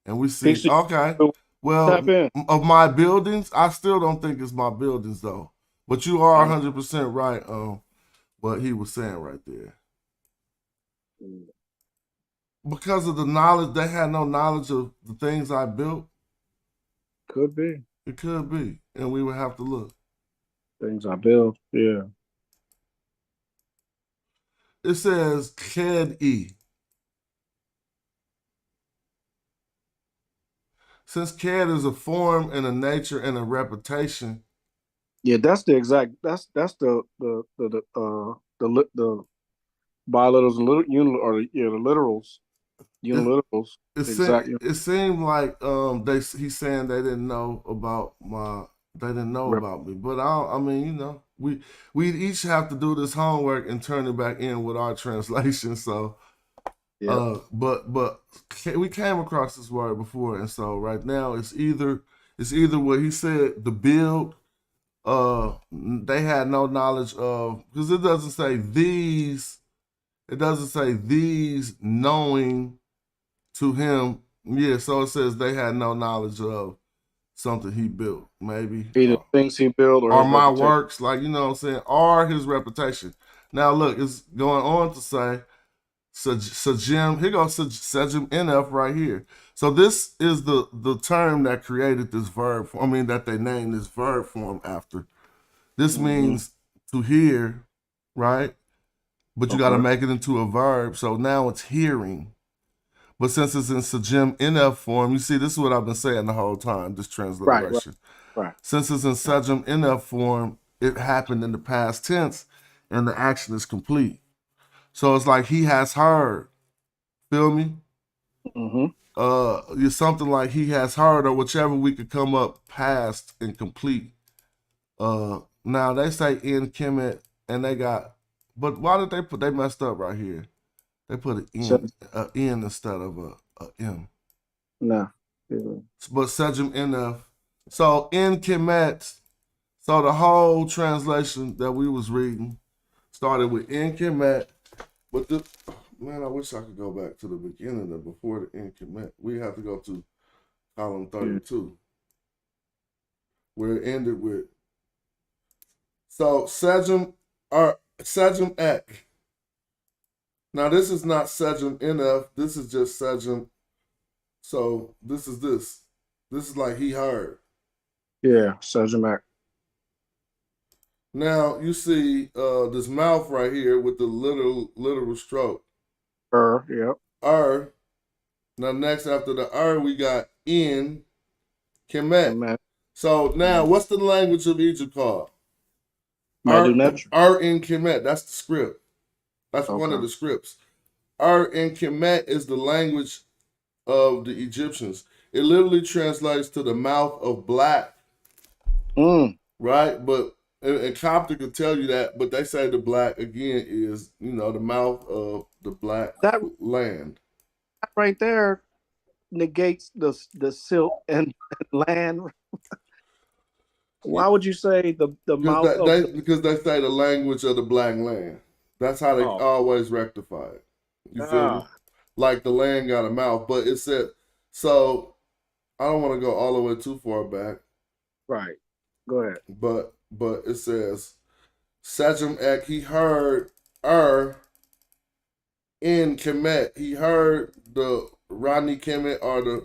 And we see, okay. Well, of my buildings, I still don't think it's my buildings though. But you are 100% right what he was saying right there. Because of the knowledge, they had no knowledge of the things I built. Could be. It could be. And we would have to look. Things I built, yeah. It says CAD-E. Since CAD is a form and a nature and a reputation. Yeah, that's the exact. That's the bilaterals and the literals. Uniliterals. It seemed like he's saying they didn't know about me. But I mean, you know, we each have to do this homework and turn it back in with our translation. So but we came across this word before, and so right now it's either what he said, the build. They had no knowledge of, because it doesn't say these. It doesn't say these knowing to him. Yeah, so it says they had no knowledge of something he built. Maybe either things he built or my works, like, you know what I'm saying, or his reputation. Now look, it's going on to say Sajim. Here goes Sajim NF right here. So this is the term that created this verb. I mean, that they named this verb form after. This means to hear, right? But you got to make it into a verb. So now it's hearing. But since it's in Sajim NF form, you see, this is what I've been saying the whole time, this transliteration. Right. Since it's in Sajim NF form, it happened in the past tense, and the action is complete. So it's like he has heard. Feel me? It's something like he has heard, or whichever we could come up past and complete. Now they say in Kemet, and they got, but why did they messed up right here? They put an N instead of a M. Nah. But Sajim NF. So in Kemet, so the whole translation that we was reading started with in Kemet. But man, I wish I could go back to the beginning of before the in Kemet. We have to go to column 32. Where it ended with. So Sajim Ek. Now this is not Sajim NF. This is just Sajim. So this is this. This is like he heard. Yeah, Sajim Ek. Now you see this mouth right here with the literal stroke. Yep. Now, next after the we got in Kemet. Kemet. So now, what's the language of Egypt called? Medu-Neter. In Kemet. That's the script. That's one of Okay. the scripts. In Kemet is the language of the Egyptians. It literally translates to the mouth of black, right? But and Coptic could tell you that, but they say the black again is, you know, the mouth of the black That land. right there negates the silk and land. Why would you say the mouth of Because they say the language of the black land. That's how they always rectify it. You feel me? Like the land got a mouth, but it said so. I don't want to go all the way too far back. Right. Go ahead. But it says Sejum Ek, he heard in Kemet. He heard the Rani Kemet, or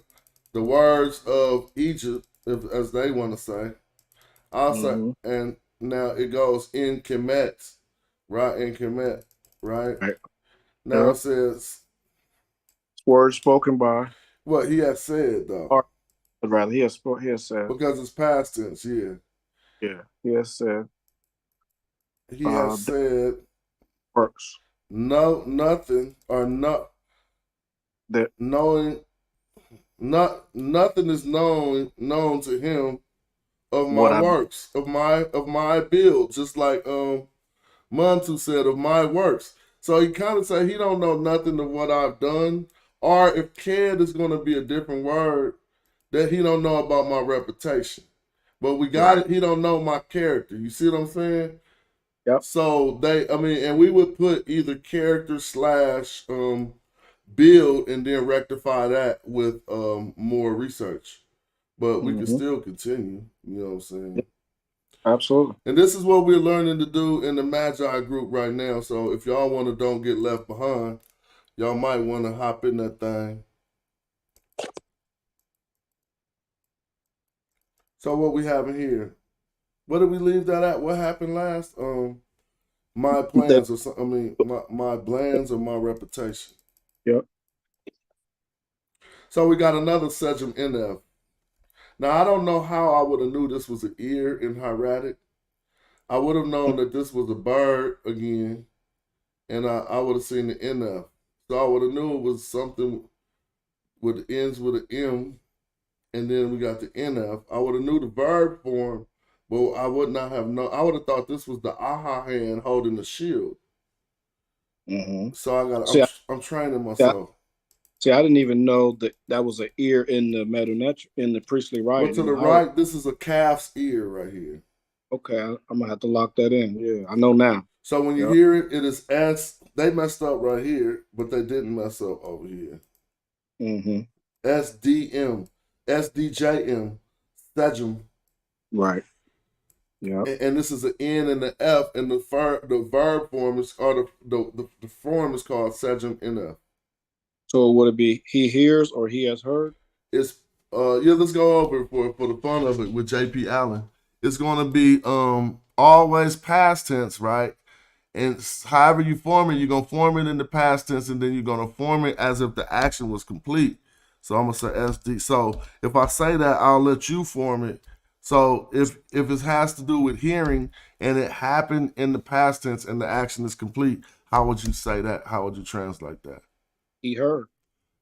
the words of Egypt, as they want to say. Also, and now it goes in Kemet, right? In Kemet, right? Now it says words spoken by what he has said, though. Or rather, he has said, because it's past tense. Yeah. He has said. He has said works. No, nothing, or not that knowing. Nothing is known to him of my works, of my build, just like Mantu said, of my works. So he kind of said he don't know nothing of what I've done, or if Ked is going to be a different word, that he don't know about my reputation. But we got it. He don't know my character. You see what I'm saying? Yep. So and we would put either character / build and then rectify that with more research. But we can still continue. You know what I'm saying? Absolutely. And this is what we're learning to do in the Magi group right now. So if y'all want to don't get left behind, y'all might want to hop in that thing. So what we have in here? What did we leave that at? What happened last? My plans or something. I mean, my plans or my reputation. Yep. So we got another Sejum NF. Now I don't know how I would have knew this was an ear in Hieratic. I would have known that this was a bird again, and I would have seen the NF. So I would have knew it was something with ends with an M, and then we got the NF. I would have knew the verb form, but I would not have known. I would have thought this was the aha hand holding the shield. So I'm training myself. See, I didn't even know that was an ear in the Medu-Neter, in the priestly writing. But to the right, this is a calf's ear right here. Okay, I'm gonna have to lock that in. Yeah, I know now. So when you hear it, it is S. They messed up right here, but they didn't mess up over here. SDM, SDJM, Sejum. Right. Yeah. And this is an N and the F, and the verb form is, or the form is called Sejum NF. So would it be he hears or he has heard? It's let's go over it for the fun of it with JP Allen. It's gonna be always past tense, right? And however you form it, you're gonna form it in the past tense, and then you're gonna form it as if the action was complete. So I'm gonna say SD. So if I say that, I'll let you form it. So if it has to do with hearing and it happened in the past tense and the action is complete, how would you say that? How would you translate that? He heard.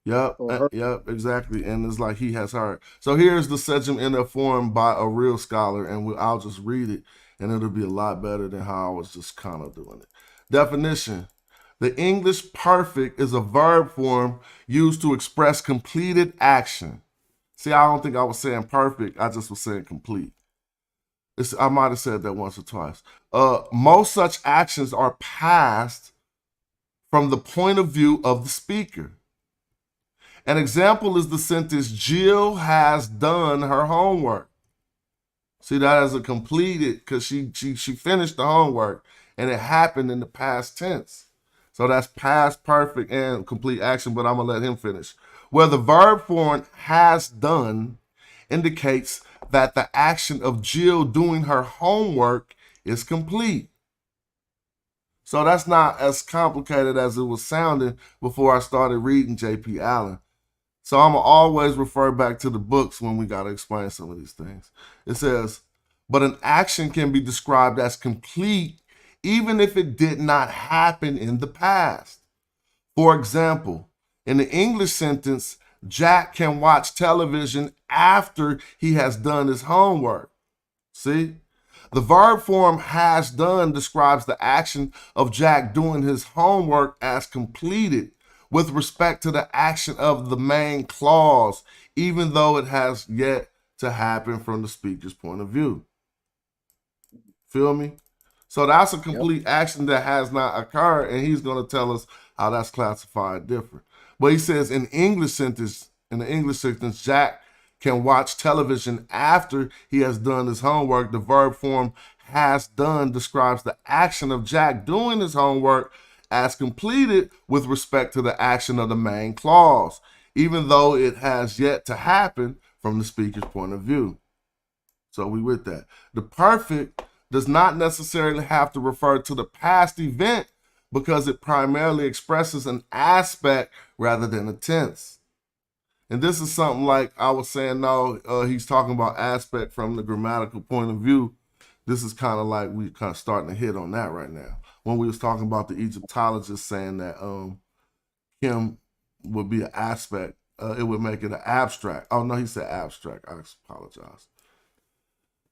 Yep, yep, exactly. And it's like he has heard. So here's the Sejum in a form by a real scholar, and I'll just read it, and it'll be a lot better than how I was just kind of doing it. Definition. The English perfect is a verb form used to express completed action. See, I don't think I was saying perfect. I just was saying complete. I might have said that once or twice. Most such actions are past from the point of view of the speaker. An example is the sentence, Jill has done her homework. See, that as a completed, because she finished the homework, and it happened in the past tense. So that's past perfect and complete action, but I'm going to let him finish. Where the verb form has done indicates that the action of Jill doing her homework is complete. So that's not as complicated as it was sounding before I started reading J.P. Allen. So I'm going to always refer back to the books when we got to explain some of these things. It says, but an action can be described as complete even if it did not happen in the past. For example, in the English sentence, Jack can watch television after he has done his homework. See? The verb form has done describes the action of Jack doing his homework as completed with respect to the action of the main clause, even though it has yet to happen from the speaker's point of view. Feel me? So that's a complete action that has not occurred, and he's going to tell us how that's classified different. But he says in the English sentence, Jack can watch television after he has done his homework. The verb form has done describes the action of Jack doing his homework as completed with respect to the action of the main clause, even though it has yet to happen from the speaker's point of view. So we with that. The perfect does not necessarily have to refer to the past event because it primarily expresses an aspect rather than a tense. And this is something like I was saying, no, he's talking about aspect from the grammatical point of view. This is kind of like we kind of starting to hit on that right now. When we was talking about the Egyptologist saying that Kim would be an aspect, it would make it an abstract. Oh, no, he said abstract. I apologize.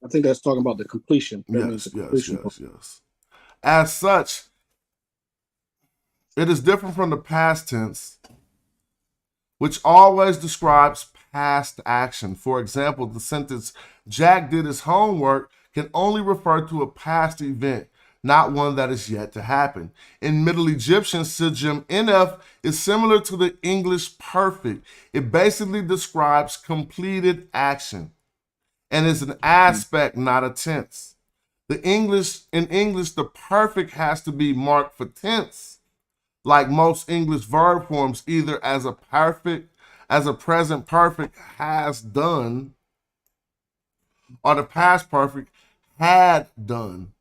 I think that's talking about the completion. Yes. As such, it is different from the past tense, which always describes past action. For example, the sentence, Jack did his homework, can only refer to a past event, not one that is yet to happen. In Middle Egyptian, Sijim Nf is similar to the English perfect. It basically describes completed action and is an aspect, not a tense. In English, the perfect has to be marked for tense, like most English verb forms, either as a present perfect has done, or the past perfect had done,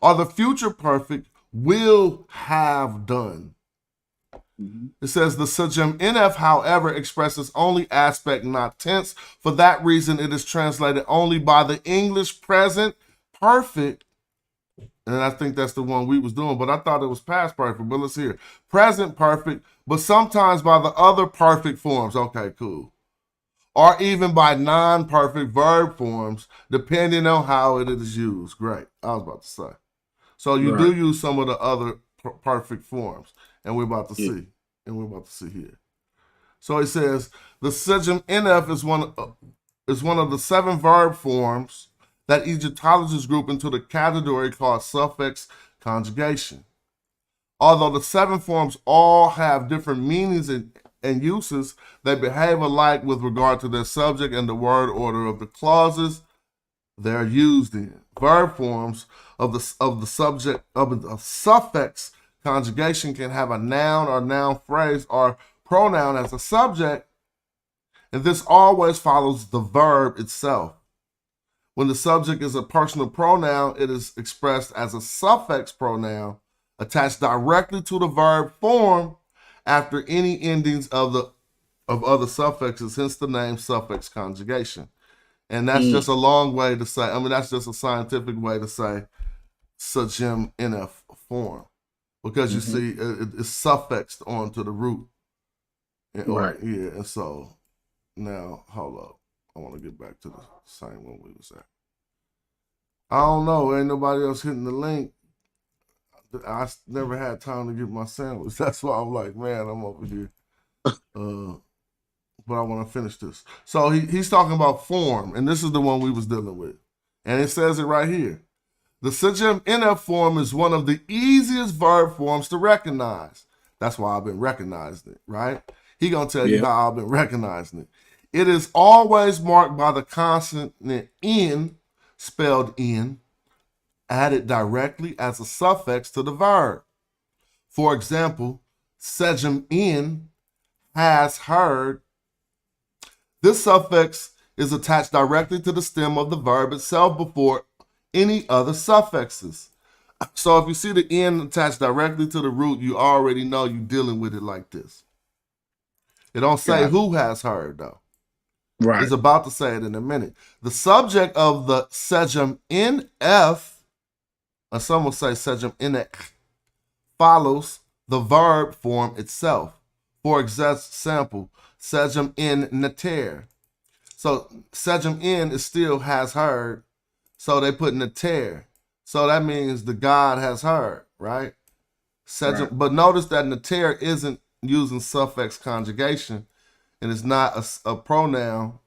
or the future perfect will have done. It says the Sijim Nf, however, expresses only aspect, not tense. For that reason, it is translated only by the English present perfect. And I think that's the one we was doing, but I thought it was past perfect. But let's hear present perfect, but sometimes by the other perfect forms. Okay, cool. Or even by non-perfect verb forms, depending on how it is used. Great. I was about to say. So you do use some of the other perfect forms, and we're about to see. And we're about to see here. So it says the Sijim Nf is one of the 7 verb forms that Egyptologists group into the category called suffix conjugation. Although the 7 forms all have different meanings and uses, they behave alike with regard to their subject and the word order of the clauses they're used in. Verb forms of the suffix conjugation can have a noun or noun phrase or pronoun as a subject, and this always follows the verb itself. When the subject is a personal pronoun, it is expressed as a suffix pronoun attached directly to the verb form after any endings of other suffixes, hence the name suffix conjugation. And that's just a long way to say, that's just a scientific way to say Sijim Nf form. Because you see, it's suffixed onto the root. And so, now, hold up. I want to get back to the same one we was at. I don't know. Ain't nobody else hitting the link. I never had time to get my sandwich. That's why I'm like, man, I'm over here. But I want to finish this. So he's talking about form, and this is the one we was dealing with. And it says it right here. The Sijim Nf form is one of the easiest verb forms to recognize. That's why I've been recognizing it, right? He gonna tell you how I've been recognizing it. It is always marked by the consonant N, spelled N, added directly as a suffix to the verb. For example, Sejim N has heard. This suffix is attached directly to the stem of the verb itself before any other suffixes. So if you see the N attached directly to the root, you already know you're dealing with it like this. It don't say Got it. who has heard though. Right. It's about to say it in a minute. The subject of the sejm nf, or some will say sejm inek, follows the verb form itself. For example, sejm in nater. So sejm in is still has heard, so they put nater. So that means the God has heard, right? Sejm, Right. but notice that nater isn't using suffix conjugation, and it's not a pronoun.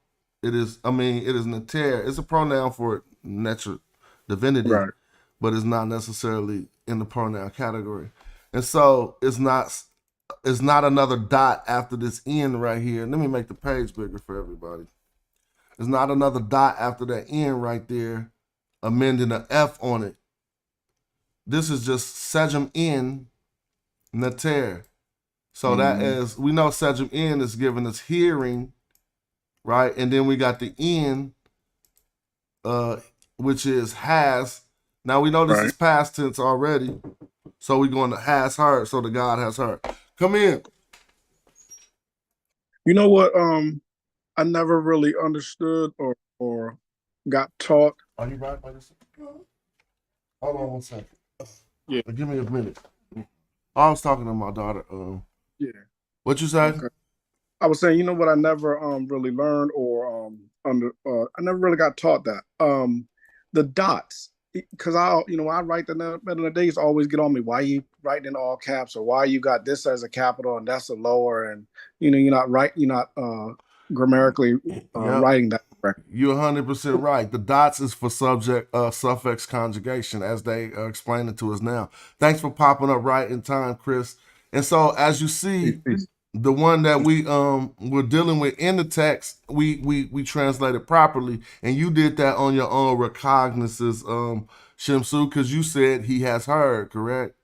It is nater. It's a pronoun for natural divinity, Right. but it's not necessarily in the pronoun category. And so it's not another dot after this N right here. Let me make the page bigger for everybody. There's not another dot after that N right there, amending an F on it. This is just sejm in nater. So that is, we know sejm in is giving us hearing, right? And then we got the N, which is has. Now we know this is past tense already. So we're going to has heard, so the God has heard. Come in. You know what? I never really understood or got taught. Are you right by yourself? Hold on 1 second. Yeah. Give me a minute. I was talking to my daughter. Yeah. What you say? Okay. I was saying, you know what? I never really learned or I never really got taught that. The dots, because I write the better in the days always get on me. Why you writing in all caps, or why you got this as a capital and that's a lower, and you're not grammatically writing that correctly. You're 100% right. The dots is for subject suffix conjugation, as they explain it to us now. Thanks for popping up right in time, Chris. And so, as you see, the one that we're dealing with in the text, we translated properly, and you did that on your own recognizance, Shimsu, because you said he has heard, correct?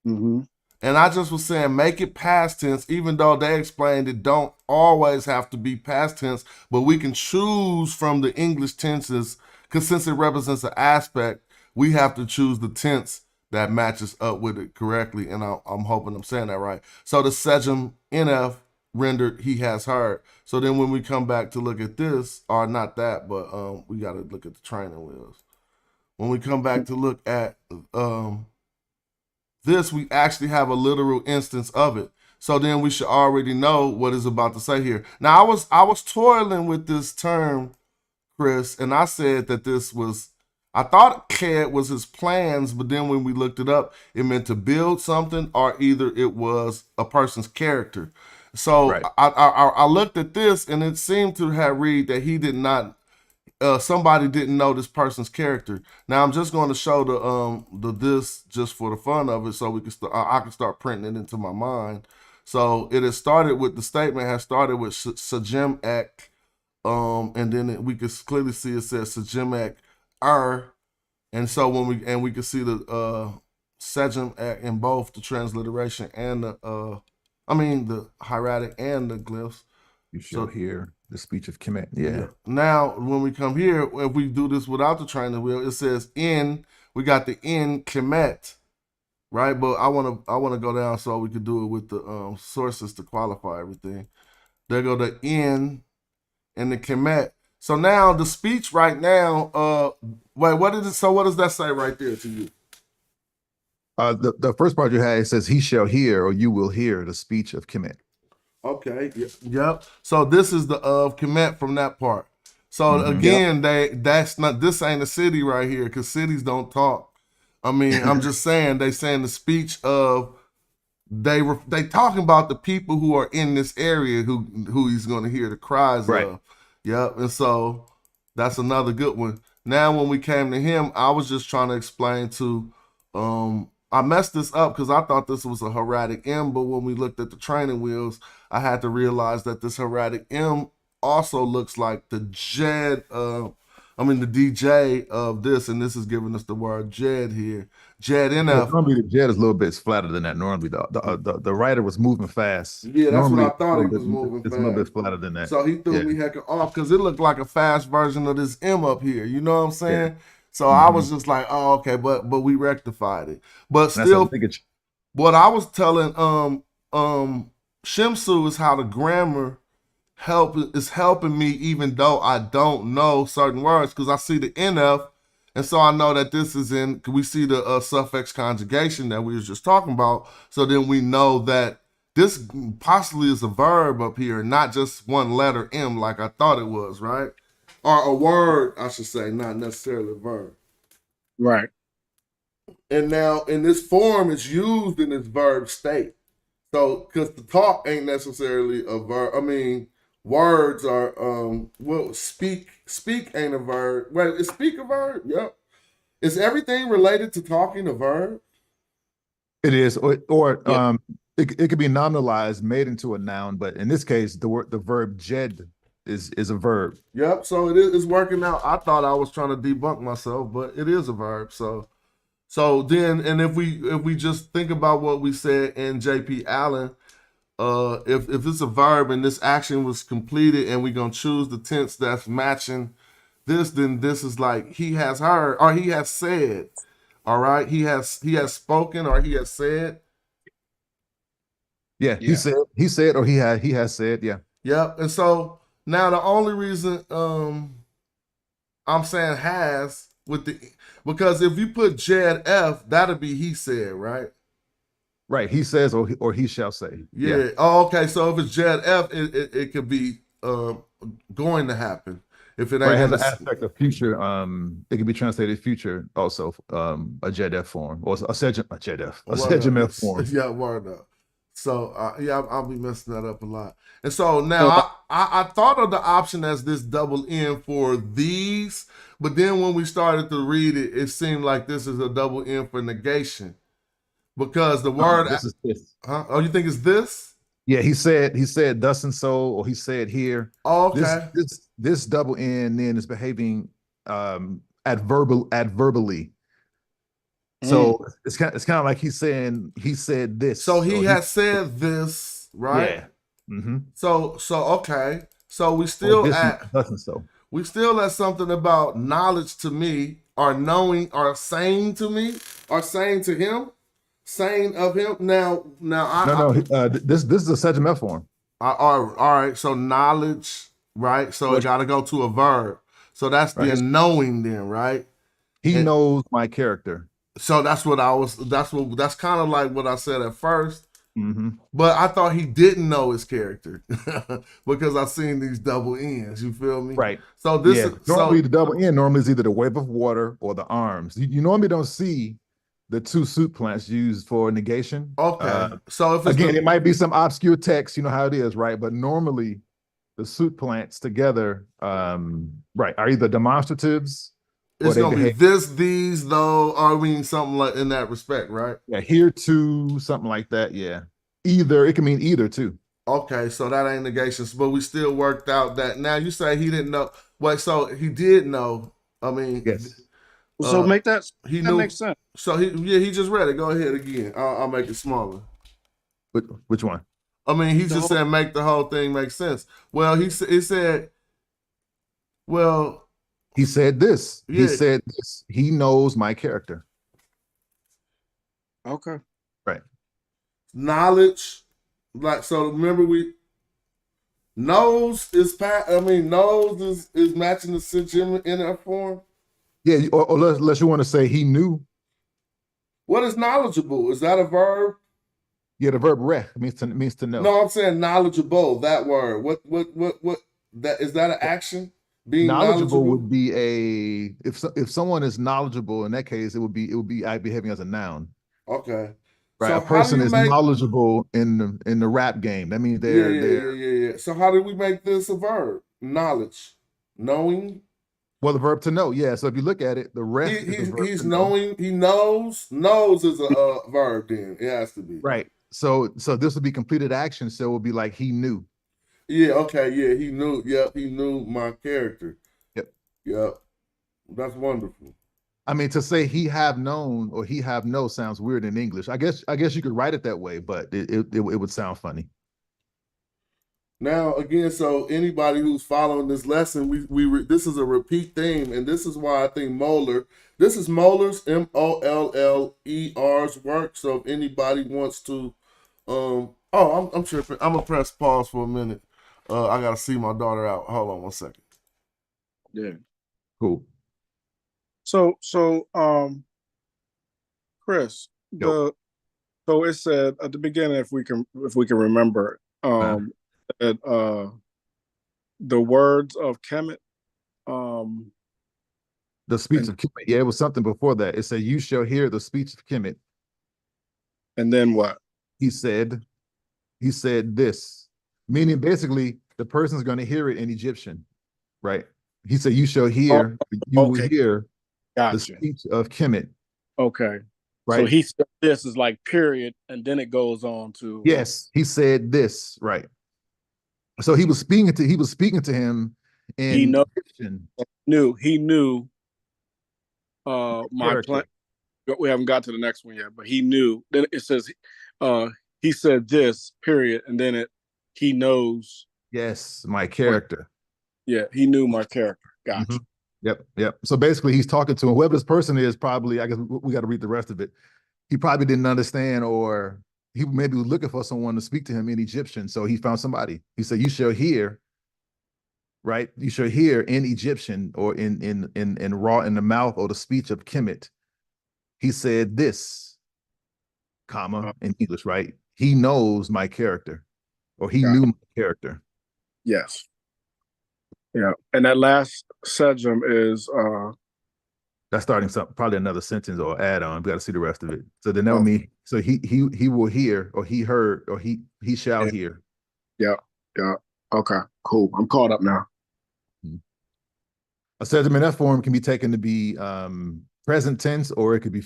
Mm-hmm. And I just was saying, make it past tense, even though they explained it don't always have to be past tense, but we can choose from the English tenses, because since it represents an aspect, we have to choose the tense that matches up with it correctly. And I'm hoping I'm saying that right. So the sejm nf rendered he has heard. So then when we come back to look at this, or not that, but we got to look at the training wheels. When we come back to look at this, we actually have a literal instance of it. So then we should already know what it's about to say here. Now I was toiling with this term, Chris, and I said that I thought CAD was his plans, but then when we looked it up, it meant to build something, or either it was a person's character. So I looked at this, and it seemed to have read that he did not. Somebody didn't know this person's character. Now I'm just going to show this just for the fun of it, so we can I can start printing it into my mind. So it has started with the statement has started with sejm ek, and then we can clearly see it says sejm ek and so when we can see the sejm ek in both the transliteration and the hieratic and the glyphs. You shall hear the speech of Kemet. Yeah. Now, when we come here, if we do this without the training wheel, it says in. We got the in Kemet, right? But I want to go down so we could do it with the sources to qualify everything. There go the in and the Kemet. So now the speech right now. Wait, what is it? So what does that say right there to you? The first part you had, it says he shall hear, or you will hear the speech of Kemet. Okay. Yep. So this is the of Kemet from that part. So again, this ain't a city right here, because cities don't talk. I mean, I'm just saying they saying the speech of they talking about the people who are in this area who he's going to hear the cries of. Yep. And so that's another good one. Now when we came to him, I was just trying to explain to I messed this up because I thought this was a hieratic M, but when we looked at the training wheels, I had to realize that this hieratic M also looks like the Jed, the DJ of this, and this is giving us the word Jed here. Jed NF. Normally the Jed is a little bit flatter than that. Normally the writer was moving fast. Yeah, that's what I thought he was moving fast. It's a little bit flatter than that. So he threw me heckin' off because it looked like a fast version of this M up here. You know what I'm saying? Yeah. So I was just like, oh, okay, but we rectified it. But still, what I was telling Shimsu is how the grammar is helping me, even though I don't know certain words, because I see the NF, and so I know that this is in. We see the suffix conjugation that we was just talking about. So then we know that this possibly is a verb up here, not just one letter M like I thought it was, right? Or a word, I should say, not necessarily a verb. Right. And now in this form, it's used in its verb state. So, because the talk ain't necessarily a verb. I mean, words are well, speak ain't a verb. Wait, is speak a verb? Yep. Is everything related to talking a verb? It is, or it could be nominalized, made into a noun, but in this case, the verb jed is a verb. Yep. So it's working out. I thought I was trying to debunk myself, but it is a verb. So then, and if we just think about what we said in J.P. Allen, if it's a verb and this action was completed and we're gonna choose the tense that's matching this, then this is like he has heard or he has said. All right, he has spoken or he has said. Yeah, he said or he has said. Yeah. Yep. And so now the only reason I'm saying has with the, because if you put Jed F, that'll be he said, right? Right. He says or he shall say. Yeah. Oh, okay. So if it's Jed F, it could be going to happen. If it ain't has an aspect of future, it can be translated future also, a Jed F form or a Jed F form. Yeah, word up. So I'll be messing that up a lot. And so now I thought of the option as this double N for these, but then when we started to read it, it seemed like this is a double N for negation, because the word. This is this. Huh? Oh, you think it's this? Yeah, he said thus and so, or he said here. Oh, okay. This double N then is behaving adverbally. So it's kind of like he's saying he said this. So he has said this, right? Yeah. Mm-hmm. So okay. So we still we still at something about knowledge to me, or knowing, or saying to me, or saying to him, saying of him. Now this is a Sejam F form. All right. So knowledge, right? So it got to go to a verb. So that's the knowing then, right? He knows my character. So that's kind of like what I said at first. Mm-hmm. But I thought he didn't know his character because I've seen these double N's. You feel me? Right. So this normally the double N normally is either the wave of water or the arms. You normally don't see the two suit plants used for negation. Okay. So if it's it might be some obscure text, you know how it is, right? But normally the suit plants together, are either demonstratives. It's gonna be this, these, though, or I mean something like in that respect, right? Yeah, here too, something like that. Yeah. Either, it can mean either too. Okay, so that ain't negations, but we still worked out that. Now you say he didn't know. Wait, so he did know. I mean, yes. So make that knew, makes sense. So he just read it. Go ahead again. I'll make it smaller. Which one? I mean, he just said make the whole thing make sense. Well, he said, well. He said this. Yeah. He said this. He knows my character. Okay. Right. Knowledge, like, so remember knows is matching the Sejam in that form. Yeah, or unless you want to say he knew. What is knowledgeable? Is that a verb? Yeah, the verb rech means to know. No, I'm saying knowledgeable. That word. What that is that an action? Being knowledgeable would be if someone is knowledgeable, in that case it would be behaving as a noun. Okay. Right. So a person is knowledgeable in the rap game. That means they're yeah. So how do we make this a verb? Knowledge, knowing. Well, the verb to know, yeah. So if you look at it, the rest he's knowing. He knows. Knows is a verb. Then it has to be right. So this would be completed action. So it would be like he knew. Yeah. Okay. Yeah. He knew. Yep. He knew my character. Yep. That's wonderful. I mean, to say he have known or he have know sounds weird in English. I guess you could write it that way, but it would sound funny. Now, again, so anybody who's following this lesson, this is a repeat theme, and this is why I think this is Moller's, Moller's work. So if anybody wants to I'm tripping. I'm gonna press pause for a minute. I gotta see my daughter out. Hold on 1 second. Yeah. Cool. So Chris, Yo. so it said at the beginning, if we can remember, that the words of Kemet, the speech of Kemet. Yeah, it was something before that. It said, "You shall hear the speech of Kemet." And then what? He said this, meaning basically the person's going to hear it in Egyptian, right? He said, "You shall hear, you will hear the speech of Kemet." Okay. Right. So he said this is like period, and then it goes on to Yes, he said this, right. So he was speaking to him in Egyptian. He knew my plan. We haven't got to the next one yet, but he knew. Then it says he said this, period, and then he knows. Yes, my character. Yeah, he knew my character. Gotcha. Yep. So basically he's talking to him. Whoever this person is, probably, I guess we got to read the rest of it. He probably didn't understand, or he maybe was looking for someone to speak to him in Egyptian. So he found somebody. He said, "You shall hear," right? "You shall hear in Egyptian, or in raw, in the mouth or the speech of Kemet." He said this, comma, in English, right? He knows my character, or he knew my character. Yes. Yeah. And that last sejum is that's starting something, probably another sentence or add on. We got to see the rest of it. So then that would mean, so he will hear, or he heard, or he shall hear. Yeah. Okay, cool. I'm caught up now. A sejum in that form can be taken to be present tense, or it could be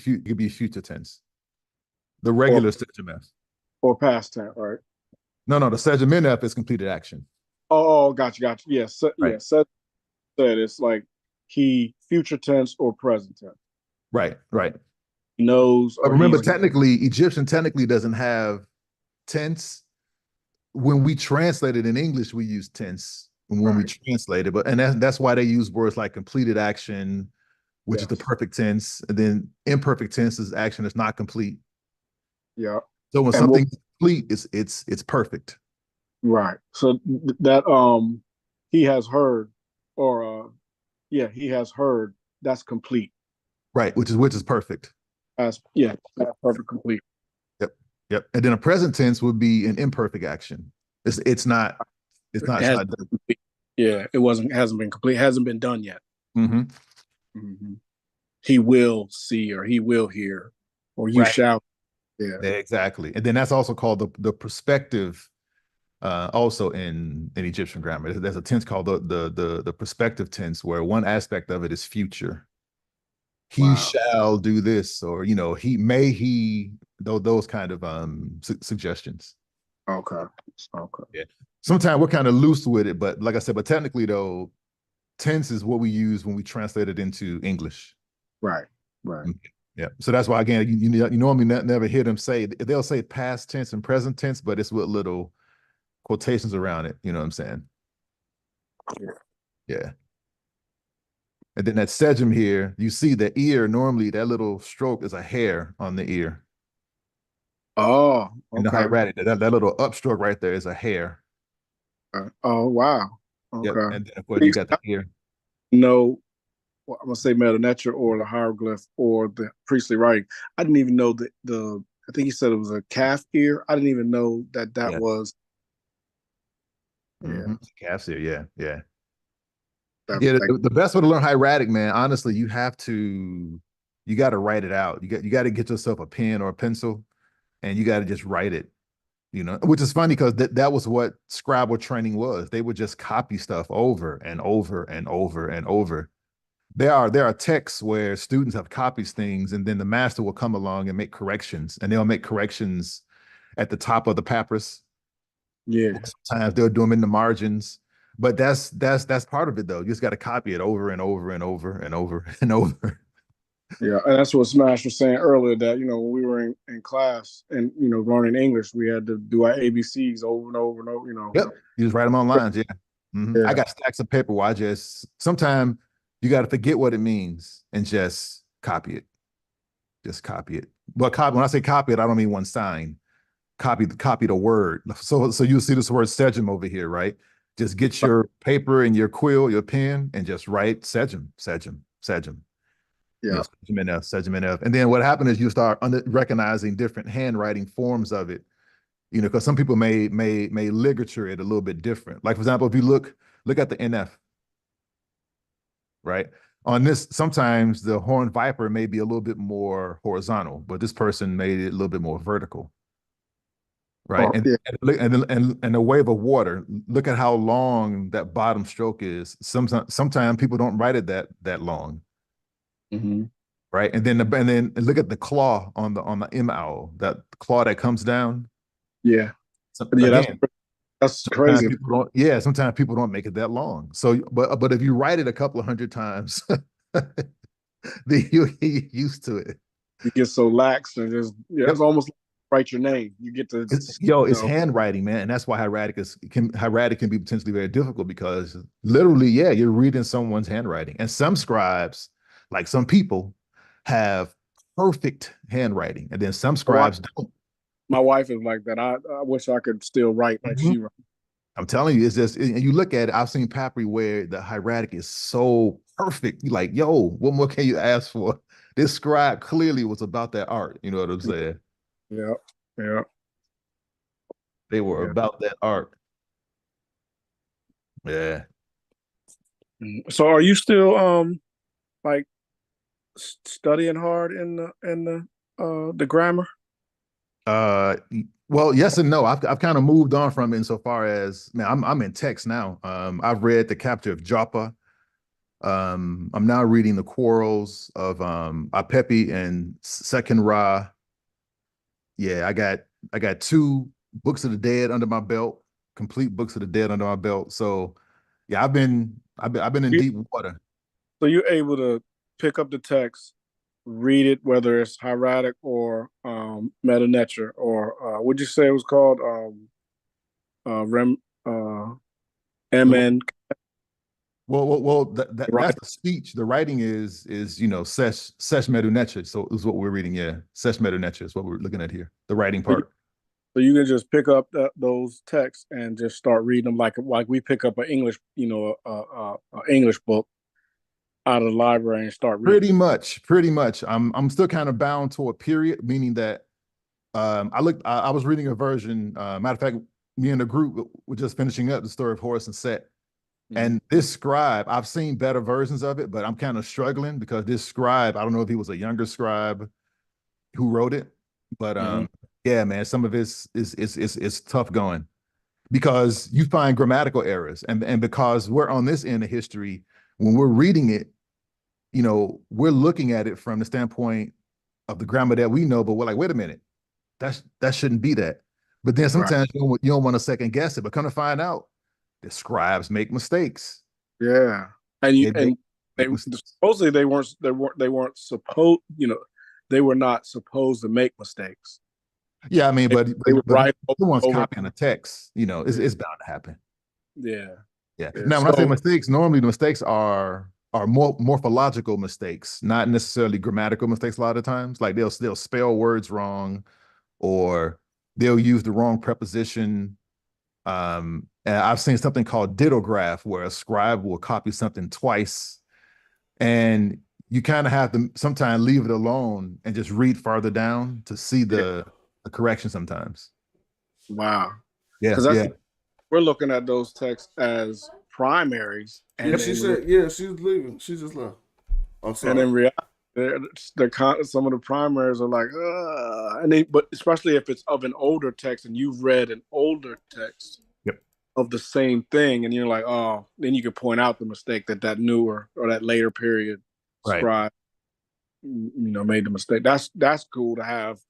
future tense. The regular sejum F. Or past tense, right? No, the sejum in F is completed action. Oh, gotcha. Yes, right. Said it's like he future tense or present tense. Right. He knows. But remember, technically, Egyptian technically doesn't have tense. When we translate it in English, we use tense when we translate it, and that's why they use words like completed action, which is the perfect tense, and then imperfect tense is action that's not complete. Yeah. So when something's complete, it's perfect. Right. So that he has heard, or he has heard. That's complete. Right, which is perfect. That's perfect, complete. Yep. And then a present tense would be an imperfect action. It's not done. Yeah, hasn't been complete, hasn't been done yet. Mm-hmm. He will see, or he will hear, or you shall. Yeah, exactly. And then that's also called the perspective. Also in Egyptian grammar, there's a tense called the perspective tense, where one aspect of it is future. He shall do this, or those kind of suggestions. Okay. Yeah. Sometimes we're kind of loose with it, but like I said, technically though, tense is what we use when we translate it into English. Right. Yeah. So that's why, again, you normally never hear them say, they'll say past tense and present tense, but it's with little quotations around it. You know what I'm saying? Yeah. And then that sejum here, you see the ear, normally that little stroke is a hair on the ear. Oh, okay. In the hieratic, that little upstroke right there is a hair. Oh, wow. Okay. Yep. And then of course you got the ear. No, I'm gonna say Meta Nature or the hieroglyph or the priestly writing. I didn't even know the I think he said it was a calf ear. I didn't even know that was. Yeah. Calf's ear. Yeah. The best way to learn hieratic, man, honestly, you got to write it out. You got to get yourself a pen or a pencil, and you got to just write it, which is funny because that was what Scrabble training was. They would just copy stuff over and over and over and over. There are texts where students have copied things, and then the master will come along and make corrections, and they'll make corrections at the top of the papyrus. Yeah. Sometimes they'll do them in the margins. But that's part of it, though. You just got to copy it over and over and over and over and over. Yeah, and that's what Smash was saying earlier, that when we were in class and learning English, we had to do our ABCs over and over and over. Yep, you just write them on lines. Yeah. Yeah. I got stacks of paper where sometimes you got to forget what it means and just copy it. Just copy it. But when I say copy it, I don't mean one sign. copy the word. So you'll see this word Sejum over here, right? Just get your paper and your quill, your pen, and just write Sejum. Yeah. Sejum NF. And then what happened is you start recognizing different handwriting forms of it, because some people may ligature it a little bit different. Like, for example, if you look at the NF, right? On this, sometimes the horned viper may be a little bit more horizontal, but this person made it a little bit more vertical, right? And the wave of water, look at how long that bottom stroke is. Sometimes people don't write it that long, right? And then look at the claw on the M owl, that claw that comes down. Yeah, So, yeah, again, that's crazy. Sometimes people don't make it that long. So, but if you write it a couple of hundred times, then you get used to it. You get so lax and just it's almost like write your name. You get to it's handwriting, man, and that's why hieratic can be potentially very difficult, because literally, you're reading someone's handwriting, and some scribes, like some people, have perfect handwriting, and then some scribes don't. My wife is like that. I wish I could still write like she writes. I'm telling you, it's just, and you look at it, I've seen Papyrus where the hieratic is so perfect. You're like, yo, what more can you ask for? This scribe clearly was about that art. You know what I'm saying? Yeah. They were about that art. Yeah. So are you still like studying hard in the grammar? Well, yes and no. I've kind of moved on from it insofar as, man, I'm in text now. I've read The Capture of Joppa. I'm now reading The Quarrels of Apepi and Second Ra. Yeah, I got 2 Books of the Dead under my belt, complete Books of the Dead under my belt. So yeah, I've been in deep water. So you're able to pick up the text, read it, whether it's hieratic or meta nature, or would you say it was called MN? Well, that's the speech. The writing is sesh medu neche. So is what we're reading. Yeah, sesh medu neche is what we're looking at here. The writing part. So you can just pick up those texts and just start reading them like we pick up an English, English book out of the library and start reading. Pretty much. I'm still kind of bound to a period, meaning that I was reading a version. Matter of fact, me and the group were just finishing up the story of Horus and Set. And this scribe, I've seen better versions of it, but I'm kind of struggling because this scribe, I don't know if he was a younger scribe who wrote it, but yeah, man, some of it is tough going because you find grammatical errors, and because we're on this end of history, when we're reading it, we're looking at it from the standpoint of the grammar that we know, but we're like, wait a minute, that shouldn't be that. But then sometimes you don't want to second guess it, but come to find out, the scribes make mistakes. Yeah, and supposedly they weren't supposed, they were not supposed to make mistakes. Yeah, I mean, but someone's over. copying a text, it's bound to happen. Yeah. Now, when I say mistakes, normally the mistakes are more morphological mistakes, not necessarily grammatical mistakes. A lot of times, like they'll spell words wrong, or they'll use the wrong preposition. And I've seen something called dittograph, where a scribe will copy something twice, and you kind of have to sometimes leave it alone and just read farther down to see the correction sometimes. Wow. Yeah. We're looking at those texts as primaries. And she said, she's leaving. She just left. I'm sorry. And in reality, some of the primaries are like, but especially if it's of an older text and you've read an older text of the same thing, and you're like, oh, then you can point out the mistake that newer or that later period scribe, made the mistake. That's cool to have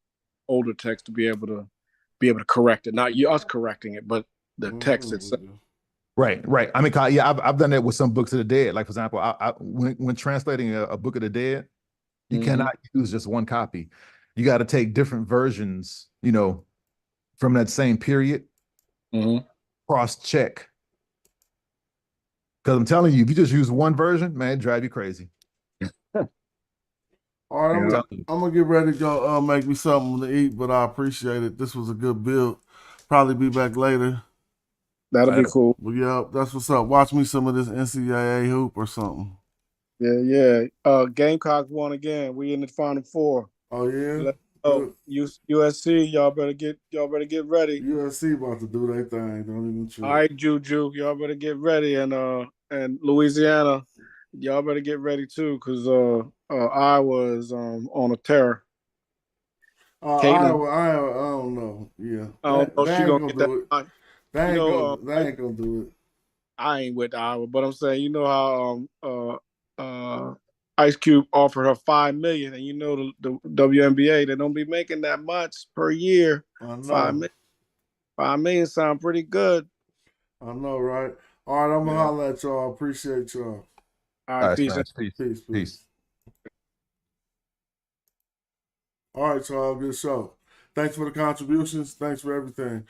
older text to be able to correct it. Not us correcting it, but the text itself. Right. I mean, I've done that with some Books of the Dead. Like, for example, when translating a Book of the Dead, you cannot use just one copy. You got to take different versions, from that same period, cross-check. Because I'm telling you, if you just use one version, man, it'd drive you crazy. All right, Yeah. I'm gonna get ready to go make me something to eat, but I appreciate it. This was a good build. Probably be back later. That'll be cool. But yeah, that's what's up. Watch me some of this NCAA hoop or something. Yeah. Gamecocks won again. We in the Final Four. Oh yeah. USC, y'all better get ready. USC about to do their thing. Don't even trip. All right, Juju, y'all better get ready, and Louisiana, y'all better get ready too, because Iowa is on a tear. Iowa, I don't know. Yeah, I don't know if she gonna get that. They ain't gonna do it. I ain't with Iowa, but I'm saying, you know how Ice Cube offered her $5 million, and you know the WNBA, they don't be making that much per year. I know. $5 million sound pretty good. I know, right? All right, I'm gonna holler at y'all. Appreciate y'all. All right, Peace. All right, y'all. Good show. Thanks for the contributions. Thanks for everything.